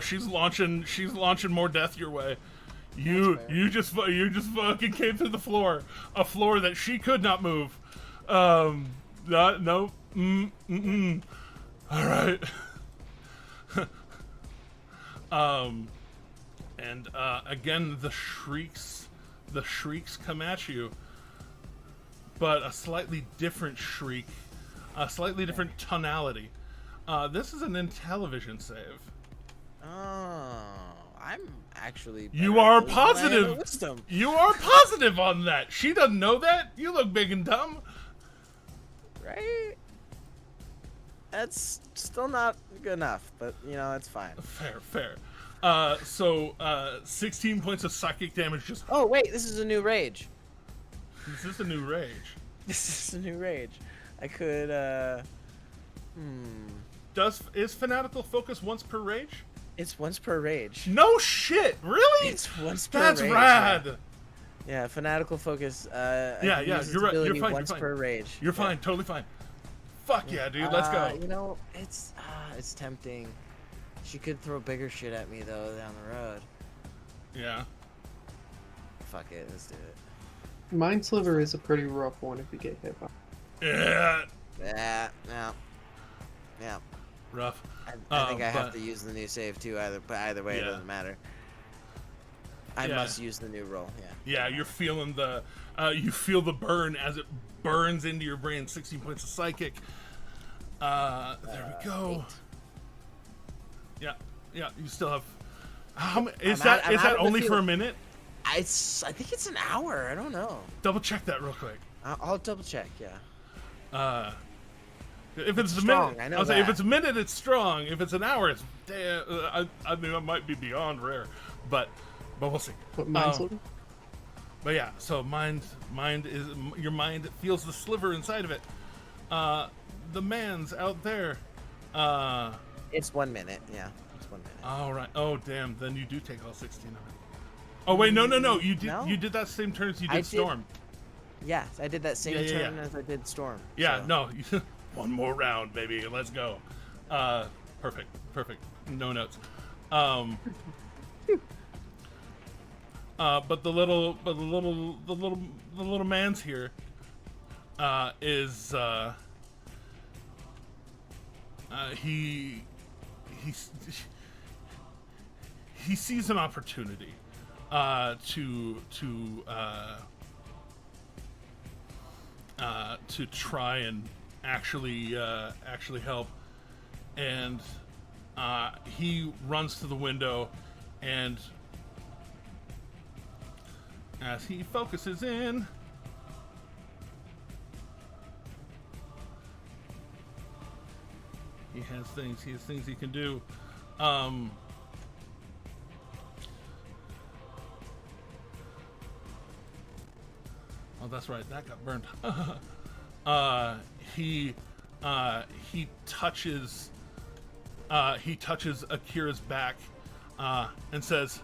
she's launching more death your way. You just fucking came through the floor, a floor that she could not move. No. All right. And again, the shrieks come at you, but a slightly different shriek, a slightly different tonality. This is an Intellivision save. Oh, I'm actually. You are better than I am at positive. wisdom. You are positive on that. She doesn't know that. You look big and dumb. Right? That's still not good enough, but it's fine. Fair. So 16 points of psychic damage just. Oh wait, this is a new rage. This is a new rage. This is a new rage. I could. Is fanatical focus once per rage? It's once per rage. No shit, really? It's once per That's rage. rad. Yeah, fanatical focus. Yeah, you're right. You're fine. Once per rage. You're fine. Totally fine. Fuck yeah, dude. Let's go. It's tempting. She could throw bigger shit at me though down the road. Yeah. Fuck it, let's do it. Mind Sliver is a pretty rough one if you get hit by. Yeah. Yeah. Rough. I think I have to use the new save too. Either way, it doesn't matter. I must use the new roll. Yeah. Yeah, you're feeling you feel the burn as it burns into your brain. 16 points of psychic. There we go. 8. Yeah. You still have. Is that only for a minute? I think it's an hour. I don't know. Double check that real quick. I'll double check. Yeah. If it's a strong, minute, I know I'll say that. if it's a minute, it's strong. If it's an hour, it's damn. I mean, that might be beyond rare, but we'll see. What, Mind Sliver? But yeah, so your mind feels the sliver inside of it. The man's out there. It's 1 minute. Yeah, it's 1 minute. All right. Oh damn. Then you do take all 16 of it. Oh wait, no. You did. No? You did that same turn as you did Storm. Yeah, I did that same turn as I did Storm. Yeah. So. No. One more round, baby. Let's go. Perfect. No notes. But the little man's here is he sees an opportunity to try and actually help, and he runs to the window, and as he focuses in, he has things he can do. Oh, that's right, that got burned. He touches Akira's back and says,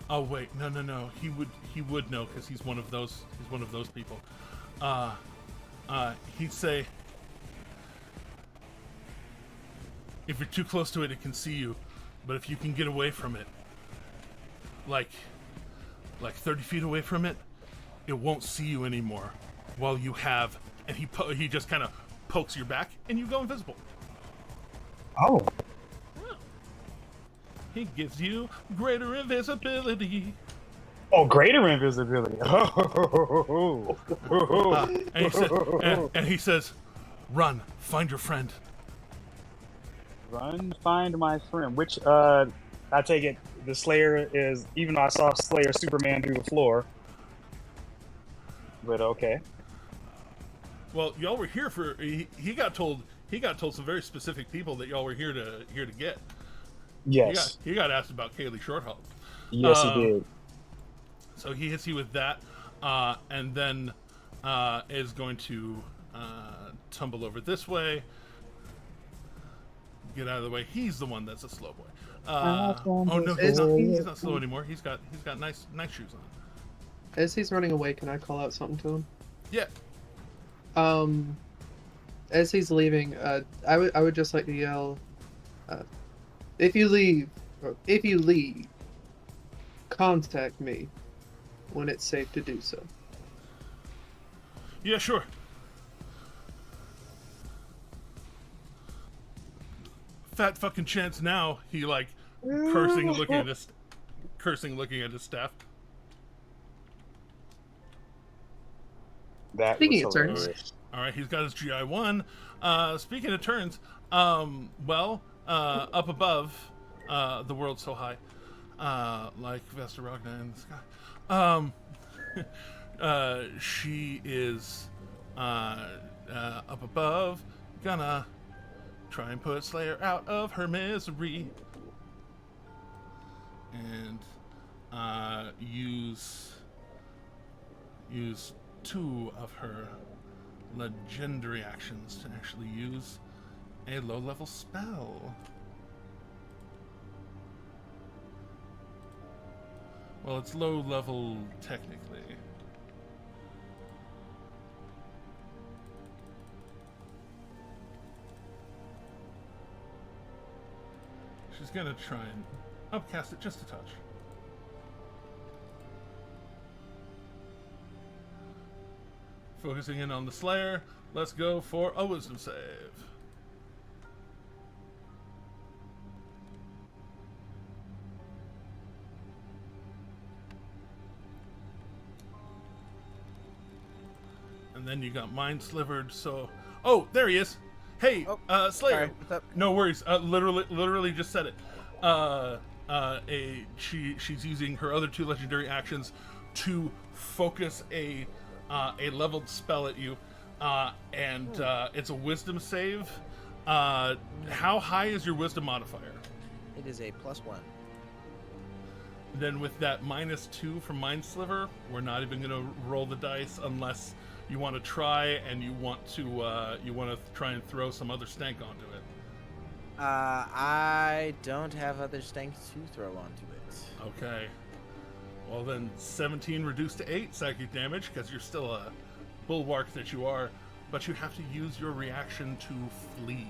oh wait, no. He would know because he's one of those people. He'd say, if you're too close to it, it can see you. But if you can get away from it, like 30 feet away from it, it won't see you anymore. While you have, and he just kind of pokes your back, and you go invisible. Oh. He gives you greater invisibility. Oh, greater invisibility. And he says, run, find your friend. Run, find my friend. Which, I take it the Slayer is, even though I saw Slayer Superman through the floor. But okay. Well, y'all were here for, he got told some very specific people that y'all were here to get. Yes. He got asked about Kaylee Shorthaul. Yes, he did. So he hits you with that, and then is going to tumble over this way. Get out of the way. He's the one that's a slow boy. Oh no, he's not slow anymore. He's got nice shoes on. As he's running away, can I call out something to him? Yeah. As he's leaving, I would just like to yell, If you leave, contact me when it's safe to do so. Yeah, sure. Fat fucking chance now. He like cursing, looking at his staff. That Speaking was of hilarious. turns. All right, he's got his GI 1. Speaking of turns, up above, the world's so high, like Vestaragna in the sky. She is up above, gonna try and put Slayer out of her misery, and use 2 of her legendary actions to actually use a low-level spell. Well, it's low-level technically. She's gonna try and upcast it just a touch. Focusing in on the Slayer, let's go for a Wisdom save. And then you got Mind Slivered, so... Oh, there he is! Hey, Slayer! Sorry, what's up? No worries, literally just said it. She's using her other 2 legendary actions to focus a leveled spell at you, and it's a Wisdom save. How high is your Wisdom modifier? It is a +1. Then with that -2 from Mind Sliver, we're not even going to roll the dice unless you want to try and you want to try and throw some other stank onto it. I don't have other stank to throw onto it. Okay. Well then, 17 reduced to 8 psychic damage, because you're still a bulwark that you are, but you have to use your reaction to flee.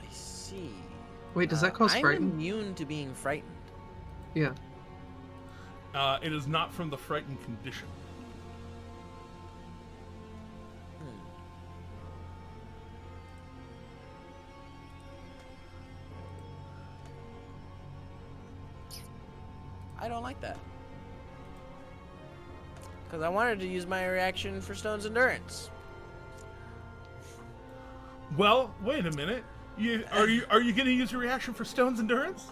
I see. Wait, does that cause frightened? I'm immune to being frightened. Yeah. It is not from the frightened condition. I don't like that. Because I wanted to use my reaction for Stone's Endurance. Well, wait a minute. Are you going to use your reaction for Stone's Endurance?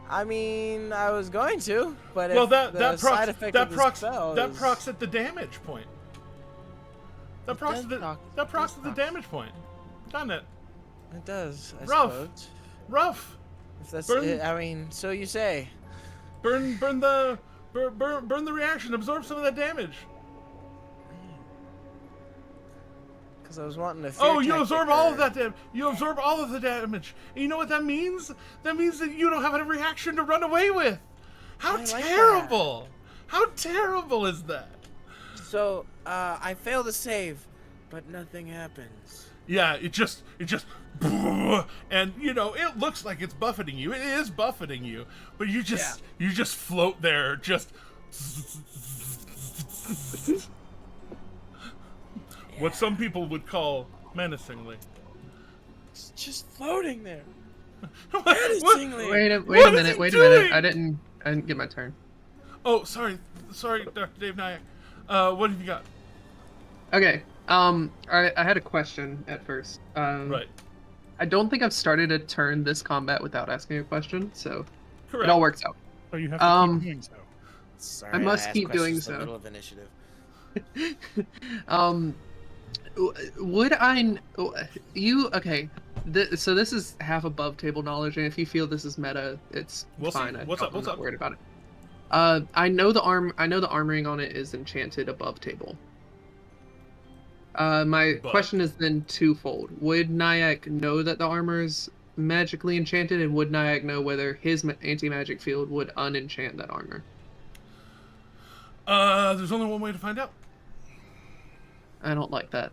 I mean, I was going to, but well, if that the side effect of the spell that is... procs at the damage point. That procs at the damage point. Doesn't it? It does. I Rough. suppose. Rough. If that's it, I mean, so you say. Burn the reaction. Absorb some of that damage. Because I was wanting to. Oh, you absorb all of that damage. You absorb all of the damage. And you know what that means? That means that you don't have a reaction to run away with. How terrible! How terrible is that? So, I fail to save, but nothing happens. Yeah, it just, and you know, it looks like it's buffeting you. It is buffeting you, but you just float there, just. What some people would call menacingly. It's just floating there. Menacingly. Wait a minute. I didn't get my turn. Oh, sorry, Dr. Dave Nyack. What have you got? Okay. I had a question at first. Right. I don't think I've started a turn this combat without asking a question, so correct. It all works out. So you have to keep doing so. Sorry, I must keep doing so. so. Of initiative. Would I? Okay. So this is half above table knowledge, and if you feel this is meta, it's fine. What's up? I'm not worried about it. I know the armoring on it is enchanted above table. My question is then twofold. Would Nyack know that the armor is magically enchanted, and would Nyack know whether his anti-magic field would unenchant that armor? There's only one way to find out. I don't like that.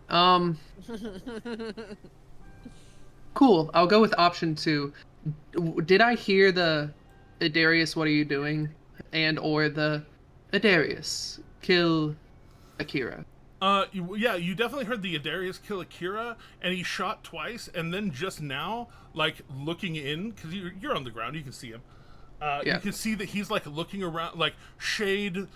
Cool. I'll go with option 2. Did I hear the Adarius, what are you doing? And or the Adarius, kill Akira? You definitely heard the Adarius kill Akira, and he shot twice, and then just now, like, looking in, because you're on the ground, you can see him. You can see that he's, like, looking around, like, Shade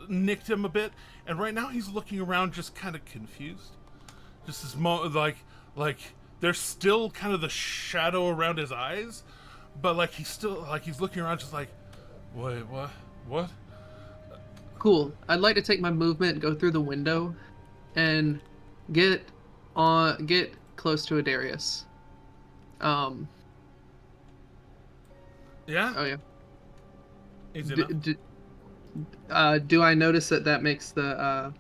nicked him a bit, and right now he's looking around just kind of confused. Just as like, there's still kind of the shadow around his eyes, but, like, he's still, like, he's looking around just like, wait, what? Cool. I'd like to take my movement, go through the window, and get close to Adarius. Yeah? Oh, yeah. Is it do I notice that makes the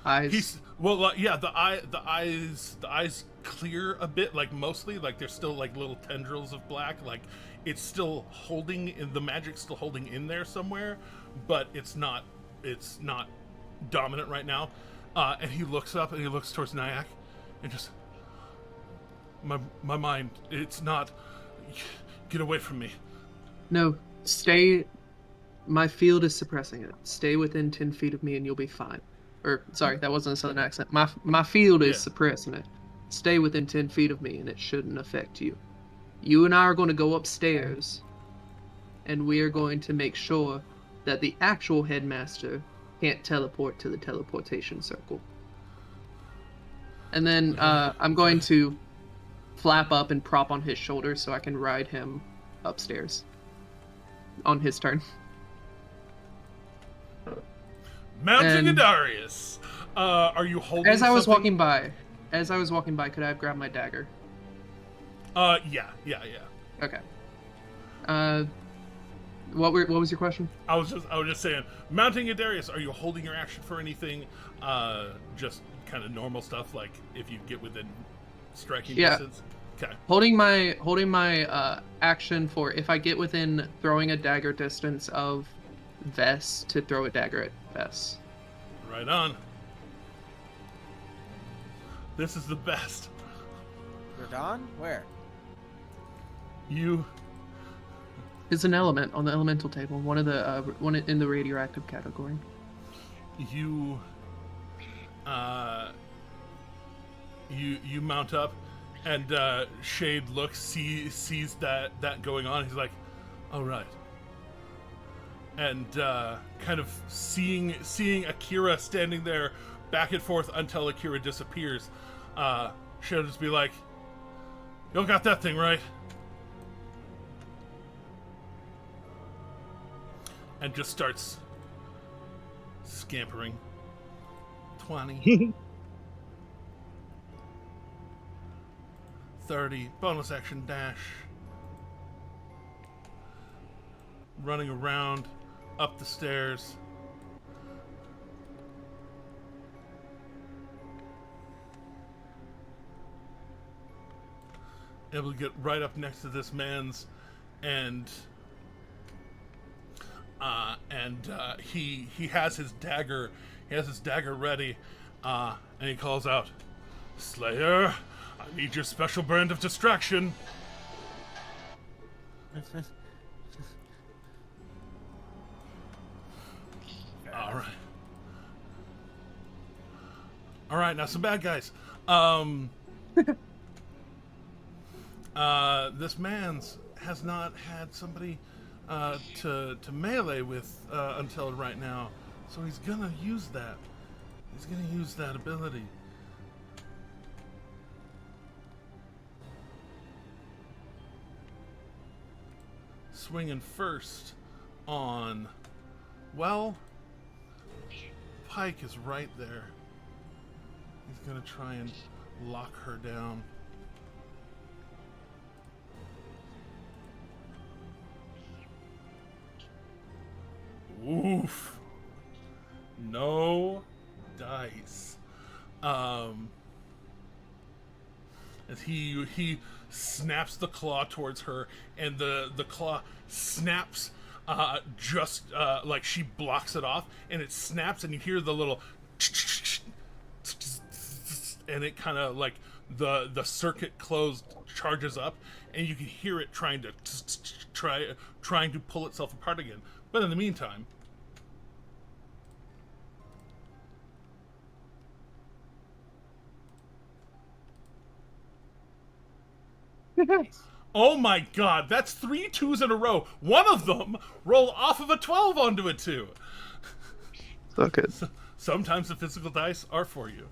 eyes... the eyes clear a bit, like, mostly, like, there's still, like, little tendrils of black, like, it's still the magic's still holding in there somewhere, but it's not dominant right now. And he looks up and he looks towards Nyack and just, my mind, it's not, get away from me. No, stay, my field is suppressing it. Stay within 10 feet of me and you'll be fine. Or, sorry, that wasn't a southern accent. My field is suppressing it. Stay within 10 feet of me and it shouldn't affect you. You and I are going to go upstairs and we are going to make sure that the actual headmaster can't teleport to the teleportation circle. And then I'm going to flap up and prop on his shoulder so I can ride him upstairs on his turn. Mounting Adarius. Are you holding As I was walking by, could I have grabbed my dagger? Yeah. Okay. What was your question? I was just saying, mounting Adarius, are you holding your action for anything? Just kind of normal stuff, like if you get within striking distance? Okay. Holding my action for if I get within throwing a dagger distance of Vess to throw a dagger at Vess. Right on. This is the best. You're done? Where? You... It's an element on the elemental table, one in the radioactive category. You mount up, and Shade sees that going on. He's like, "All right," and kind of seeing Akira standing there back and forth until Akira disappears. Shade just be like, "You got that thing right?" And just starts scampering. 20. 30. Bonus action dash. Running around, up the stairs. Able to get right up next to this man's, and he has his dagger. He has his dagger ready, and he calls out, "Slayer, I need your special brand of distraction." All right. Now some bad guys. This man's has not had somebody to melee with until right now, so he's gonna use that. He's gonna use that ability. Swinging first on, well, Pike is right there. He's gonna try and lock her down. Oof. No dice. As he snaps the claw towards her, and the claw snaps like she blocks it off, and it snaps, and you hear the little and it kind of like the circuit closed charges up, and you can hear it trying to pull itself apart again. But in the meantime, oh my god, that's 3 2s in a row. One of them rolled off of a 12 onto a 2. Suck it. Sometimes the physical dice are for you.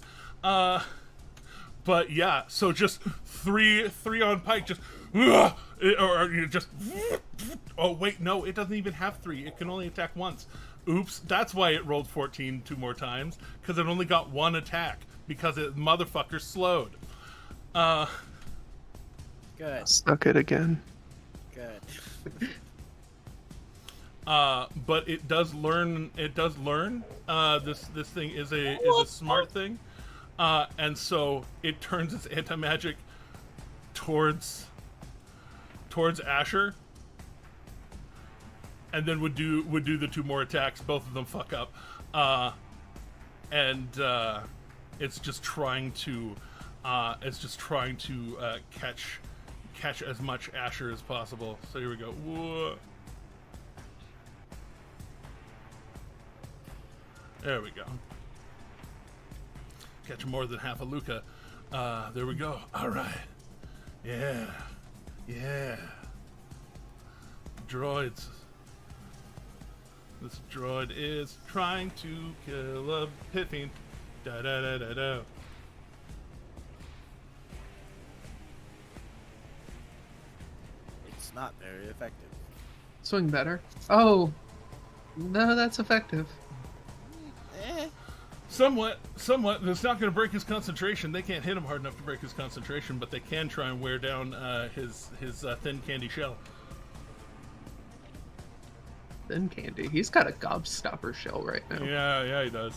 But yeah, so just three on Pike, just or you just. Oh wait, no, it doesn't even have 3. It can only attack once. Oops, that's why it rolled 14 2 more times, because it only got 1 attack because it motherfucker slowed. Good. Suck it again. Good. But it does learn. It does learn. This thing is a smart thing, and so it turns its anti-magic towards Asher, and then would do the 2 more attacks. Both of them fuck up, and it's just trying to catch as much Asher as possible. So here we go. Whoa. There we go. Catch more than half a Luca. There we go. All right. Yeah. Droids. This droid is trying to kill a pit fiend. Da da da da da. It's not very effective. Swing better. Oh, no, that's effective. Somewhat. It's not going to break his concentration. They can't hit him hard enough to break his concentration, but they can try and wear down his thin candy shell. Thin candy. He's got a gobstopper shell right now. Yeah, he does.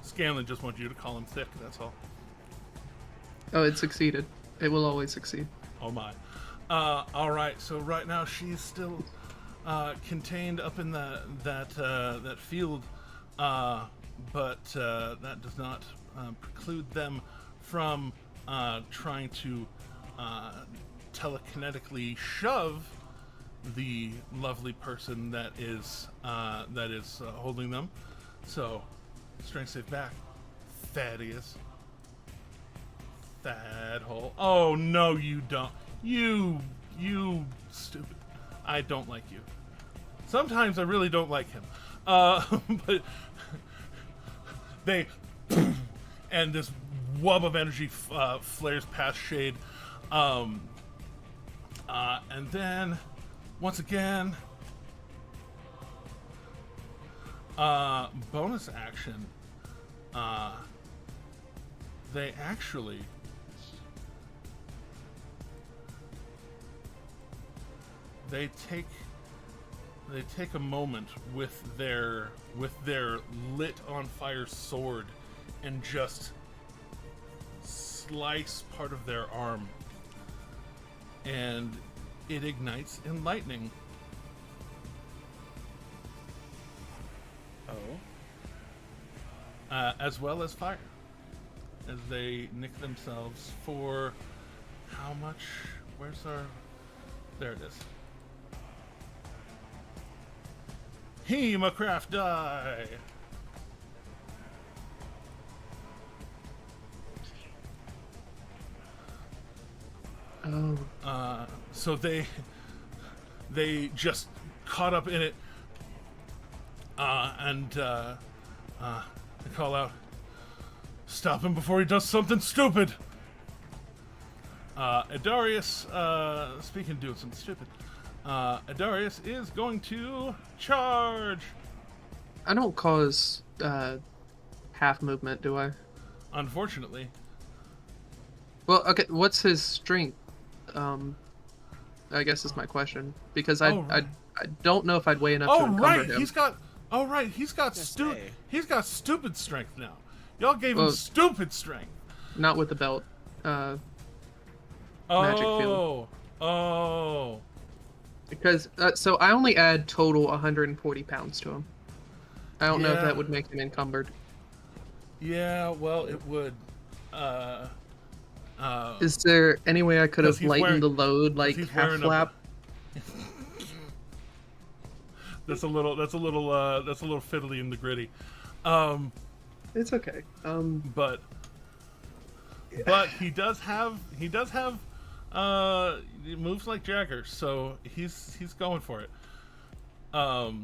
Scanlan just wants you to call him thick. That's all. Oh, it succeeded. It will always succeed. Oh my. All right. So right now she's still contained up in that field, but that does not preclude them from trying to telekinetically shove the lovely person that is holding them. So, strength save back, Thaddeus. Thad hole. Oh no, you don't. You stupid. I don't like you. Sometimes I really don't like him. But they and this wub of energy flares past Shade, and then once again, bonus action. They actually. They take a moment with their lit on fire sword and just slice part of their arm, and it ignites in lightning. As well as fire, as they nick themselves for how much? Where's our? There it is. Hemocraft die. Oh. So they just caught up in it, and they call out, "Stop him before he does something stupid." Adarius, speaking of doing something stupid, Adarius is going to charge. I don't cause half movement, do I? Unfortunately. Well, okay. What's his strength? I guess is my question, because I don't know if I'd weigh enough to encumber him. He's got stupid strength now. Y'all gave him stupid strength. Not with the belt. Magic field. Oh. Because so I only add total 140 pounds to him. I don't know if that would make him encumbered. Yeah, well, it would. Is there any way I could have lightened the load, like half flap? That's a little fiddly in the gritty. It's okay. But he does have moves like Jagger, so he's going for it. If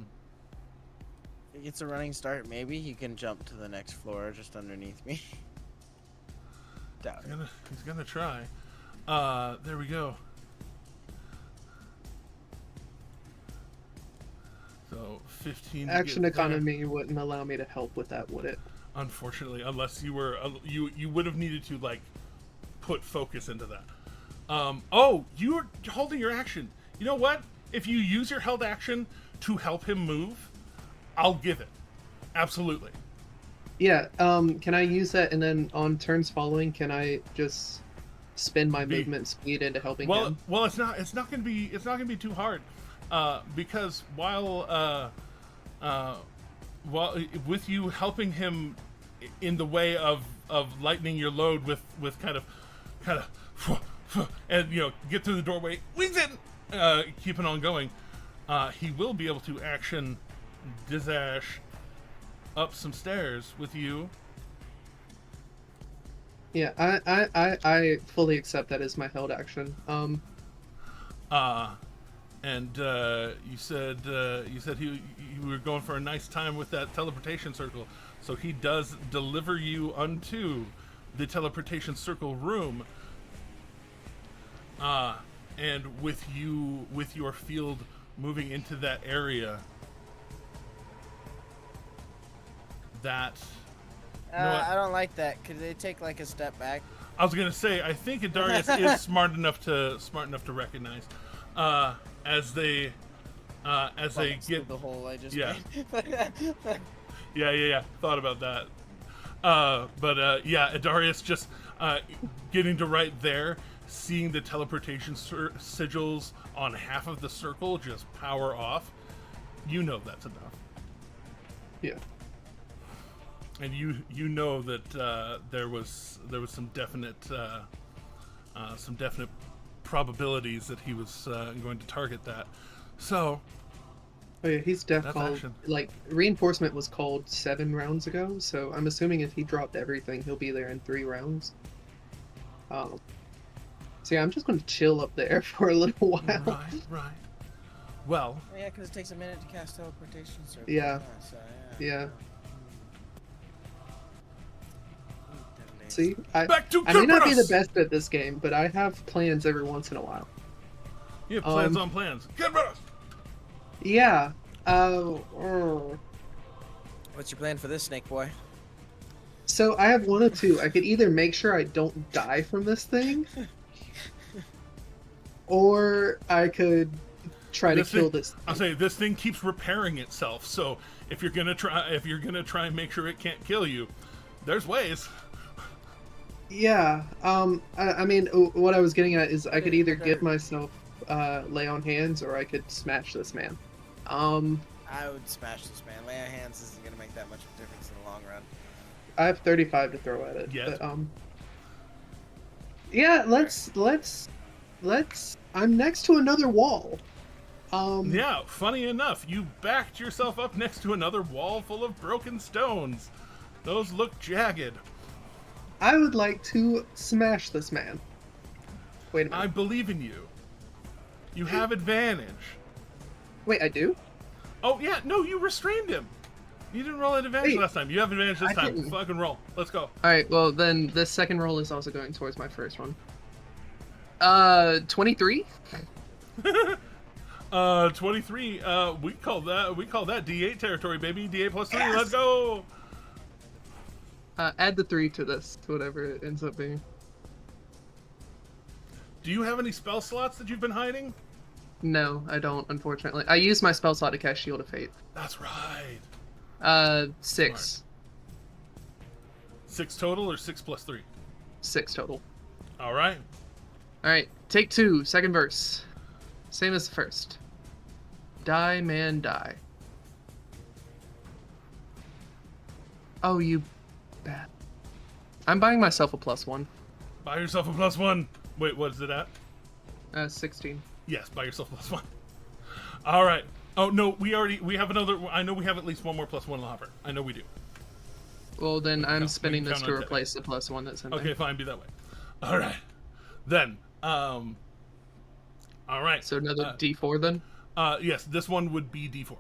he gets a running start, maybe he can jump to the next floor just underneath me. Doubt it. He's gonna try. There we go. So 15. Action economy wouldn't allow me to help with that, would it? Unfortunately, unless you were you would have needed to like put focus into that. Oh, you're holding your action. You know what? If you use your held action to help him move, I'll give it. Absolutely. Yeah. Can I use that, and then on turns following, can I just spend my movement speed into helping him? Well, it's not gonna be too hard, because while with you helping him in the way of lightening your load with kind of and get through the doorway, wings in, keeping on going, he will be able to action Dizash up some stairs with you. Yeah, I fully accept that as my held action. And you said you were going for a nice time with that teleportation circle, so he does deliver you unto the teleportation circle room. And with your field moving into that area, that I don't like that. Could they take like a step back? I was gonna say, I think Adarius is smart enough to recognize as they get the hole I just yeah. made. yeah thought about that, but Adarius just getting to right there, seeing the teleportation sigils on half of the circle just power off. That's enough. Yeah. And you know that there was some definite probabilities that he was going to target that. So. Oh yeah, he's def called. Like, reinforcement was called 7 rounds ago, so I'm assuming if he dropped everything, he'll be there in 3 rounds. So yeah, I'm just going to chill up there for a little while. Right. Well. Yeah, because it takes a minute to cast teleportation circle. Yeah. Yeah. See, I may not be the best at this game, but I have plans every once in a while. You have plans on plans. Kerberos! Yeah. What's your plan for this, Snake Boy? So I have one of two. I could either make sure I don't die from this thing, or I could try to kill this thing. I'll say this thing keeps repairing itself. So if you're gonna try and make sure it can't kill you, there's ways. Yeah. I mean, what I was getting at is I could either give myself lay on hands, or I could smash this man. I would smash this man. Lay on hands isn't gonna make that much of a difference in the long run. I have 35 to throw at it. Yes. But, yeah, let's. I'm next to another wall. Yeah, funny enough, you backed yourself up next to another wall full of broken stones. Those look jagged. I would like to smash this man. Wait a minute. I believe in you. You have advantage. Wait, I do? Oh, yeah, no, you restrained him. You didn't roll an advantage last time. You have advantage this time. Didn't. Fucking roll. Let's go. Alright, well, then this second roll is also going towards my first one. 23? 23. We call that D8 territory, baby. D8 plus 3. Yes! Let's go. Add the 3 to this, to whatever it ends up being. Do you have any spell slots that you've been hiding? No, I don't, unfortunately. I used my spell slot to cast Shield of Fate. That's right. 6. Smart. 6 total or 6 plus 3? 6 total. Alright. Alright, take 2, second verse. Same as the first. Die, man, die. Oh, you bad. I'm buying myself a +1. Buy yourself a +1. Wait, what is it at? 16. Yes, buy yourself a +1. All right. Oh no, we have another. I know we have at least one more +1 in the hopper. I know we do. Well, then I'm we spending can this count to on replace the +1 that's in there. Okay, fine, be that way. All right. Then, all right. So another D4 then? Yes, this one would be D4.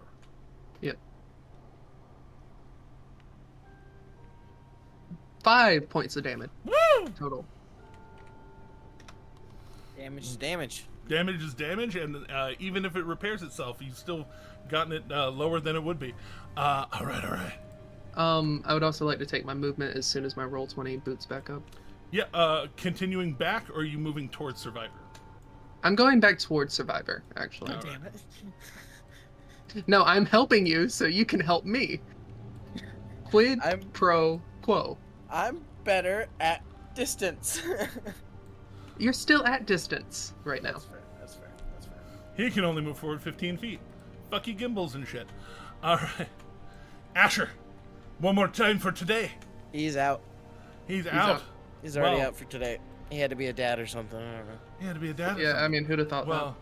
Yep. 5 points of damage. Woo! Total. Damage is damage. Damage is damage, and even if it repairs itself, you've still gotten it lower than it would be. All right. I would also like to take my movement as soon as my Roll20 boots back up. Yeah, continuing back, or are you moving towards Survivor? I'm going back towards Survivor, actually. Oh, damn it. No, I'm helping you so you can help me. Quid pro quo. I'm better at distance. You're still at distance right now. That's fair. He can only move forward 15 feet. Fucky gimbals and shit. All right. Asher, one more time for today. He's out. He's out. He's already out for today. He had to be a dad or something. I don't know. He had to be a dad? Yeah, I mean, who'd have thought that?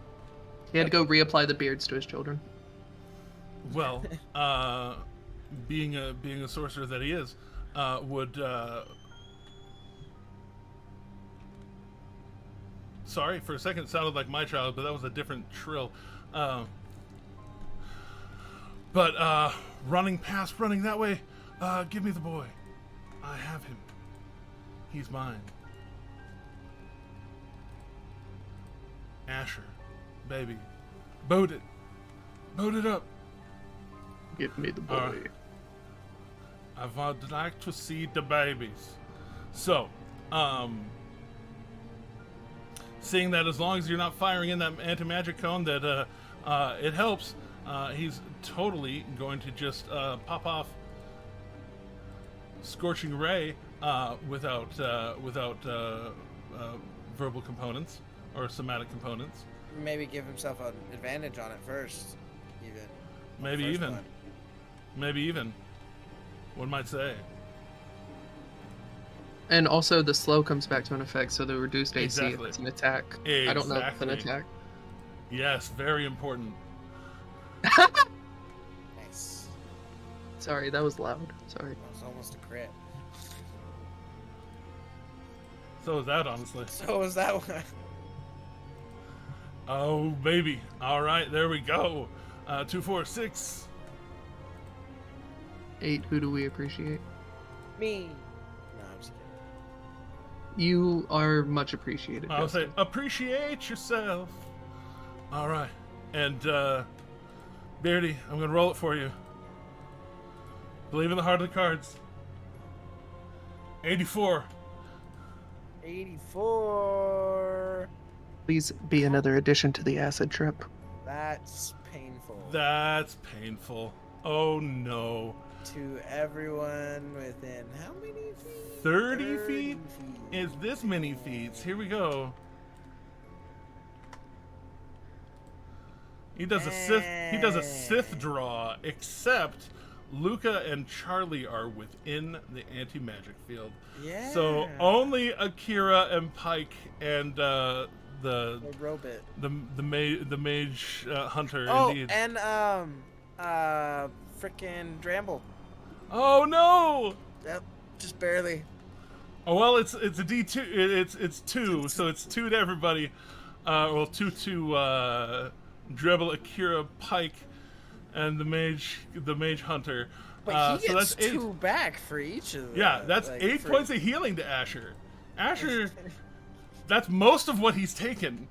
He had to go reapply the beards to his children. Well, being a sorcerer that he is, would... Sorry, for a second it sounded like my child, but that was a different trill. But running that way, give me the boy. I have him. He's mine. Asher, baby, boat it up. Give me the boy. I would like to see the babies. So, seeing that as long as you're not firing in that anti-magic cone, that it helps. He's totally going to just pop off Scorching Ray without verbal components or somatic components. Maybe give himself an advantage on it first, even. Maybe even. One might say. And also the slow comes back to an effect, so the reduced AC Exactly. if it's an attack. Exactly. I don't know if it's an attack. Yes, very important. Nice. Sorry, that was loud. Sorry. That was almost a crit. So is that, honestly. So was that one. Oh, baby. All right, there we go. 2, 4, 6. 8, who do we appreciate? Me. No, I'm just kidding. You are much appreciated. I'll say, Justin. appreciate yourself. All right. And, Beardy, I'm going to roll it for you. Believe in the heart of the cards. 84. 84. Please be another addition to the acid trip. That's painful. That's painful. Oh, no. To everyone within how many feet? 30 feet? Is this many feet? Here we go. He does a Sith draw, except Luca and Charlie are within the anti-magic field. Yeah. So only Akira and Pike and the robot. The mage hunter. Oh, indeed. and frickin' Dramble. Oh no! Yep, just barely. Oh well, it's a D2. It's 2, so it's 2 to everybody. Well, 2 to Drebble, Akira, Pike, and the mage hunter. But he so gets that's 8. 2 back for each of them. Yeah, that's like, 8 points of healing to Asher. Asher, that's most of what he's taken.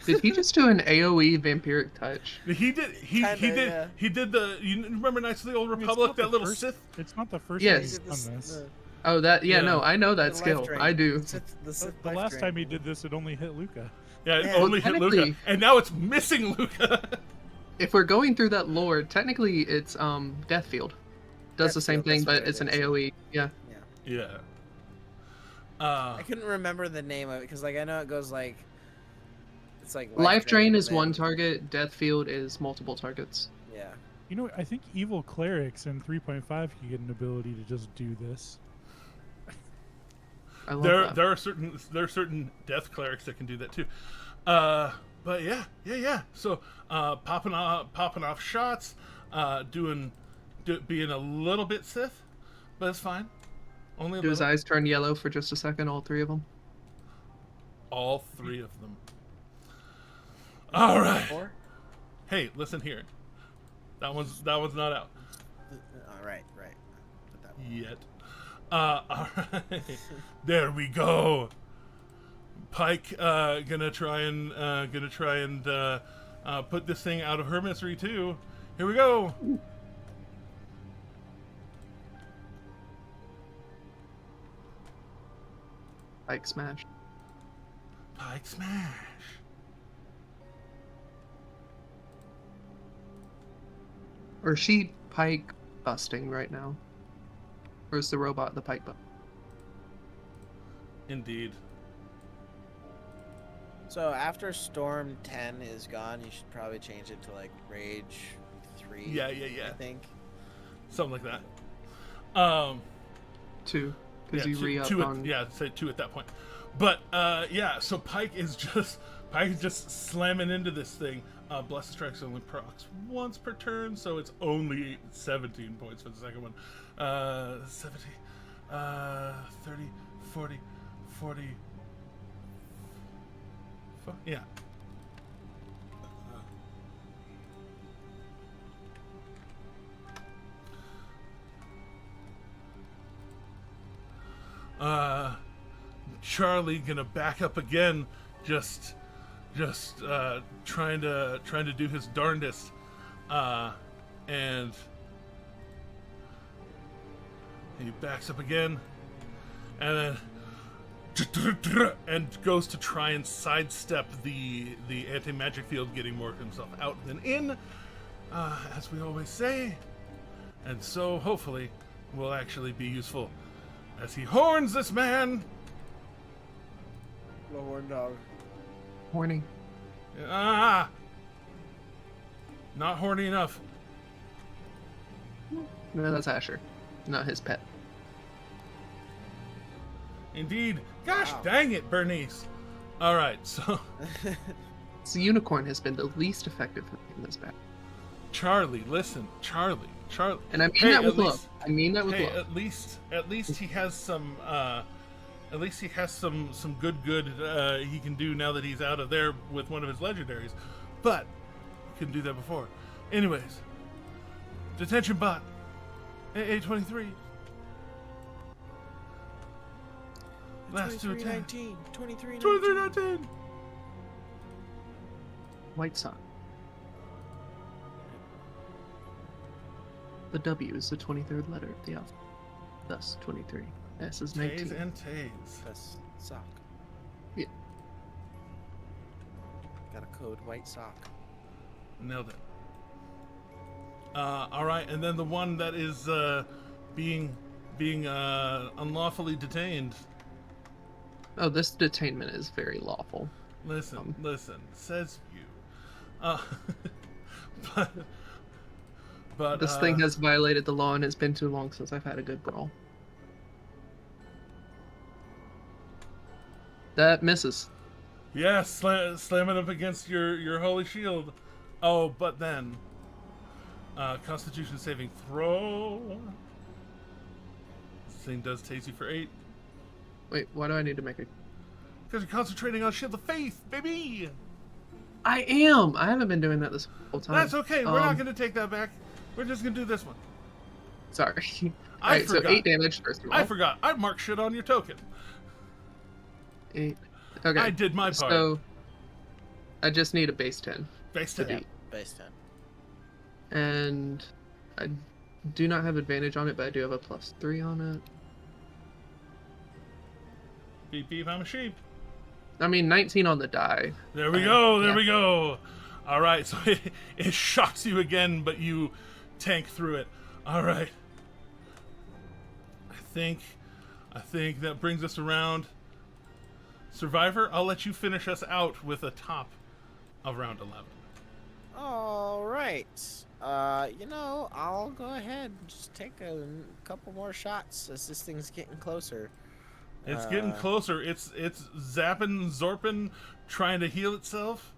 Did he just do an AoE vampiric touch? He did. He did the. You remember Knights of the Old Republic? That little Sith. It's not the first Yes. time he's done this. Oh, that. Yeah, Yeah. no, I know that The skill. life drain. I do. The last time he did this, it only hit Luca. Yeah, it Yeah. only hit Luca, technically- and now it's missing Luca. If we're going through that lore, technically it's Deathfield. Does the same Deathfield, thing, that's but what it's it an is. AoE. Yeah. Yeah. I couldn't remember the name of it because, like, I know it goes like. It's like Life Drain is and one then- target. Deathfield is multiple targets. Yeah. You know, I think evil clerics in 3.5 can get an ability to just do this. I love that. There are certain death clerics that can do that too. But yeah. So popping off shots, being a little bit Sith, but it's fine. Only a Do his little. eyes turn yellow for just a second? All three of them. All three of them. All right. Hey, listen here. That one's not out. Right. Put that one. Yet. All right. There we go. Pike gonna try and put this thing out of her misery too. Here we go. Pike smash. Pike smash. Or is she Pike busting right now? Or is the robot the Pike bust? Indeed. So after Storm 10 is gone, you should probably change it to like Rage 3. Yeah. I think. Something like that. 2. Because you re-up on... say 2 at that point. But so Pike is just slamming into this thing. Blessed Strikes only procs once per turn, so it's only 17 points for the second one. 70, 30, 40, 40. Yeah. Charlie gonna back up again, just trying to do his darndest, and he backs up again, and then goes to try and sidestep the anti-magic field, getting more of himself out than in, as we always say, and so hopefully will actually be useful as he horns this man. No horn dog. Horny. Not horny enough. No, that's Asher. Not his pet. Indeed. Gosh dang it, Bernice. All right, so So Unicorn has been the least effective in this battle. Charlie, listen, Charlie. And I mean that with love. I mean that with love. At least he has some some good he can do now that he's out of there with one of his legendaries. But he couldn't do that before. Anyways, detention bot. AA23. Last 2 attacks. 2319. White Sun. The W is the 23rd letter of the alphabet. Thus 23. S is 19. Tase and Tase. That's sock. Yeah. Got a code white sock. Nailed it. All right, and then the one that is being unlawfully detained. Oh, this detainment is very lawful. Listen, says you. But this thing has violated the law, and it's been too long since I've had a good brawl. That misses. Yeah, slam it up against your holy shield. Oh, but then Constitution saving throw. This thing does tase you for 8. Wait, why do I need to make it? Because you're concentrating on Shield of Faith, baby. I am. I haven't been doing that this whole time. That's okay. We're not going to take that back. We're just going to do this one. Sorry. I Alright, so 8 damage first of all. I forgot. I marked shit on your token. 8. Okay. I did my part. So I just need a base 10. Base 10. Yeah, base 10. And I do not have advantage on it, but I do have a +3 on it. Beep beep, I'm a sheep. I mean, 19 on the die. There we go. There we go. All right. So it shocks you again, but you tank through it. All right. I think that brings us around. Survivor, I'll let you finish us out with a top of round 11. All right. I'll go ahead and just take a couple more shots as this thing's getting closer. It's getting closer. It's zapping, zorping, trying to heal itself.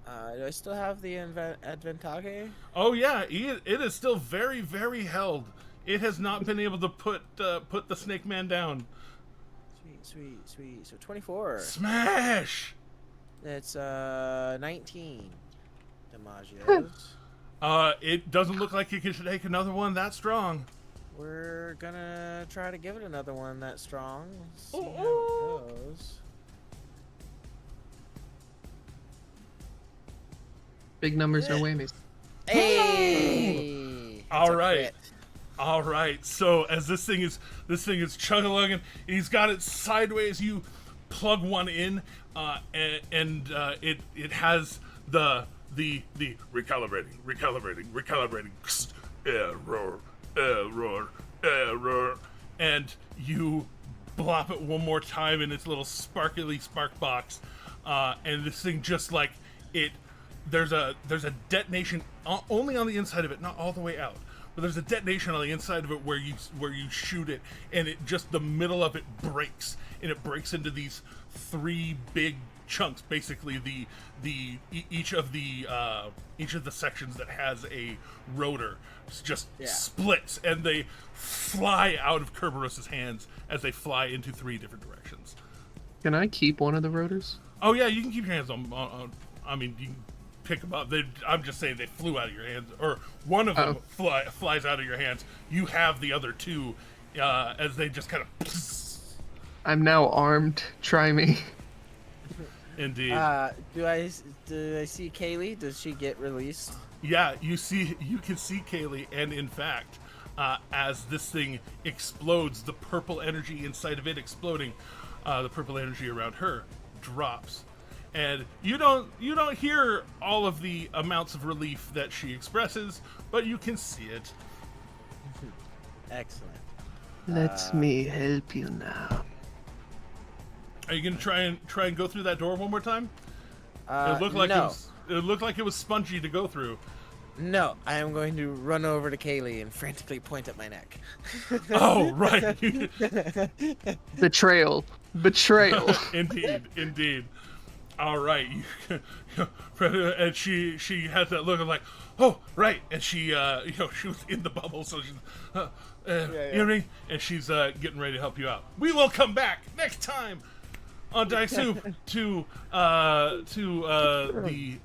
Do I still have the advantage? Oh yeah, it is still very, very held. It has not been able to put the snake man down. Sweet. So 24. Smash! That's 19. DiMaggio's. It doesn't look like you can take another one that strong. We're gonna try to give it another one that strong. See how it goes. Big numbers, no whammies. Hey! All right. So as this thing is chug-a-lugging, he's got it sideways. You plug one in, and it has the recalibrating error, and you blop it one more time in its little sparkly spark box, and this thing just like it. There's a detonation only on the inside of it, not all the way out. But there's a detonation on the inside of it where you shoot it, and it just the middle of it breaks, and it breaks into these 3 big chunks. Basically, each of the sections that has a rotor just splits, and they fly out of Kerberos's hands as they fly into 3 different directions. Can I keep one of the rotors? Oh yeah, you can keep your hands on. I mean, you can pick them up. I'm just saying they flew out of your hands, or one of them flies out of your hands. You have the other 2 as they just kind of. I'm now armed. Try me. Indeed. Do I see Kaylee? Does she get released? Yeah, you can see Kaylee, and in fact, as this thing explodes, the purple energy inside of it exploding, the purple energy around her drops. And you don't hear all of the amounts of relief that she expresses, but you can see it. Excellent. Let me help you now. Are you gonna try and go through that door one more time? It looked like it was spongy to go through. No, I am going to run over to Kaylee and frantically point at my neck. Oh, right. Betrayal. Indeed. All right. And she has that look of like, oh, right. And she, she was in the bubble, so she's, you know what I mean? And she's getting ready to help you out. We will come back next time on Dice Soup to the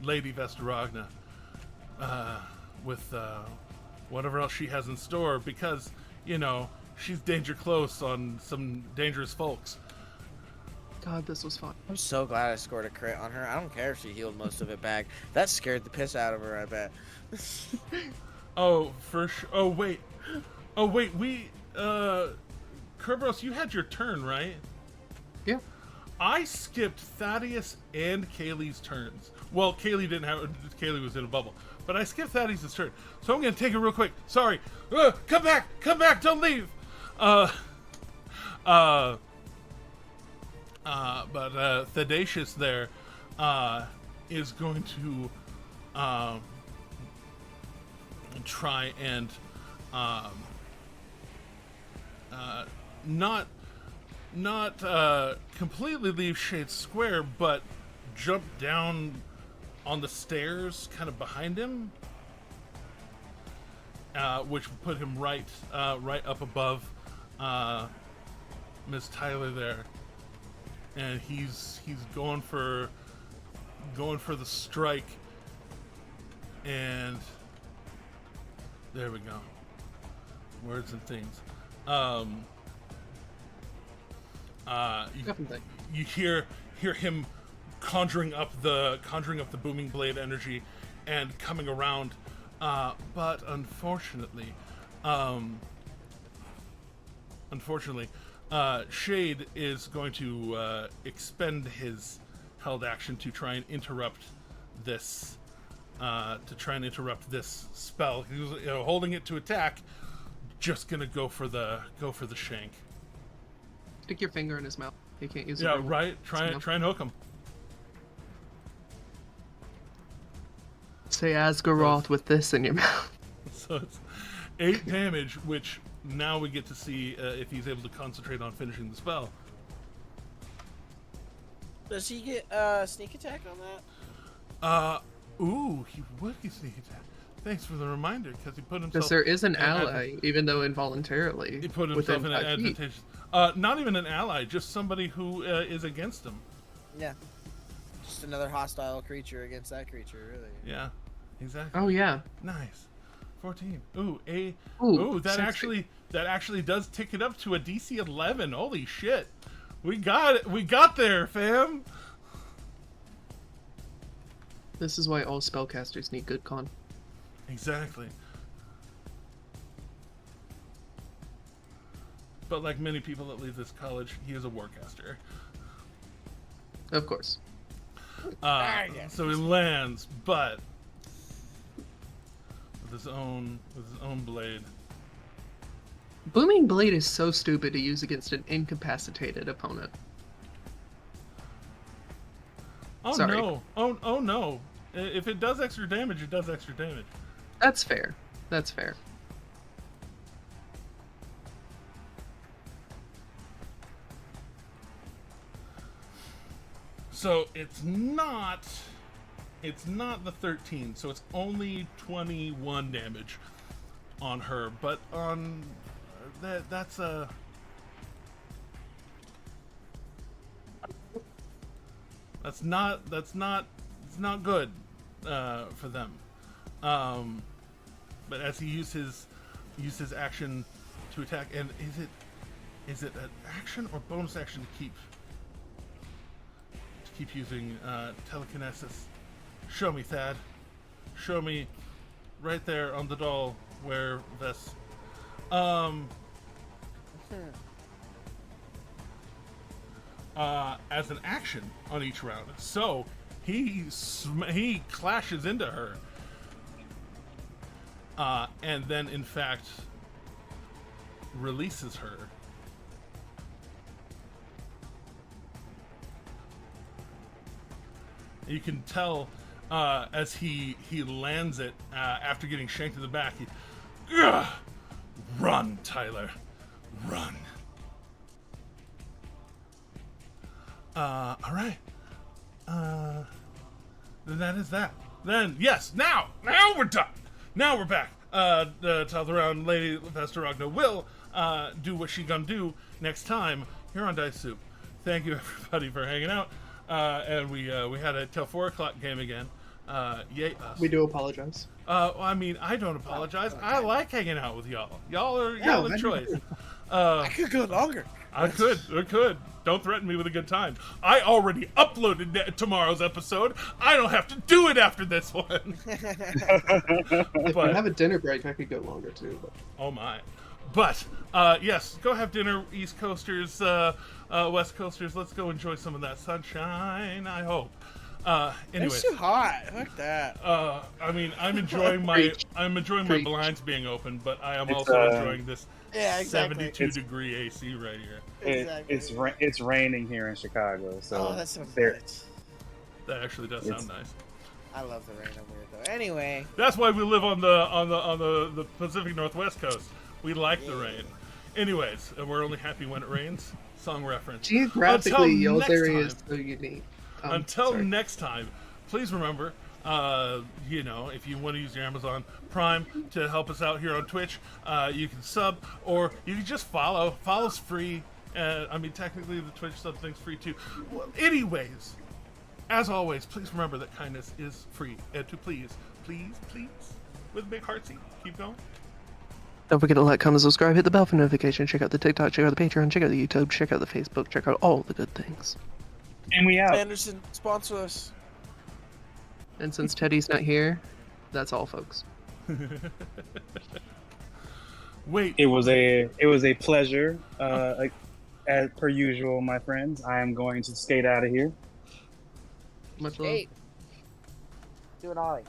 Lady Vestaragna with whatever else she has in store, because, she's danger close on some dangerous folks. God, this was fun. I'm so glad I scored a crit on her. I don't care if she healed most of it back. That scared the piss out of her, I bet. Oh, for sure. Oh, wait. We, Kerberos, you had your turn, right? Yeah. I skipped Thaddeus and Kaylee's turns. Well, Kaylee was in a bubble. But I skipped Thaddeus' turn. So I'm going to take it real quick. Sorry. Come back, don't leave. But Thaddeus there is going to try and not completely leave Shade Square, but jump down on the stairs kind of behind him, which will put him right up above Miss Tyler there. And he's going for the strike, and there we go. Words and things. You hear him conjuring up the booming blade energy and coming around, but unfortunately, Shade is going to expend his held action to try and interrupt this spell. He was holding it to attack, just gonna go for the shank. Stick your finger in his mouth. He can't use it. Yeah, right. Try and hook him. Say Asgaroth with this in your mouth. So 8 damage, which now we get to see if he's able to concentrate on finishing the spell. Does he get sneak attack on that? He would get sneak attack. Thanks for the reminder, because he put himself... Because there is an ally, even though involuntarily. He put himself in an advantageous... not even an ally, just somebody who is against him. Yeah. Just another hostile creature against that creature, really. Yeah, exactly. Oh, yeah. Nice. 14. That sexy. actually does tick it up to a DC 11. Holy shit. We got it. We got there, fam. This is why all spellcasters need good con. Exactly. But like many people that leave this college, he is a warcaster. Of course. So he lands, but with his own blade. Booming Blade is so stupid to use against an incapacitated opponent. Oh Sorry. No! Oh no! If it does extra damage, it does extra damage. That's fair. That's fair. So it's not the 13, so it's only 21 damage on her, but on that's not good for them. But as he used his action to attack, and is it an action or bonus action to keep using telekinesis? Show me, Thad. Show me right there on the doll where Vess. As an action on each round. So he clashes into her. And then in fact releases her. You can tell as he lands it after getting shanked in the back. Run, Tyler, run. All right. Then that is that. Then yes, now we're done. Now we're back. The 12th round, Lady Vestaragna will do what she gonna do next time here on Dice Soup. Thank you everybody for hanging out. And we had a till 4 o'clock game again. Yay us. We do apologize. I mean, I don't apologize. I like hanging out with y'all. Y'all are the choice. I could go longer. I could. Don't threaten me with a good time. I already uploaded tomorrow's episode. I don't have to do it after this one. If I have a dinner break, I could go longer too. But... Oh my. But, yes, go have dinner, East Coasters, West Coasters. Let's go enjoy some of that sunshine, I hope. Anyways. It's too hot. Fuck that. I mean, I'm enjoying my blinds being open, but I am also enjoying this 72 degree AC right here. Exactly. It's raining here in Chicago, so that sounds nice. That actually does sound nice. I love the rain over here, though. Anyway, that's why we live on the Pacific Northwest coast. We like the rain. Anyways, and we're only happy when it rains. Song reference. Geographically, y'all's area is so unique. Until next time, please remember, if you want to use your Amazon Prime to help us out here on Twitch, you can sub, or you can just follow. Follow's free. I mean, technically, the Twitch sub thing's free too. Well, anyways, as always, please remember that kindness is free. And to please, with a big heartsy, keep going. Don't forget to like, comment, subscribe, hit the bell for notifications, check out the TikTok, check out the Patreon, check out the YouTube, check out the Facebook, check out all the good things. And we out. Anderson, sponsor us. And since Teddy's not here, that's all, folks. Wait. It was a pleasure. As per usual, my friends. I am going to skate out of here. Much love. Do an ollie.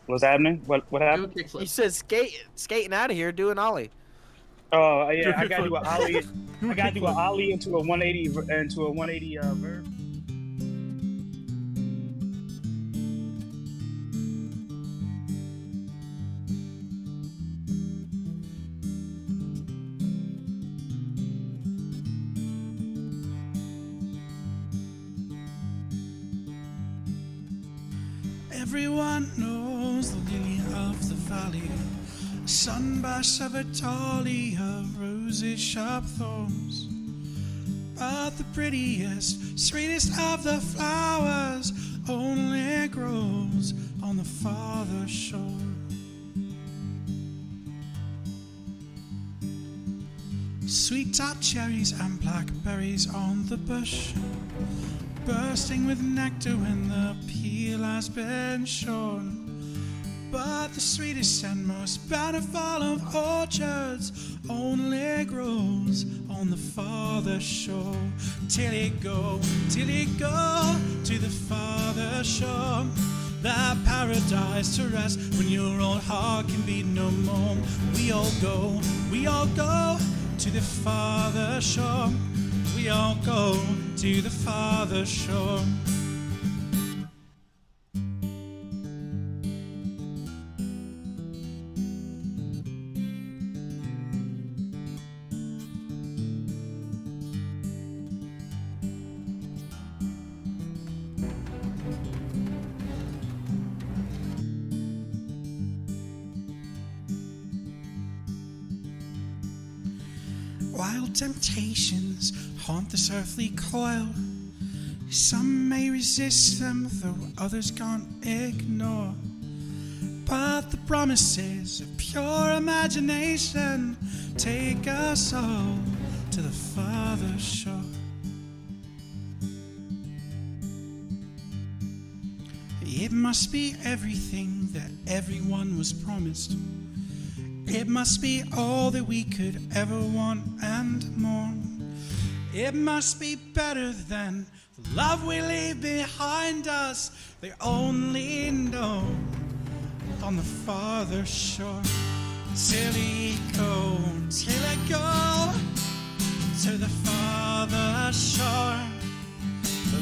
What's happening? What happened? He said skating out of here, do an ollie. Oh yeah, I gotta do an ollie. I gotta do an ollie into a 180 verb. Everyone knows the lily of the valley, a sunburst of a dahlia of roses, sharp thorns. But the prettiest, sweetest of the flowers only grows on the farther shore. Sweet tart cherries and blackberries on the bush, bursting with nectar when the peel has been shorn. But the sweetest and most bountiful of orchards only grows on the farther shore. Till it go to the farther shore. That paradise to rest when your old heart can beat no more. We all go to the farther shore. We all go to the farther shore. Wild temptations haunt this earthly coil. Some may resist them, though others can't ignore. But the promises of pure imagination take us all to the farther shore. It must be everything that everyone was promised. It must be all that we could ever want and more. It must be better than the love we leave behind us. They only know on the farther shore. Till it go to the farther shore.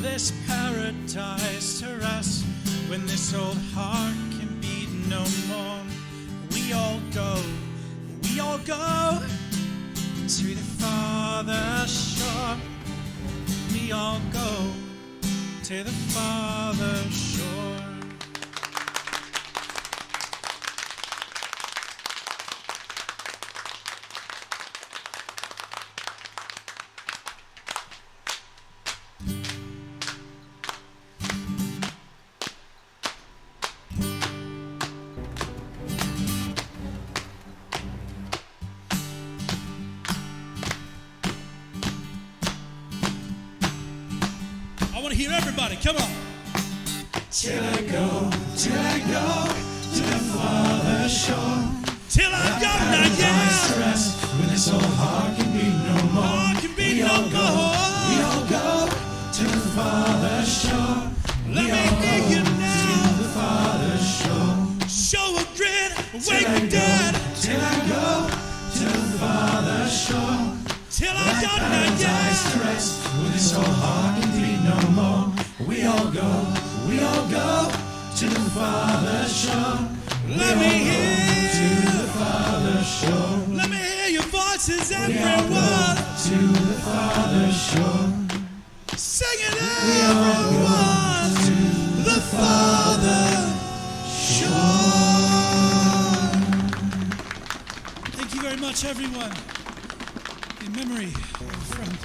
This paradise to rest when this old heart can beat no more. We all go to the farther shore. We all go to the farther shore. I want to hear everybody, come on. Till I go to the farther shore. Till I go, now, yeah. Rest when this old heart can be no more. We all go to the farther shore. Let me hear you now. To the farther shore. Show a grin, wake the dead. Till I go to the farther shore. Till I go, now, yeah. Rest when this old heart can be no more. We all go to the farther shore. Let me hear to the farther shore. Let me hear your voices, everyone. To the farther shore. Sing it, everyone. To the farther shore. Thank you very much, everyone. In memory of a friend.